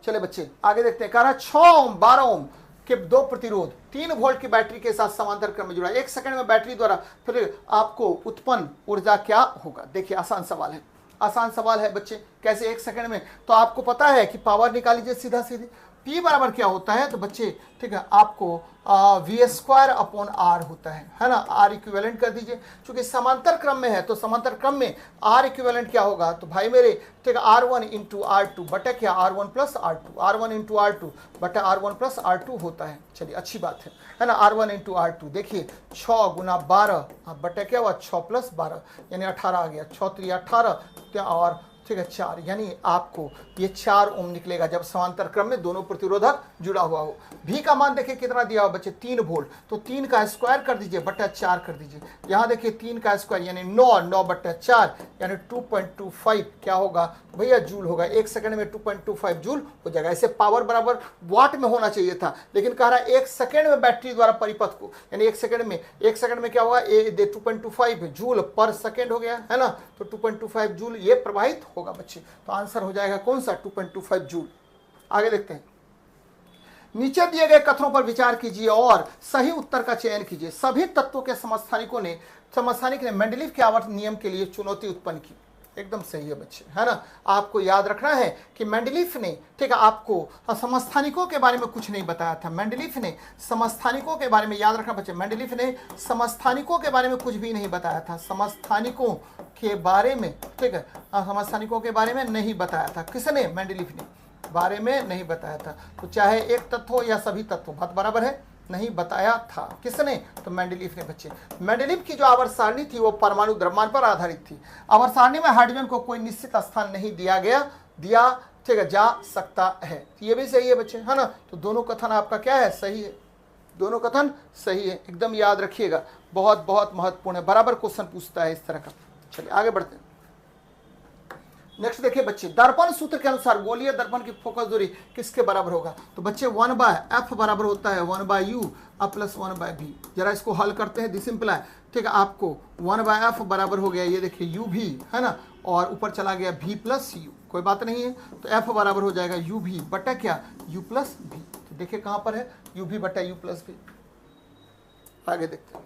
चले बच्चे आगे देखते हैं। कह रहा है 6 ओम 12 ओम के 2 प्रतिरोध 3 वोल्ट की बैटरी के साथ समांतर क्रम में जुड़ा, 1 सेकंड में बैटरी द्वारा फिर आपको उत्पन्न ऊर्जा क्या होगा? देखिए आसान सवाल है, आसान सवाल है बच्चे। कैसे 1 सेकंड में? तो आपको पता है कि पावर निकाल लीजिए सीधा सीधी। P बराबर क्या होता है तो बच्चे ठीक है आपको v² अपॉन r होता है ना। R इक्विवेलेंट कर दीजिए, क्योंकि समांतर क्रम में है तो समांतर क्रम में R इक्विवेलेंट क्या होगा तो भाई मेरे ठीक है R1 इंटू R2 बटा क्या R1 plus R2, R1 into R2 बटा R1 प्लस R2 होता है। चलिए अच्छी बात है ना। R1 इंटू R2 देखिए 6 गुना 12 बटा क्या हुआ 6 प्लस 12 यानी 18 आ गया, 6 3 18 और ठीक है 4, यानी आपको ये 4 ओम निकलेगा जब समांतर क्रम में दोनों प्रतिरोधक जुड़ा हुआ हो। भी का मान देखिए कितना दिया हो बच्चे 3 वोल्ट, तो 3 का स्क्वायर कर दीजिए बटा 4 कर दीजिए। यहाँ देखिए 3 का स्क्वायर यानी 9 बटा 4 यानी 2.25 क्या होगा भैया जूल होगा। 1 सेकंड में 2.25 जूल हो जाएगा। ऐसे पावर बराबर वाट में होना चाहिए था, लेकिन कह रहा है 1 सेकंड में बैटरी द्वारा परिपथ को, यानी 1 सेकंड में क्या होगा 2.25 जूल पर सेकंड हो गया है ना। तो 2.25 जूल ये प्रवाहित होगा बच्चे। तो आंसर हो जाएगा कौन सा 2.25 जूल। आगे देखते हैं। नीचे दिए गए कथनों पर विचार कीजिए और सही उत्तर का चयन कीजिए। सभी तत्वों के समस्थानिक ने मेंडलीव के आवर्त नियम के लिए चुनौती उत्पन्न की। एकदम सही है बच्चे है ना। आपको याद रखना है कि मेंडलीव ने ठीक है आपको समस्थानिकों के बारे में कुछ नहीं बताया था। मेंडलीव ने समस्थानिकों के बारे में याद रखना बच्चे, मेंडलीव ने समस्थानिकों के बारे में कुछ भी नहीं बताया था। समस्थानिकों के बारे में ठीक है समस्थानिकों के बारे में नहीं बताया था। किसने मेंडलीव ने बारे में नहीं बताया था। तो चाहे एक तत्व हो या सभी तत्व बात बराबर है, नहीं बताया था। किसने तो मेंडलीव ने बच्चे। मेंडलीव की जो आवर्त सारणी थी वो परमाणु द्रव्यमान पर आधारित थी। आवर्त सारणी में हाइड्रोजन को कोई निश्चित स्थान नहीं दिया ठीक है जा सकता है। तो ये भी सही है बच्चे है ना। तो दोनों कथन आपका क्या है सही है, दोनों कथन सही है, एकदम याद रखिएगा, बहुत बहुत महत्वपूर्ण है। बराबर क्वेश्चन पूछता है इस तरह का। चलिए आगे बढ़ते हैं। नेक्स्ट देखिए बच्चे, दर्पण सूत्र के अनुसार गोलीय दर्पण की फोकस दूरी किसके बराबर होगा तो बच्चे 1/f बराबर होता है 1/u प्लस 1/v। जरा इसको हल करते हैं। दिस इंप्लाई ठीक है आपको 1/f बराबर हो गया, ये देखिए u भी है ना, और ऊपर चला गया v प्लस u, कोई बात नहीं है। तो f बराबर हो जाएगा u भी बटा क्या u प्लस v। तो देखिए कहां पर है u भी बटा u प्लस v। आगे देखते हैं।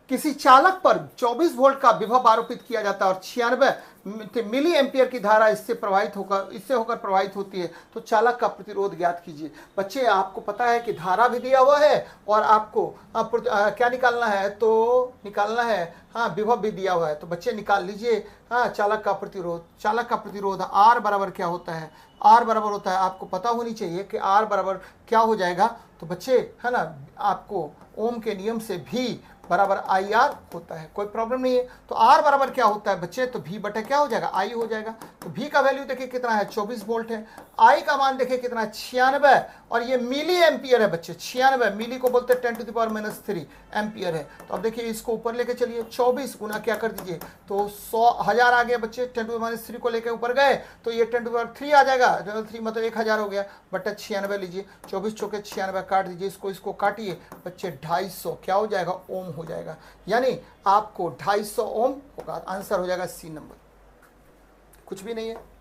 किसी चालक पर 24 वोल्ट का विभव आरोपित किया जाता है और 96 मिली एम्पियर की धारा इससे होकर प्रवाहित होती है, तो चालक का प्रतिरोध ज्ञात कीजिए। बच्चे आपको पता है कि धारा भी दिया हुआ है और आपको क्या निकालना है तो निकालना है विभव भी दिया हुआ है। तो बच्चे निकाल लीजिए चालक का प्रतिरोध R बराबर क्या होता है, R बराबर होता है आपको पता होनी चाहिए कि R बराबर क्या हो जाएगा। तो बच्चे है ना आपको ओम के नियम से भी बराबर IR होता है, कोई प्रॉब्लम नहीं है। तो R बराबर क्या होता है बच्चे तो V बटा क्या हो जाएगा I हो जाएगा। तो V का वैल्यू देखिए कितना है 24 वोल्ट है। I का मान देखिए कितना है 96 और ये मिली एम्पियर है बच्चे। 96 मिली को बोलते हैं 10⁻³ एम्पियर है। तो अब देखिए इसको ऊपर लेके चलिए 24 गुना क्या कर दीजिए तो 100,000 आ गया बच्चे। 10⁻³ को लेके ऊपर गए तो ये 10⁻³ आ जाएगा, 3 मतलब 1000 हो गया बटा 96 लीजिए। 24 चौके 96 काट दीजिए, इसको काटिए बच्चे 250 क्या हो जाएगा ओम हो जाएगा, यानी आपको 250 ओम होगा। आंसर हो जाएगा सी नंबर, कुछ भी नहीं है।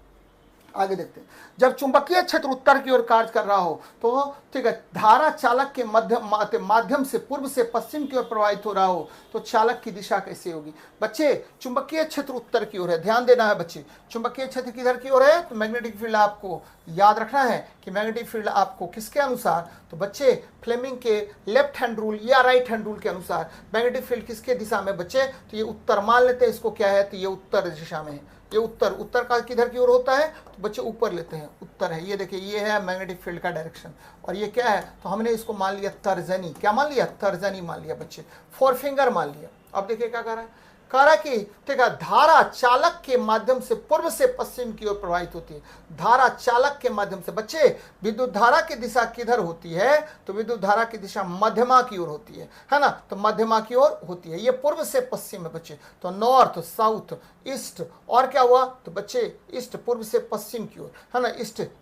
आगे देखते हैं। जब चुंबकीय क्षेत्र उत्तर की ओर कार्य कर रहा हो तो ठीक है धारा चालक के माध्यम से पूर्व से पश्चिम की ओर प्रवाहित हो रहा हो तो चालक की दिशा कैसे होगी। बच्चे चुंबकीय क्षेत्र उत्तर की ओर है, ध्यान देना है बच्चे। चुंबकीय क्षेत्र किधर की ओर है तो मैग्नेटिक फील्ड आपको याद रखना है कि मैग्नेटिक फील्ड आपको किसके अनुसार तो बच्चे फ्लेमिंग के लेफ्ट हैंड रूल या राइट हैंड रूल के अनुसार मैग्नेटिक फील्ड किसके दिशा में बच्चे तो ये उत्तर मान लेते हैं। इसको क्या है तो ये उत्तर दिशा में है। ये उत्तर का किधर की ओर होता है तो बच्चे ऊपर लेते हैं, उत्तर है। ये देखिए ये है मैग्नेटिक फील्ड का डायरेक्शन और ये क्या है तो हमने इसको मान लिया तर्जनी। क्या मान लिया तर्जनी मान लिया बच्चे, 4 फिंगर मान लिया। अब देखिए क्या कर रहा है, कह रहा कि ठीक है धारा चालक के माध्यम से पूर्व से पश्चिम की ओर प्रवाहित होती है। धारा चालक के माध्यम से बच्चे विद्युत धारा की दिशा किधर होती है तो विद्युत धारा की दिशा मध्यमा की ओर होती है ना। तो मध्यमा की ओर होती है, ये पूर्व से पश्चिम है बच्चे। तो नॉर्थ साउथ ईस्ट और क्या हुआ तो बच्चे ईस्ट पूर्व से पश्चिम की ओर है ना,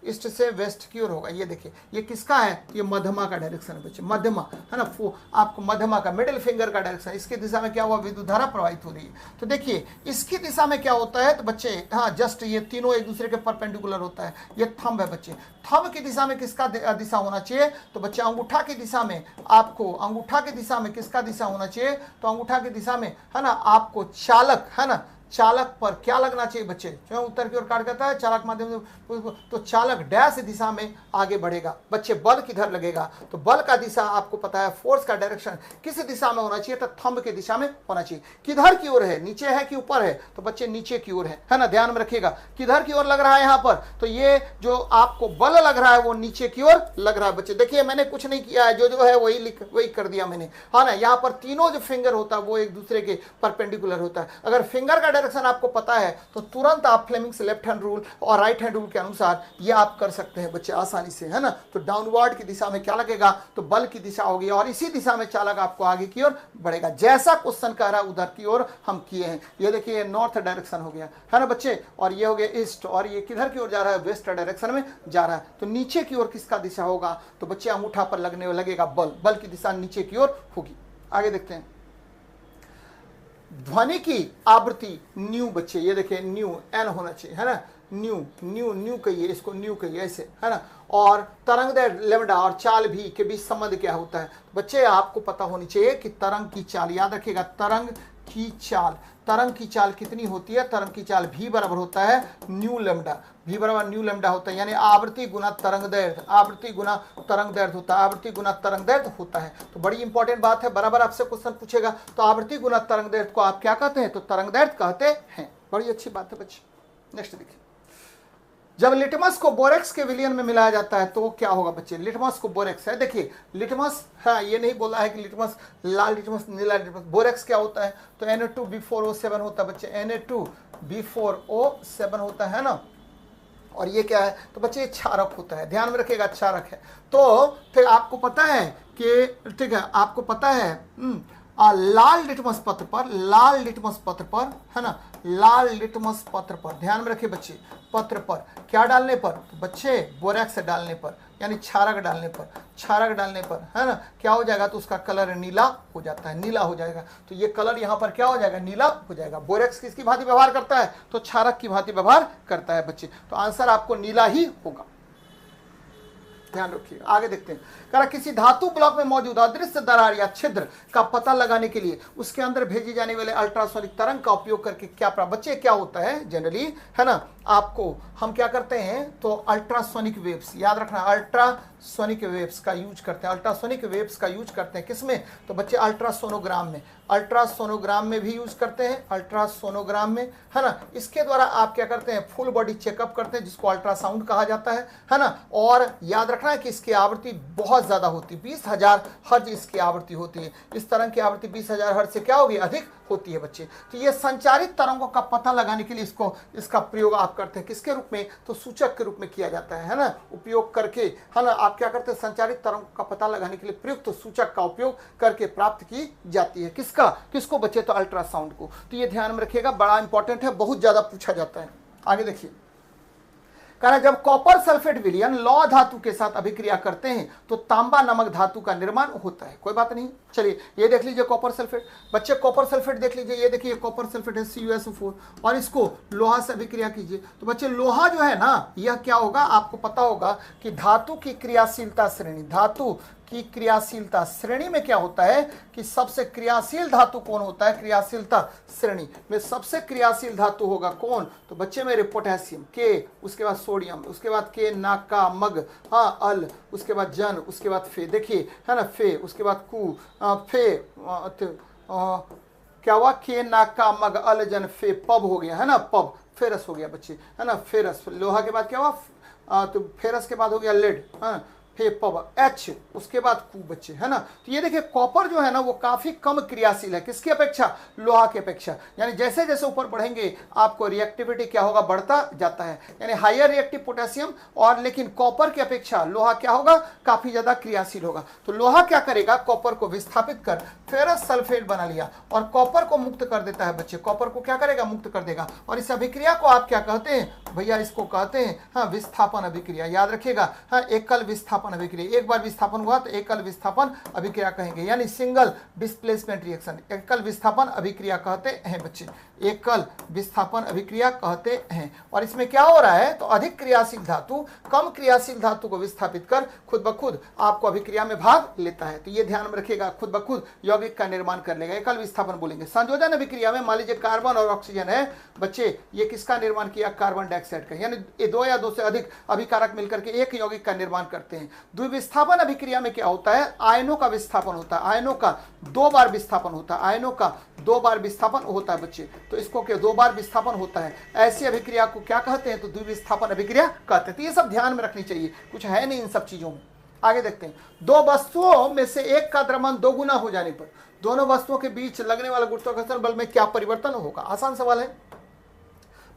ईस्ट से वेस्ट की ओर होगा। ये देखिए ये किसका है ये मध्यमा का डायरेक्शन है बच्चे, मध्यमा है ना। आपको मध्यमा का मिडिल फिंगर का डायरेक्शन, इसकी दिशा में क्या हुआ विद्युत धारा प्रवाहित हो रही है। तो देखिए इसकी दिशा में क्या होता है तो बच्चे जस्ट ये तीनों एक दूसरे के परपेंडिकुलर होता है। ये थंब है बच्चे, थंब की दिशा में किसका दिशा होना चाहिए तो बच्चे अंगूठा की दिशा में, आपको अंगूठा की दिशा में किसका दिशा होना चाहिए तो अंगूठा की दिशा में है ना आपको चालक है ना चालक पर क्या लगना चाहिए बच्चे, जो उत्तर की ओर कार्य करता है चालक माध्यम से, तो चालक डैश दिशा में आगे बढ़ेगा। बच्चे बल किधर लगेगा, तो बल का दिशा आपको पता है, फोर्स का डायरेक्शन किस दिशा में होना चाहिए, तो थंब के दिशा में होना चाहिए। किधर की ओर है, नीचे है कि ऊपर है, तो बच्चे नीचे की ओर है ना, ध्यान में रखिएगा। किधर की ओर लग रहा है यहाँ पर, तो ये जो आपको बल लग रहा है वो नीचे की ओर लग रहा है। बच्चे देखिए मैंने कुछ नहीं किया है, जो है वही कर दिया मैंने, है ना। यहाँ पर तीनों जो फिंगर होता है वो एक दूसरे के परपेंडिकुलर होता है। अगर फिंगर का डायरेक्शन आपको पता है तो तुरंत आप फ्लेमिंग्स लेफ्ट हैंड रूल और राइट हैंड रूल के अनुसार ये आप कर सकते हैं बच्चे आसानी से, है ना। तो डाउनवर्ड की दिशा में क्या लगेगा, तो बल की दिशा होगी और इसी दिशा में चालक आपको आगे की ओर बढ़ेगा। जैसा क्वेश्चन कह रहा है उधर की ओर हम किए हैं। ये देखिए नॉर्थ डायरेक्शन हो गया, है ना बच्चे, और ये हो गया ईस्ट, और ये किधर की ओर जा रहा है, वेस्ट डायरेक्शन में जा रहा है। तो नीचे की ओर किसका दिशा होगा, तो बच्चे अंगूठा पर लगेगा बल, बल की दिशा नीचे की ओर होगी। आगे देखते हैं, ध्वनि की आवृत्ति न्यू बच्चे, ये देखिए न्यू एन होना चाहिए, है ना, न्यू न्यू न्यू कहिए, इसको न्यू कहिए ऐसे, है ना। और तरंग दैर्घ्य लैम्डा और चाल भी के बीच संबंध क्या होता है, तो बच्चे आपको पता होनी चाहिए कि तरंग की चाल, याद रखिएगा तरंग की चाल, तरंग की चाल कितनी होती है, तरंग की चाल v बराबर होता है न्यू लैम्डा, v बराबर न्यू लैम्डा होता है, यानी आवृत्ति गुना तरंग दैर्घ्य, आवृत्ति गुना तरंग दैर्घ्य होता है, आवृत्ति गुना तरंग दैर्घ्य होता है। तो बड़ी इंपॉर्टेंट बात है, बराबर आपसे क्वेश्चन पूछेगा, तो आवृत्ति गुना तरंग दैर्घ्य को आप क्या कहते हैं, तो तरंग दैर्घ्य कहते हैं। बड़ी अच्छी बात है बच्चे। नेक्स्ट देखिए, जब लिटमस को बोरेक्स के विलयन में मिलाया जाता है तो क्या होगा बच्चे, लिटमस को बोरेक्स है, देखिए लिटमस, हाँ ये नहीं बोला है कि लिटमस लाल लिटमस नीला लिटमस, बोरेक्स क्या होता है, तो Na2B4O7 होता है बच्चे, Na2B4O7 होता है ना। और ये क्या है, तो बच्चे क्षारक होता है, ध्यान में रखिएगा क्षारक है। तो फिर आपको पता है कि ठीक है, आपको पता है लाल लिटमस पत्र पर, लाल लिटमस पत्र पर, है ना, लाल लिटमस पत्र पर ध्यान में रखिए बच्चे, पत्र पर क्या डालने पर, तो बच्चे बोरेक्स डालने पर, यानी क्षारक डालने पर, क्षारक डालने पर, है ना, क्या हो जाएगा, तो उसका कलर नीला हो जाता है, नीला हो जाएगा। तो ये कलर यहाँ पर क्या हो जाएगा, नीला हो जाएगा। बोरेक्स किसकी भांति व्यवहार करता है, तो क्षारक की भांति व्यवहार करता है बच्चे, तो आंसर आपको नीला ही होगा, ध्यान रखिए। आगे देखते हैं, कह किसी धातु ब्लॉक में मौजूद अदृश्य दरार या छिद्र का पता लगाने के लिए उसके अंदर भेजी जाने वाले अल्ट्रासोनिक तरंग का उपयोग करके क्या बच्चे क्या होता है जनरली, है ना, आपको हम क्या करते हैं, तो अल्ट्रासोनिक वेव्स, याद रखना अल्ट्रासोनिक वेव्स का यूज करते हैं, अल्ट्रासोनिक वेव्स का यूज करते हैं किसमें, तो बच्चे अल्ट्रासोनोग्राम में, अल्ट्रासोनोग्राम में भी यूज करते हैं, अल्ट्रासोनोग्राम में, है ना। इसके द्वारा आप क्या करते हैं, फुल बॉडी चेकअप करते हैं जिसको अल्ट्रासाउंड कहा जाता है ना। और याद रखना है कि इसकी आवृत्ति बहुत ज्यादा होती है, 20,000 हर्ट्ज इसकी आवृत्ति होती है। इस तरंग की आवृत्ति 20,000 हर्ट्ज से क्या होगी, अधिक होती है बच्चे। तो ये संचारित तरंगों का पता लगाने के लिए इसका प्रयोग आप करते हैं किसके रूप में, तो सूचक के रूप में किया जाता है ना, उपयोग करके, है ना। आप क्या करते हैं, संचारित तरंगों का पता लगाने के लिए प्रयुक्त तो सूचक का उपयोग करके प्राप्त की जाती है, किसको बच्चे, तो अल्ट्रासाउंड को। तो ये ध्यान में रखिएगा, बड़ा इंपॉर्टेंट है, बहुत ज्यादा पूछा जाता है। आगे देखिए, कहना जब कॉपर सल्फेट विलयन लौह धातु के साथ अभिक्रिया करते हैं तो तांबा नमक धातु का निर्माण होता है। कोई बात नहीं, चलिए ये देख लीजिए कॉपर सल्फेट, बच्चे कॉपर सल्फेट देख लीजिए, ये देखिए कॉपर सल्फेट है CuSO4 और इसको लोहा से अभिक्रिया कीजिए तो बच्चे लोहा जो है ना, यह क्या होगा, आपको पता होगा कि धातु की क्रियाशीलता श्रेणी, धातु की क्रियाशीलता श्रेणी में क्या होता है कि सबसे क्रियाशील धातु कौन होता है, क्रियाशीलता श्रेणी में सबसे क्रियाशील धातु होगा कौन, तो बच्चे मेरे पोटेशियम के, उसके बाद सोडियम, उसके बाद के नाका मग, हाँ अल, उसके बाद जन, उसके बाद फे, देखिए है ना फे, उसके बाद कु फे, क्या हुआ, के नाका मग अल जन फे, पब हो गया, है ना, पब, फेरस हो गया बच्चे, है ना, फेरस। लोहा के बाद क्या हुआ, तो फेरस के बाद हो गया लेड, हाँ पब, H, उसके बाद कू बच्चे, है ना। तो ये देखिए कॉपर जो है ना वो काफी कम क्रियाशील है, किसकी अपेक्षा, लोहा की अपेक्षा। यानी जैसे जैसे ऊपर बढ़ेंगे आपको रिएक्टिविटी क्या होगा, बढ़ता जाता है, यानी हायर रिएक्टिव पोटेशियम, और लेकिन कॉपर की अपेक्षा लोहा क्या होगा, काफी ज्यादा क्रियाशील होगा। तो लोहा क्या करेगा, कॉपर को विस्थापित कर फेरस सल्फेट बना लिया और कॉपर को मुक्त कर देता है बच्चे, कॉपर को क्या करेगा, मुक्त कर देगा। और इस अभिक्रिया को आप क्या कहते हैं भैया, इसको कहते हैं हाँ विस्थापन अभिक्रिया, याद रखिएगा, हाँ एकल विस्थापन विस्थापन अभिक्रिया। एक बार विस्थापन हुआ तो एकल विस्थापन अभिक्रिया कहेंगे, यानी सिंगल डिस्प्लेसमेंट रिएक्शन। एकल विस्थापन अभिक्रिया कहते हैं बच्चे, एकल विस्थापन अभिक्रिया कहते हैं। और इसमें क्या हो रहा है, तो अधिक क्रियाशील धातु कम क्रियाशील धातु को विस्थापित कर खुद ब खुद आपको अभिक्रिया में भाग लेता है। तो ये ध्यान में रखिएगा, खुद ब खुद यौगिक का निर्माण कर लेगा। एकल विस्थापन बोलेंगे। संयोजन अभिक्रिया में मान लीजिए कार्बन और ऑक्सीजन है बच्चे, ये किसका निर्माण किया, कार्बन डाइऑक्साइड का, यानी ये दो या दो से अधिक अभिकारक मिलकर के एक यौगिक का निर्माण करते हैं। द्विविस्थापन अभिक्रिया में क्या होता है, आयनों का विस्थापन होता है, आयनों का 2 बार विस्थापन होता है, आयनों का 2 बार विस्थापन होता है बच्चे। तो इसको क्या 2 बार विस्थापन होता है, ऐसी अभिक्रिया को क्या कहते हैं, तो द्विविस्थापन अभिक्रिया कहते हैं। तो ये सब ध्यान में रखनी चाहिए, कुछ है नहीं इन सब चीजों में। आगे देखते हैं, दो वस्तुओं में से एक का द्रव्यमान 2 गुना हो जाने पर दोनों वस्तुओं के बीच लगने वाला गुरुत्वाकर्षण बल में क्या परिवर्तन होगा। आसान सवाल है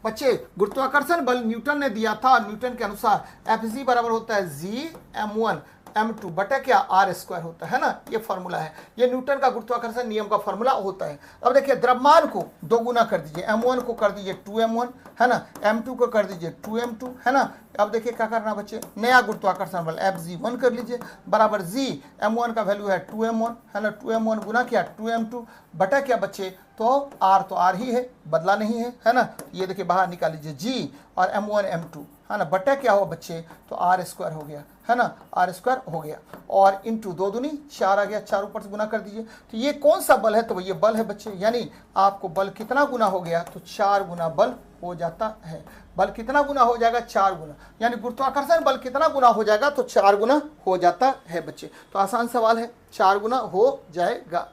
बच्चे। गुरुत्वाकर्षण बल न्यूटन ने दिया था, और न्यूटन के अनुसार Fg बराबर होता है Gm1 m2 बटा क्या r² होता है ना, ये फॉर्मूला है, ये न्यूटन का गुरुत्वाकर्षण नियम का फॉर्मूला होता है। अब देखिए द्रव्यमान को 2 गुना कर दीजिए, m1 को कर दीजिए 2m1 है ना, m2 को कर दीजिए 2m2 है ना। अब देखिए क्या करना बच्चे, नया गुरुत्वाकर्षण बल Fg1 कर लीजिए बराबर Gm1 का वैल्यू है 2m1 है ना, 2m1 गुना क्या 2m2 बटा क्या बच्चे, तो r ही है, बदला नहीं है ना। ये देखिए बाहर निकाल लीजिए G और m1 m2 है ना, बटा क्या हो बच्चे, तो r² हो गया है ना, r² हो गया, और इंटू 2 दूनी 4 आ गया, 4 ऊपर से गुना कर दीजिए। तो ये कौन सा बल है, तो ये बल है बच्चे, यानी आपको बल कितना गुना हो गया, तो 4 गुना बल हो जाता है। बल कितना गुना हो जाएगा, 4 गुना, यानी गुरुत्वाकर्षण बल कितना गुना हो जाएगा, तो 4 गुना हो जाता है बच्चे। तो आसान सवाल है, 4 गुना हो जाएगा।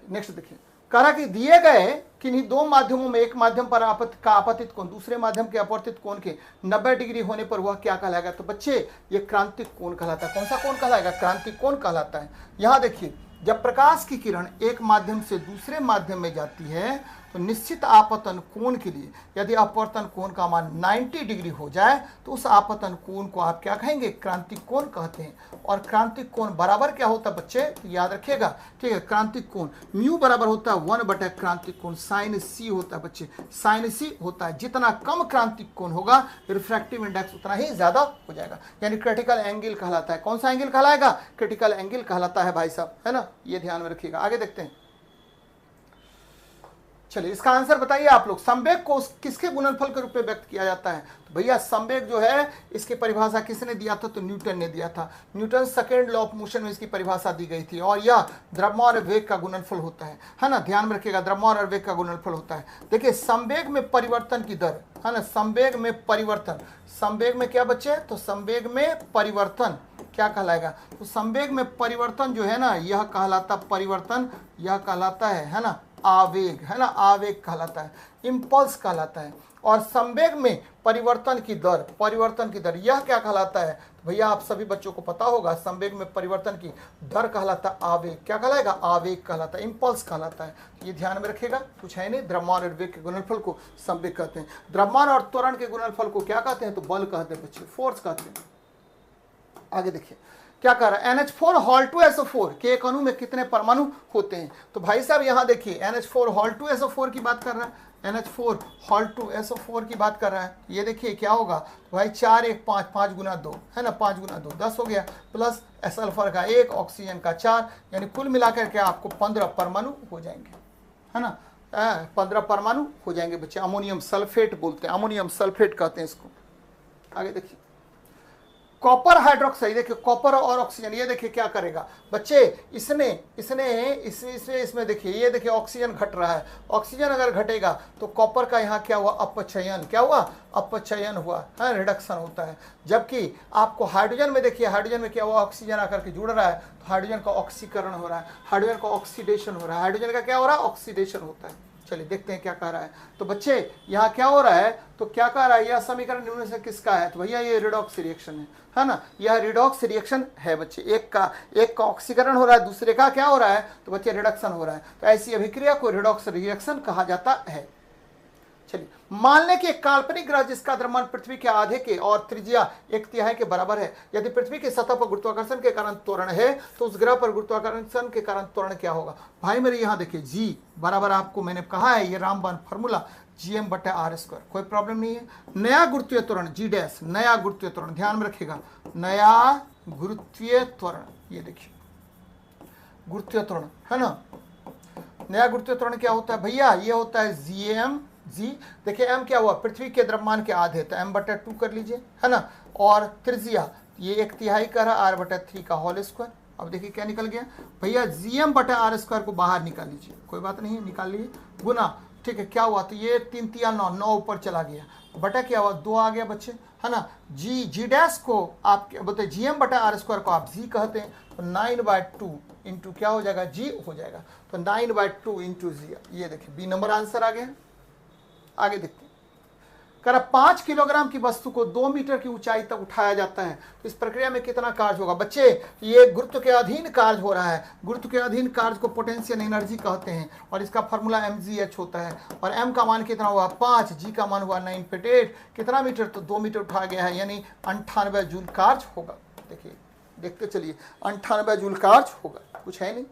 नेक्स्ट देखिए, कहा कि दिए गए किन्हीं 2 माध्यमों में एक माध्यम पर आपतित कोण दूसरे माध्यम के अपवर्तित कोण के 90 डिग्री होने पर वह क्या कहलाएगा, तो बच्चे ये क्रांतिक कोण कहलाता है। कौन सा कोण कहलाएगा, क्रांतिक कोण कहलाता है। यहां देखिए, जब प्रकाश की किरण एक माध्यम से दूसरे माध्यम में जाती है तो निश्चित आपतन कोण के लिए यदि अपवर्तन कोण का मान 90 डिग्री हो जाए तो उस आपतन कोण को आप क्या कहेंगे, क्रांतिक कोण कहते हैं। और क्रांतिक कोण बराबर क्या होता है बच्चे, तो याद रखिएगा, ठीक है। क्रांतिक कोण म्यू बराबर होता है 1 बटा क्रांतिक कोण साइन सी होता है बच्चे, साइन सी होता है। जितना कम क्रांतिक कोण होगा रिफ्रैक्टिव इंडेक्स उतना ही ज्यादा हो जाएगा, यानी क्रिटिकल एंगल कहलाता है। कौन सा एंगल कहलाएगा, क्रिटिकल एंगल कहलाता है भाई साहब, है ना, ये ध्यान में रखिएगा। आगे देखते हैं, चलिए इसका आंसर बताइए आप लोग। संवेग को किसके गुणनफल के रूप में व्यक्त किया जाता है, तो भैया संवेग जो है इसकी परिभाषा किसने दिया था, तो न्यूटन ने दिया था। Newton second law of motion में इसकी परिभाषा दी गई थी, और यह द्रव्यमान और वेग का गुणनफल होता है ना, ध्यान में रखिएगा, द्रव्यमान और वेग का गुणनफल होता है। देखिए संवेग में परिवर्तन की दर है ना, संवेग में परिवर्तन, संवेग में क्या बच्चे, तो संवेग में परिवर्तन क्या कहलाएगा, तो संवेग में परिवर्तन जो है ना, यह कहलाता परिवर्तन, यह कहलाता है ना आवेग, है ना, आवेग कहलाता है, इम्पल्स कहलाता है। और संवेग में परिवर्तन की दर, परिवर्तन की दर यह क्या कहलाता है, तो भैया आप सभी बच्चों को पता होगा, संवेग में परिवर्तन की दर कहलाता है आवेग, क्या कहलाएगा, आवेग कहलाता है, इम्पल्स कहलाता है। ये ध्यान में रखिएगा, कुछ है नहीं। द्रव्यमान और वेग के गुणनफल को संवेग कहते हैं, द्रव्यमान और त्वरण के गुणनफल को क्या कहते हैं, तो बल कहते हैं बच्चे, फोर्स कहते हैं। आगे देखिए क्या कह रहा है, NH4 Hal2SO4 के एक अणु में कितने परमाणु होते हैं, तो भाई साहब यहाँ देखिए NH4 Hal2SO4 की बात कर रहा है, NH4 Hal2SO4 की बात कर रहा है। ये देखिए क्या होगा, तो भाई 4 1 5 5 गुना 2 है ना, 5 गुना 2 10 हो गया, प्लस सल्फर का 1 ऑक्सीजन का 4, यानी कुल मिलाकर के आपको 15 परमाणु हो जाएंगे, है ना, 15 परमाणु हो जाएंगे बच्चे। अमोनियम सल्फेट बोलते हैं, अमोनियम सल्फेट कहते हैं इसको। आगे देखिए, कॉपर हाइड्रोक्साइड, देखिए कॉपर और ऑक्सीजन, ये देखिए क्या करेगा बच्चे, इसमें देखिए, ये देखिए ऑक्सीजन घट रहा है, ऑक्सीजन अगर घटेगा तो कॉपर का यहाँ क्या हुआ, अपचयन, क्या हुआ, अपचयन हुआ है, रिडक्शन होता है। जबकि आपको हाइड्रोजन में देखिए, हाइड्रोजन में क्या हुआ, ऑक्सीजन आकर के जुड़ रहा है तो हाइड्रोजन का ऑक्सीकरण हो रहा है, हाइड्रोजन का ऑक्सीडेशन हो रहा है, हाइड्रोजन का क्या हो रहा है, ऑक्सीडेशन होता है। चलिए देखते हैं क्या कह रहा है, तो बच्चे यहाँ क्या हो रहा है, तो क्या कह रहा है, यह समीकरण निम्न से किसका है, तो भैया ये रिडॉक्स रिएक्शन है ना, यह रिडॉक्स रिएक्शन है बच्चे। एक का ऑक्सीकरण हो रहा है, दूसरे का क्या हो रहा है, तो बच्चे रिडक्शन हो रहा है। तो ऐसी अभिक्रिया को रिडॉक्स रिएक्शन कहा जाता है। चलिए, मान लें कि एक काल्पनिक ग्रह जिसका द्रव्यमान पृथ्वी के आधे के और त्रिज्या 1/3 के बराबर है, यदि पृथ्वी की सतह पर गुरुत्वाकर्षण के कारण त्वरण है तो उस ग्रह पर गुरुत्वाकर्षण के कारण त्वरण क्या होगा। भाई मेरे यहाँ देखिए, जी बराबर आपको मैंने कहा है, ये रामबाण फॉर्मूला GM/r², कोई प्रॉब्लम नहीं है। नया गुरुत्वीय त्वरण G डैश, नया गुरुत्वीय त्वरण ध्यान में रखिएगा, नया गुरुत्वीय त्वरण, ये देखिए गुरुत्वीय त्वरण है ना। नया गुरुत्वीय त्वरण क्या होता है भैया, ये होता है GM/g। देखिए m क्या हुआ, पृथ्वी के द्रव्यमान के आधे, तो m/2 कर लीजिए है ना, और त्रिज्या ये 1/3 का रहा, r/3 का होल स्क्वायर। अब देखिए क्या निकल गया भैया, GM/r² को बाहर निकाल लीजिए, कोई बात नहीं है, निकाल लीजिए, गुना, ठीक है, क्या हुआ, तो ये 3 3 9, 9 ऊपर चला गया, बटा क्या हुआ 2 आ गया बच्चे है ना। जी डैश को आप बोलते GM/r² को आप जी कहते हैं, तो 9/2 इंटू क्या हो जाएगा, जी हो जाएगा, तो 9/2 इंटू जी। ये देखिए बी नंबर आंसर आ गया। आगे देखते हैं, कह 5 किलोग्राम की वस्तु को 2 मीटर की ऊंचाई तक उठाया जाता है, तो इस प्रक्रिया में कितना कार्य होगा। बच्चे ये गुरुत्व के अधीन कार्य हो रहा है, गुरुत्व के अधीन कार्य को पोटेंशियल एनर्जी कहते हैं, और इसका फॉर्मूला mgh होता है, और m का मान कितना हुआ 5, g का मान हुआ 9.8, कितना मीटर, तो 2 मीटर उठाया गया है, यानी 98 जूल कार्य होगा। देखिए देखते चलिए, 98 जूल कार्य होगा, कुछ है नहीं।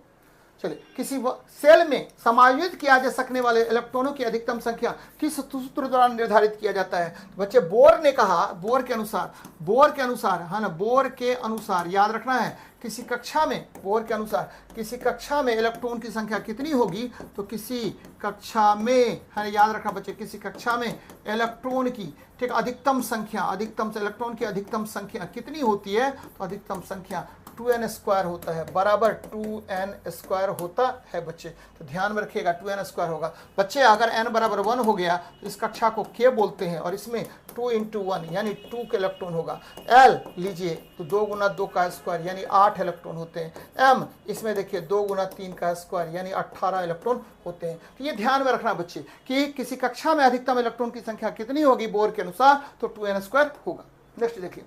चलिए, किसी सेल में समायोजित किया जा सकने वाले इलेक्ट्रॉनों की अधिकतम संख्या किस सूत्र द्वारा निर्धारित किया जाता है। तो बच्चे बोर ने कहा, बोर के अनुसार है ना, बोर के अनुसार याद रखना है, किसी कक्षा में, बोर के अनुसार किसी कक्षा में इलेक्ट्रॉन की संख्या कितनी होगी, तो किसी कक्षा में है, याद रखना बच्चे, किसी कक्षा में इलेक्ट्रॉन की, ठीक, अधिकतम संख्या, अधिकतम इलेक्ट्रॉन की अधिकतम संख्या कितनी होती है, तो अधिकतम संख्या 2n² होता है, बराबर 2n² होता है बच्चे, तो ध्यान में रखिएगा 2n² होगा। बच्चे अगर n बराबर 1 हो गया तो इस कक्षा को k बोलते हैं, और इसमें 2 × 1 यानी 2 के इलेक्ट्रॉन होगा। l लीजिए तो 2 × 2 का स्क्वायर यानी 8 इलेक्ट्रॉन होते हैं। m इसमें देखिए 2 × 3 का स्क्वायर यानी 18 इलेक्ट्रॉन होते हैं। तो ये ध्यान में रखना बच्चे कि किसी कक्षा में अधिकतम इलेक्ट्रॉन की संख्या कितनी होगी बोर के अनुसार, तो 2n² होगा। नेक्स्ट देखिए,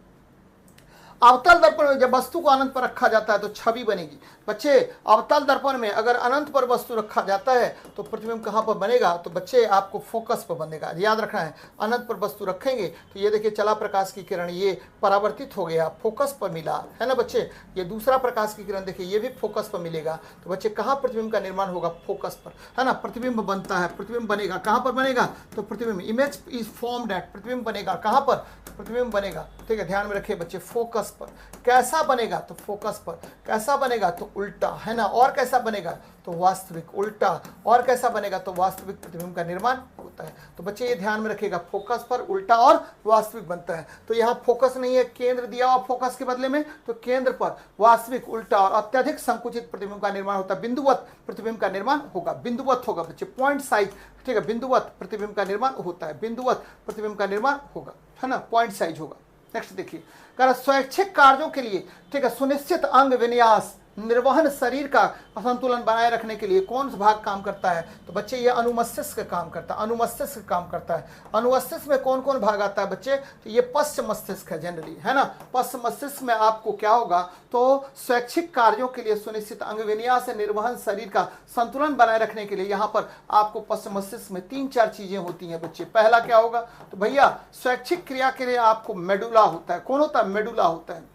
अवतल दर्पण में जब वस्तु को अनंत पर रखा जाता है तो छवि बनेगी। बच्चे अवतल दर्पण में अगर अनंत पर वस्तु रखा जाता है तो प्रतिबिंब कहाँ पर बनेगा, तो बच्चे आपको फोकस पर बनेगा, याद रखना है। अनंत पर वस्तु रखेंगे तो ये देखिए चला प्रकाश की किरण ये परावर्तित हो गया, फोकस पर मिला है ना बच्चे। ये दूसरा प्रकाश की किरण देखिए ये भी फोकस पर मिलेगा, तो बच्चे कहाँ प्रतिबिंब का निर्माण होगा, फोकस पर है ना। प्रतिबिंब बनता है, प्रतिबिंब बनेगा कहाँ पर बनेगा, तो प्रतिबिंब इमेज इज फॉर्म्ड एट, प्रतिबिंब बनेगा कहाँ पर, प्रतिबिंब बनेगा, ठीक है, ध्यान में रखिए बच्चे, फोकस पर। कैसा बनेगा, तो फोकस पर। कैसा बनेगा, तो उल्टा है ना। और कैसा बनेगा, तो वास्तविक, उल्टा। और कैसा बनेगा, तो वास्तविक प्रतिबिंब का निर्माण होता है। तो बच्चे ये ध्यान में रखिएगा, फोकस पर, उल्टा और वास्तविक बनता है। तो यहाँ फोकस नहीं है, केंद्र दिया हुआ फोकस के बदले में, तो केंद्र पर वास्तविक, उल्टा और अत्यधिक संकुचित प्रतिबिंब का निर्माण होता है। बिंदुवत प्रतिबिंब का निर्माण होगा, बिंदुवत होगा बच्चे, पॉइंट साइज, ठीक है, बिंदुवत प्रतिबिंब का निर्माण होता है, बिंदुवत प्रतिबिंब का निर्माण होगा है ना, पॉइंट साइज होगा। नेक्स्ट देखिए, स्वैच्छिक कार्यों के लिए, ठीक है, सुनिश्चित अंग विन्यास निर्वहन शरीर का संतुलन बनाए रखने के लिए कौन सा भाग काम करता है, तो बच्चे ये अनुमस्तिष्क काम करता है, अनुमस्तिष्क काम करता है। अनुमस्तिष्क में कौन कौन भाग आता है बच्चे, तो ये पश्च मस्तिष्क है जनरली है ना। पश्च मस्तिष्क में आपको क्या होगा, तो स्वैच्छिक कार्यों के लिए सुनिश्चित अंग विन्यास निर्वहन शरीर का संतुलन बनाए रखने के लिए यहाँ पर आपको पश्च मस्तिष्क में 3-4 चीजें होती हैं बच्चे। पहला क्या होगा, तो भैया स्वैच्छिक क्रिया के लिए आपको मेडुला होता है। कौन होता है, मेडुला होता है,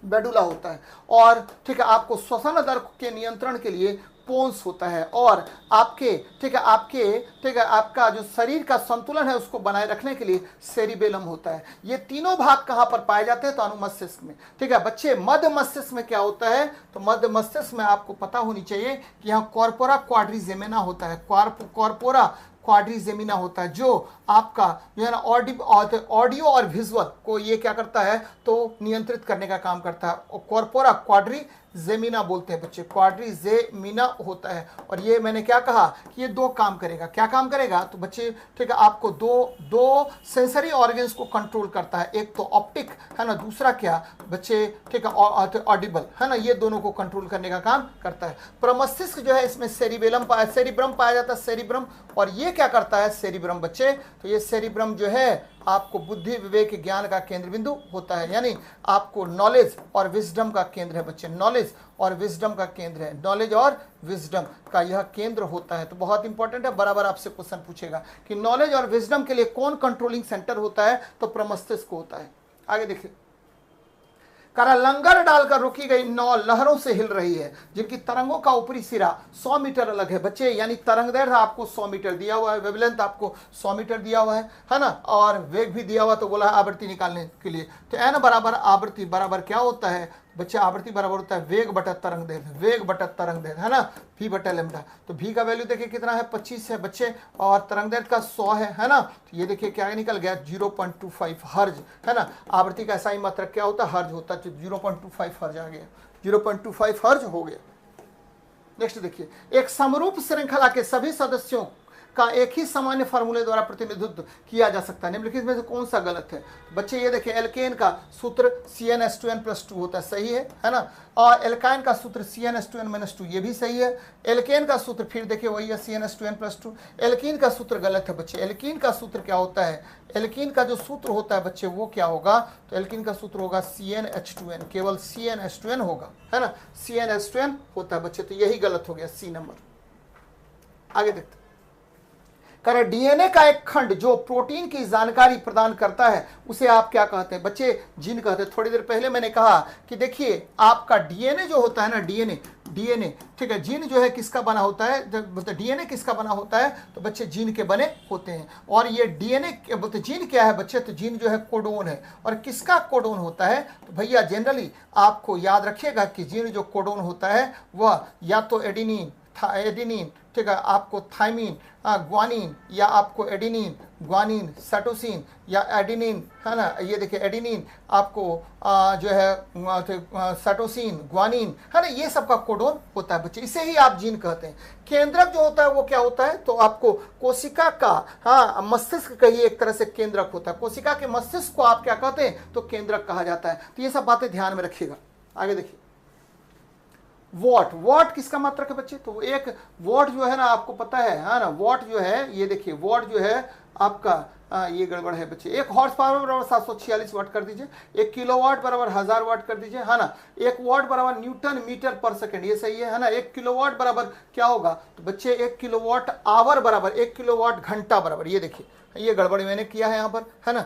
मेडुला होता है। और ठीक है, आपको श्वसन दर के नियंत्रण के लिए पोन्स होता है। और आपके ठीक है आपका जो शरीर का संतुलन है उसको बनाए रखने के लिए सेरिबेलम होता है। ये तीनों भाग कहाँ पर पाए जाते हैं, तो अनुमस्तिष्क में। ठीक है बच्चे, मध्य मस्तिष्क में क्या होता है, तो मध्य मस्तिष्क में आपको पता होनी चाहिए कि यहाँ कॉर्पोरा क्वाड्रिजेमिना होता है, कॉर्पोरा क्वाड्रिजेमिना होता है, जो आपका जो है ना ऑडियो और विजुअल को ये क्या करता है, तो नियंत्रित करने का काम करता है। कॉर्पोरा क्वाड्रिजेमिना बोलते हैं बच्चे, क्वाड्रिजेमिना होता है। और ये मैंने क्या कहा कि ये 2 काम करेगा। क्या काम करेगा, तो बच्चे ठीक है आपको दो सेंसरी ऑर्गन्स को कंट्रोल करता है। एक तो ऑप्टिक है ना, दूसरा क्या बच्चे ठीक है ऑडिबल है ना, ये दोनों को कंट्रोल करने का काम करता है। प्रमस्तिष्क जो है इसमें सेरिब्रम पाया जाता है, सेरिब्रम। और ये क्या करता है, सेरिब्रम बच्चे, तो ये सेरिब्रम जो है आपको बुद्धि विवेक ज्ञान का केंद्र बिंदु होता है, यानी आपको नॉलेज और विजडम का केंद्र है बच्चे, नॉलेज और विजडम का केंद्र है, नॉलेज और विजडम का यह केंद्र होता है। तो बहुत इंपॉर्टेंट है, बराबर आपसे क्वेश्चन पूछेगा कि नॉलेज और विजडम के लिए कौन कंट्रोलिंग सेंटर होता है, तो प्रमस्तिष्क होता है। आगे देखिए, करा लंगर डालकर रोकी गई नाव लहरों से हिल रही है, जिनकी तरंगों का ऊपरी सिरा 100 मीटर अलग है बच्चे, यानी तरंग दैर्घ्य आपको 100 मीटर दिया हुआ है, वेवलेंथ आपको 100 मीटर दिया हुआ है ना, और वेग भी दिया हुआ, तो बोला आवृत्ति निकालने के लिए। तो एन बराबर आवृत्ति बराबर क्या होता है बच्चे, आवृत्ति बराबर होता है वेग बटा तरंग दैर्घ्य, वेग बटा तरंग दैर्घ्य, है ना, v बटा लैम्डा। तो v का वैल्यू देखिए कितना है, 25 है बच्चे, और तरंग दैर्घ्य का 100 है ना। तो ये देखिए क्या निकल गया, 0.25 हर्ज, है ना। आवृत्ति का ऐसा ही मात्रक क्या होता है, हर्ज होता है, तो 0.25 हर्ज आ गया, 0.25 हर्ज हो गया। नेक्स्ट देखिए, एक समरूप श्रृंखला के सभी सदस्यों का एक ही सामान्य फार्मूले द्वारा प्रतिनिधित्व किया जा सकता है, निम्नलिखित में से कौन सा गलत है बच्चे। ये देखिए, एल्केन का सूत्र CnH2n+2 होता है, सही है ना, और एल्काइन का सूत्र CnH2n-2, ये भी सही है। एल्केन का सूत्र फिर देखिए वही है CnH2n+2। एल्कीन का सूत्र गलत है बच्चे, एल्कीन का सूत्र क्या होता है, एल्कीन का जो सूत्र होता है बच्चे वो क्या होगा, तो एल्कीन का सूत्र होगा CnH2n, केवल CnH2n होगा, है ना, CnH2n होता है बच्चे, तो यही गलत हो गया, सी नंबर। आगे देखते, करे डीएनए का एक खंड जो प्रोटीन की जानकारी प्रदान करता है उसे आप क्या कहते हैं बच्चे, जीन कहते हैं। थोड़ी देर पहले मैंने कहा कि देखिए आपका डीएनए जो होता है ना, डीएनए ठीक है, जीन जो है किसका बना होता है, बोलते डीएनए किसका बना होता है, तो बच्चे जीन के बने होते हैं। और ये डीएनए बोलते जीन क्या है बच्चे, तो जीन जो है कोडोन है, और किसका कोडोन होता है, तो भैया जनरली आपको याद रखिएगा कि जीन जो कोडोन होता है वह या तो एडेनिन, ठीक है, आपको थाइमिन, ग्वानिन, या आपको एडेनिन, ग्वानिन, साइटोसिन, या एडेनिन, है ना, ये देखिए एडेनिन आपको जो है साइटोसिन, ग्वानिन, है ना, ये सब का कोडोन होता है बच्चे, इसे ही आप जीन कहते हैं। केंद्रक जो होता है वो क्या होता है, तो आपको कोशिका का मस्तिष्क का ही एक तरह से केंद्रक होता है, कोशिका के मस्तिष्क को आप क्या कहते हैं, तो केंद्रक कहा जाता है। तो ये सब बातें ध्यान में रखिएगा। आगे देखिए, वॉट किसका मात्रक है बच्चे, तो एक वॉट जो है ना आपको पता है ना, वॉट जो है, ये देखिए वॉट जो है आपका ये गड़बड़ है बच्चे, एक हॉर्स पावर बराबर 746 वाट कर दीजिए, एक किलोवाट बराबर 1000 वाट कर दीजिए, है ना, एक वॉट बराबर न्यूटन मीटर पर सेकंड, ये सही है ना। एक किलोवाट बराबर क्या होगा, तो बच्चे 1 किलोवाट आवर बराबर 1 किलोवाट घंटा बराबर, ये देखिए ये गड़बड़ मैंने किया है यहाँ पर, है ना।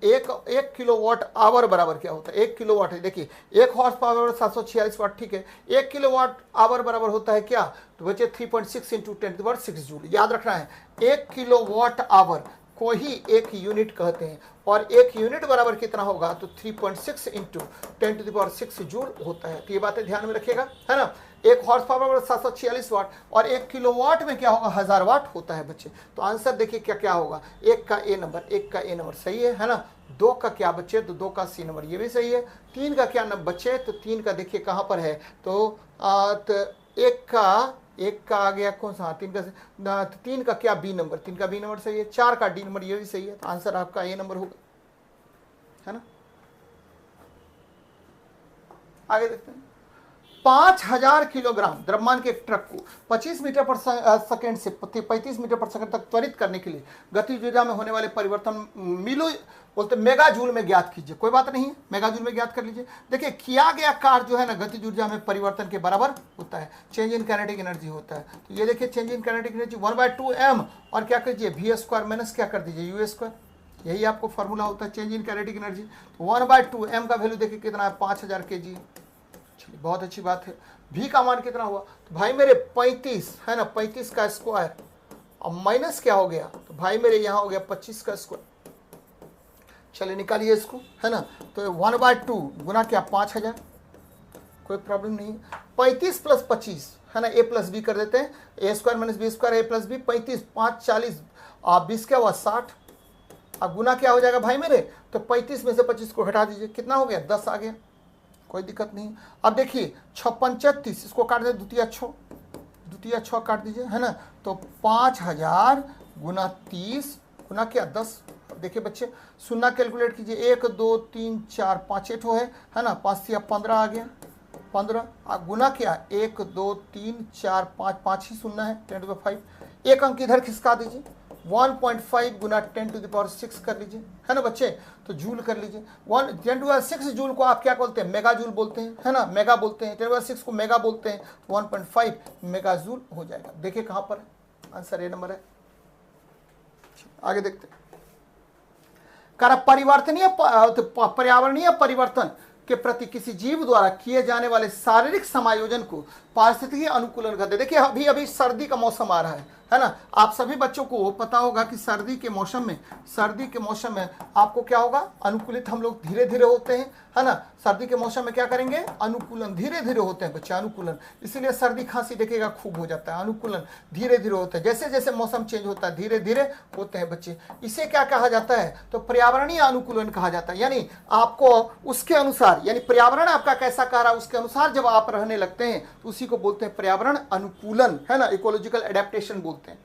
एक किलोवाट आवर बराबर क्या होता है, 1 किलोवाट है, देखिए 1 हॉर्स पावर 746 वाट, ठीक है, 1 किलोवाट आवर बराबर होता है क्या, तो बच्चे 3.6 इंटू 10⁻6 जूल, याद रखना है। 1 किलोवाट आवर को ही एक यूनिट कहते हैं, और 1 यूनिट बराबर कितना होगा, तो 3.6 इंटू 10⁻6 जूल होता है। तो ये बातें ध्यान में रखिएगा, है ना। 1 हॉर्स पावर 746 वाट, और 1 किलोवाट में क्या होगा, 1000 वाट होता है बच्चे। तो आंसर देखिए क्या क्या होगा, 1 का ए नंबर सही है ना। 2 का क्या बच्चे, तो 2 का सी नंबर, ये भी सही है। 3 का क्या नंबर बच्चे, तो 3 का देखिए कहाँ पर है, तो 1 का आ गया कौन सा, 3 का क्या बी नंबर, 3 का बी नंबर सही है। 4 का डी नंबर, ये भी सही है। तो आंसर आपका ए नंबर होगा, है ना। आगे देखते हैं, 5000 किलोग्राम द्रव्यमान के एक ट्रक को 25 मीटर पर सेकंड से 35 मीटर पर सेकंड तक त्वरित करने के लिए गतिज ऊर्जा में होने वाले परिवर्तन बोलते मेगा जूल में ज्ञात कीजिए। कोई बात नहीं है, मेगा जूल में ज्ञात कर लीजिए। देखिए किया गया कार्य जो है ना गतिज ऊर्जा में परिवर्तन के बराबर होता है, चेंज इन काइनेटिक एनर्जी होता है। तो ये देखिए change in kinetic energy 1/2m, और क्या कीजिए v² माइनस क्या कर दीजिए u², यही आपको फार्मूला होता है चेंज इन काइनेटिक एनर्जी। तो 1/2m का वैल्यू देखिए कितना है, 5000 kg। चलिए बहुत अच्छी बात है। v का मान कितना हुआ, तो भाई मेरे 35 है ना, 35 का स्क्वायर, और माइनस क्या हो गया, तो भाई मेरे यहाँ हो गया 25 का स्क्वायर। चलिए निकालिए इसको, है ना। तो 1/2 गुना क्या 5000, कोई प्रॉब्लम नहीं। 35 + 25 है ना, a + b कर देते हैं, a² - b² a + b, 35 5 40, 20 क्या हुआ 60, अब गुना क्या हो जाएगा भाई मेरे, तो 35 में से 25 को घटा दीजिए, कितना हो गया 10 आ गया, कोई दिक्कत नहीं। अब देखिए 6 × 35, इसको काट दे, द्वितीय 6 काट दीजिए, है ना। तो 5000 गुना 30 गुना क्या 10। देखिए बच्चे शून्य कैलकुलेट कीजिए, 1 2 3 4 5 8 है ना, 5 × 15 आ गया 15, गुना क्या 1 2 3 4 5 5 ही शून्य है 10⁵। एक अंक इधर खिसका दीजिए, 1.5 गुना 10⁶ कर लीजिए, है ना बच्चे, तो जूल कर लीजिए। 10⁶ जूल को आप क्या बोलते हैं, मेगा जूल बोलते हैं, है ना, मेगा बोलते हैं, 10⁶ को मेगा बोलते हैं, तो 1.5 मेगा जूल हो जाएगा। देखिए कहां पर है आंसर, ए नंबर है। आगे देखते हैं, पर्यावरणीय परिवर्तन के प्रति किसी जीव द्वारा किए जाने वाले शारीरिक समायोजन को पारिस्थितिकी अनुकूलन कहते हैं। देखिए अभी अभी सर्दी का मौसम आ रहा है ना, आप सभी बच्चों को पता होगा कि सर्दी के मौसम में आपको क्या होगा, अनुकूलित हम लोग धीरे धीरे होते हैं, है ना। सर्दी के मौसम में क्या करेंगे, अनुकूलन धीरे धीरे होते हैं बच्चे, अनुकूलन, इसीलिए सर्दी खांसी देखिएगा खूब हो जाता है, अनुकूलन धीरे धीरे होता है, जैसे जैसे मौसम चेंज होता है धीरे धीरे होते हैं बच्चे। इसे क्या कहा जाता है, तो पर्यावरणीय अनुकूलन कहा जाता है। यानी आपको उसके अनुसार, यानी पर्यावरण आपका कैसा कह रहा है उसके अनुसार जब आप रहने लगते हैं तो उसी को बोलते हैं पर्यावरण अनुकूलन, है ना, इकोलॉजिकल एडेप्टेशन बोलते हैं।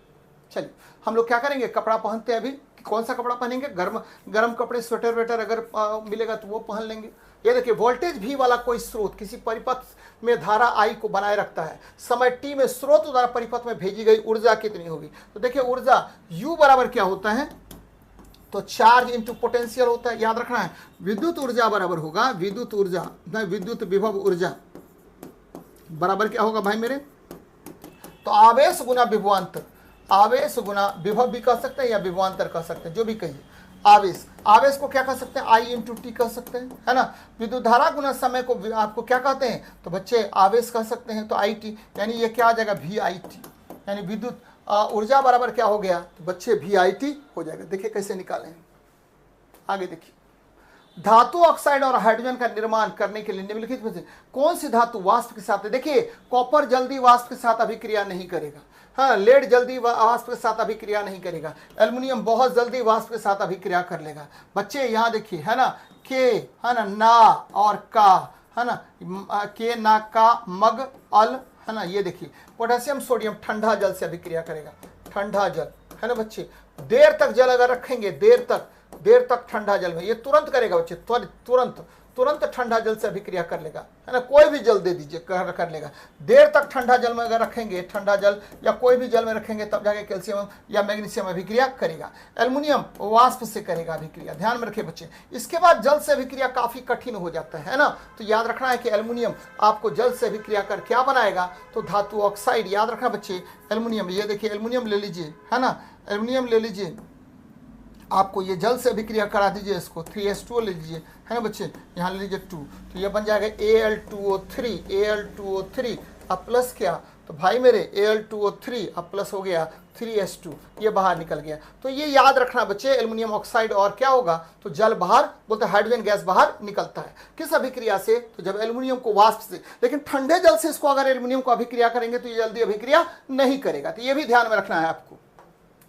चलिए हम लोग क्या करेंगे, कपड़ा पहनते हैं, अभी कौन सा कपड़ा पहनेंगे, गर्म कपड़े, स्वेटर वेटर अगर मिलेगा तो वो पहन लेंगे। ये देखिए वोल्टेज V वाला कोई स्रोत किसी परिपथ में धारा I को बनाए रखता है, समय t में स्रोत द्वारा परिपथ में भेजी गई ऊर्जा कितनी होगी, तो देखिए ऊर्जा U बराबर क्या होता है, तो चार्ज इंटू पोटेंशियल होता है, याद रखना है। विद्युत ऊर्जा बराबर होगा, विद्युत ऊर्जा, विद्युत विभव ऊर्जा बराबर क्या होगा भाई मेरे, तो आवेश गुना विभवांतर, आवेश गुना विभव भी कह सकते हैं या विभवांतर कह सकते हैं, जो भी कहिए। आवेश को क्या कह सकते हैं, I इंटू टी कह सकते हैं, है ना। विद्युत धारा गुना समय को आपको क्या कहते हैं, तो बच्चे आवेश कह सकते हैं, तो IT, यानी ये क्या आ जाएगा, VIT, यानी विद्युत ऊर्जा बराबर क्या हो गया, तो बच्चे VIT हो जाएगा। देखिए कैसे निकालें, आगे देखिए। धातु ऑक्साइड और हाइड्रोजन का निर्माण करने के लिए निम्नलिखित में से कौन सी धातु वाष्प के साथ है, देखिए कॉपर जल्दी वाष्प के साथ अभिक्रिया नहीं करेगा, हाँ, लेड जल्दी वाष्प के साथ अभिक्रिया नहीं करेगा, एल्युमिनियम बहुत जल्दी वाष्प के साथ अभिक्रिया कर लेगा। बच्चे यहाँ देखिए, है ना, के, है ना और का, है ना, के ना का मग अल, है ना, ये देखिए पोटेशियम सोडियम ठंडा जल से अभिक्रिया करेगा, ठंडा जल, है ना बच्चे। देर तक जल अगर रखेंगे, देर तक ठंडा जल में ये तुरंत करेगा बच्चे, तुरंत ठंडा जल से अभिक्रिया कर लेगा, है ना, कोई भी जल दे दीजिए कर लेगा। देर तक ठंडा जल में अगर रखेंगे, ठंडा जल या कोई भी जल में रखेंगे तब जाके कैल्शियम या मैग्नीशियम अभिक्रिया करेगा। एल्युमिनियम वाष्प से करेगा अभिक्रिया, ध्यान में रखिए बच्चे। इसके बाद जल से अभिक्रिया काफी कठिन हो जाता है ना, तो याद रखना है कि एल्युमिनियम आपको जल से अभिक्रिया कर क्या बनाएगा, तो धातु ऑक्साइड, याद रखना बच्चे, एल्युमिनियम, ये देखिए एल्युमिनियम ले लीजिए, है ना, एल्युमिनियम ले लीजिए, आपको ये जल से अभिक्रिया करा दीजिए, इसको 3H2O ले लीजिए, है ना बच्चे, यहाँ ले लीजिए 2, तो ये बन जाएगा Al2O3 अब प्लस क्या, तो भाई मेरे Al2O3 अब प्लस हो गया 3H2, ये बाहर निकल गया। तो ये याद रखना बच्चे, एल्युमिनियम ऑक्साइड और क्या होगा, तो जल बाहर, बोलते हैं हाइड्रोजन गैस बाहर निकलता है, किस अभिक्रिया से, तो जब एल्युमिनियम को वाष्प से, लेकिन ठंडे जल से इसको अगर एल्युमिनियम को अभिक्रिया करेंगे तो ये जल्दी अभिक्रिया नहीं करेगा, तो ये भी ध्यान में रखना है आपको।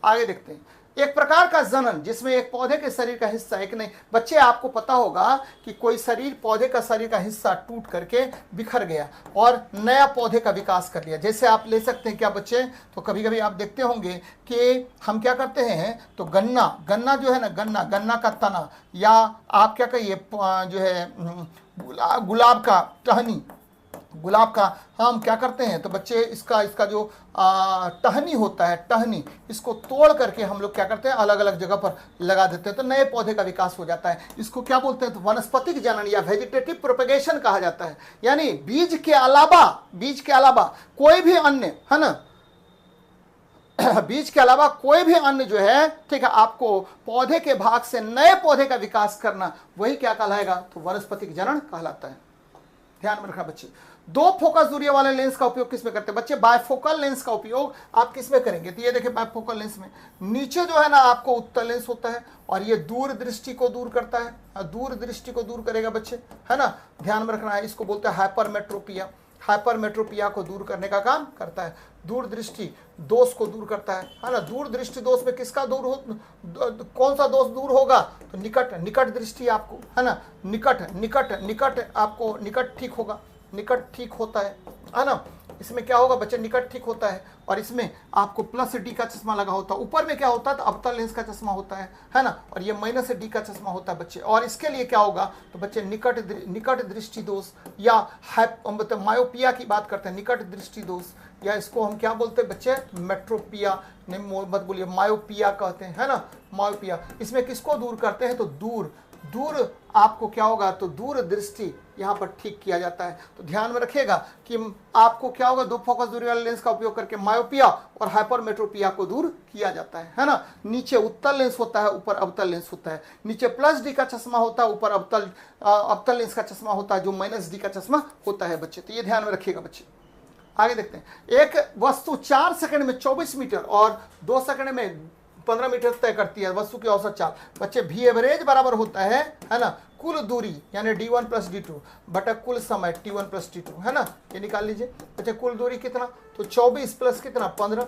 आगे देखते हैं, एक प्रकार का जनन जिसमें एक पौधे के शरीर का हिस्सा, एक नहीं बच्चे, आपको पता होगा कि कोई पौधे का शरीर का हिस्सा टूट करके बिखर गया और नया पौधे का विकास कर लिया। जैसे आप ले सकते हैं क्या बच्चे, तो कभी कभी आप देखते होंगे कि हम क्या करते हैं, तो गन्ना जो है ना, गन्ना का तना, या आप क्या कहिए जो है गुलाब का टहनी, गुलाब का हम क्या करते हैं, तो बच्चे इसका जो टहनी होता है, टहनी, इसको तोड़ करके हम लोग क्या करते हैं, अलग अलग जगह पर लगा देते हैं, तो नए पौधे का विकास हो जाता है। इसको क्या बोलते हैं, तो वनस्पतिक जनन या वेजिटेटिव प्रोपेगेशन कहा जाता है। यानी बीज के अलावा कोई भी अन्य, है ना, बीज के अलावा कोई भी अन्य जो है, ठीक है, आपको पौधे के भाग से नए पौधे का विकास करना, वही क्या कहलाएगा, तो वनस्पतिक जनन कहलाता है। ध्यान में रखना बच्चे। दो फोकस दूरी वाले लेंस का उपयोग किस में करते हैं बच्चे, बायफोकल लेंस का उपयोग आप किस में करेंगे, तो ये देखिए बायफोकल लेंस में नीचे जो है ना आपको उत्तल लेंस होता है और ये दूर दृष्टि को दूर करता है, दूर दृष्टि को दूर करेगा बच्चे, है ना, ध्यान में रखना है। इसको बोलते हैं हाइपरमेट्रोपिया को दूर करने का काम करता है। दूर दृष्टि दोष को दूर करता है ना। दूर दृष्टि दोष में किसका दूर हो, कौन सा दोष दूर होगा, तो निकट दृष्टि आपको, है ना, निकट आपको निकट ठीक होगा, निकट ठीक होता है ना। इसमें क्या होगा बच्चे, निकट ठीक होता है, और इसमें आपको प्लस डी का चश्मा लगा होता है। ऊपर में क्या होता है, तो अवतल लेंस का चश्मा होता है ना, और ये माइनस डी का चश्मा होता है बच्चे। और इसके लिए क्या होगा, तो बच्चे निकट दृष्टि दोष या मतलब मायोपिया की बात करते हैं, निकट दृष्टि दोष, या इसको हम क्या बोलते हैं बच्चे, मेट्रोपिया, नहीं मत बोलिए, मायोपिया कहते हैं, है ना, मायोपिया। इसमें किसको दूर करते हैं, तो दूर आपको क्या होगा, तो दूर दृष्टि यहाँ पर ठीक किया जाता है। तो ध्यान में रखिएगा कि आपको क्या होगा, दो फोकस दूरी वाले लेंस का उपयोग करके मायोपिया और हाइपरमेट्रोपिया को दूर किया जाता है ना। नीचे उत्तल लेंस होता है, ऊपर अवतल लेंस होता है। नीचे प्लस डी का चश्मा होता है, ऊपर अवतल लेंस का चश्मा होता है, जो माइनस डी का चश्मा होता है बच्चे। तो ये ध्यान में रखिएगा बच्चे। आगे देखते हैं, एक वस्तु 4 सेकंड में 24 मीटर और 2 सेकंड में 15 मीटर तय करती है, वस्तु की औसत चाल। बच्चे भी एवरेज बराबर होता है ना, कुल दूरी यानी d1 प्लस d2 बटा कुल समय t1 प्लस t2, है ना। ये निकाल लीजिए बच्चे, कुल दूरी कितना, तो 24 प्लस कितना 15,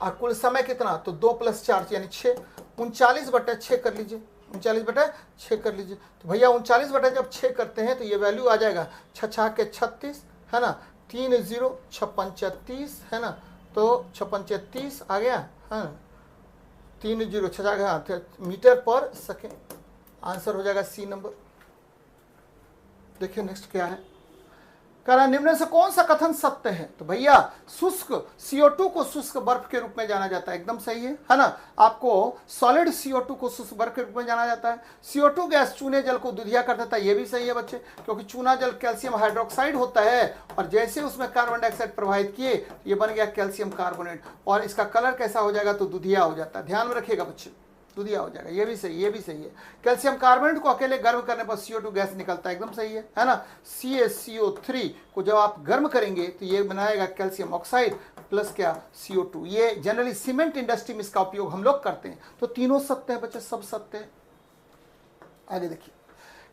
और कुल समय कितना, तो 2 प्लस 4 यानी 6, 39 बटा 6 कर लीजिए, 39 बटा 6 कर लीजिए। तो भैया 39 बटा जब 6 करते हैं तो ये वैल्यू आ जाएगा 6 के 36, है ना, 3 0 56 36, है ना, तो 56 36 आ गया, हाँ 3 0 6 मीटर पर सेकेंड। आंसर हो जाएगा सी नंबर। देखिए नेक्स्ट क्या है, कह रहा निम्न से कौन सा कथन सत्य है, तो भैया शुष्क CO2 को शुष्क बर्फ के रूप में जाना जाता है, एकदम सही है ना। आपको सॉलिड CO2 को शुष्क बर्फ के रूप में जाना जाता है। CO2 गैस चूने जल को दुधिया कर देता है, ये भी सही है बच्चे, क्योंकि चूना जल कैल्शियम हाइड्रोक्साइड होता है, और जैसे उसमें कार्बन डाइऑक्साइड प्रवाहित किए ये बन गया कैल्शियम कार्बोनेट, और इसका कलर कैसा हो जाएगा, तो दुधिया हो जाता है। ध्यान में रखिएगा बच्चे, दुधिया हो जाएगा, ये भी सही, ये भी सही है। कैल्शियम कार्बोनेट को अकेले गर्म करने पर CO2 गैस निकलता है, एकदम सही है ना। CaCO3 को जब आप गर्म करेंगे तो ये बनाएगा कैल्शियम ऑक्साइड प्लस क्या, CO2। ये जनरली सीमेंट इंडस्ट्री में इसका उपयोग हम लोग करते हैं। तो तीनों सत्य है बच्चे, सब सत्य है। आगे देखिए,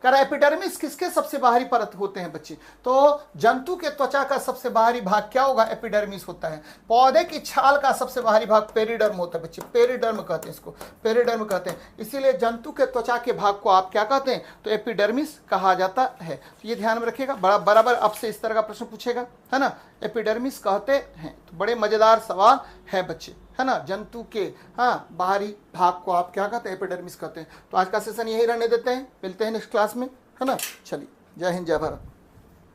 कह रहा एपिडर्मिस किसके सबसे बाहरी परत होते हैं बच्चे, तो जंतु के त्वचा का सबसे बाहरी भाग क्या होगा, एपिडर्मिस होता है। पौधे की छाल का सबसे बाहरी भाग पेरिडर्म होता है बच्चे, पेरिडर्म कहते हैं इसको, पेरिडर्म कहते हैं। इसीलिए जंतु के त्वचा के भाग को आप क्या कहते हैं, तो एपिडर्मिस कहा जाता है। तो ये ध्यान में रखिएगा, बराबर आपसे इस तरह का प्रश्न पूछेगा, है ना, एपिडर्मिस कहते हैं। तो बड़े मजेदार सवाल है बच्चे, है ना। जंतु के बाहरी भाग को आप क्या कहते हैं, एपिडर्मिस कहते हैं। तो आज का सेशन यही रहने देते हैं, मिलते हैं नेक्स्ट क्लास में, है ना। चलिए, जय हिंद, जय भारत।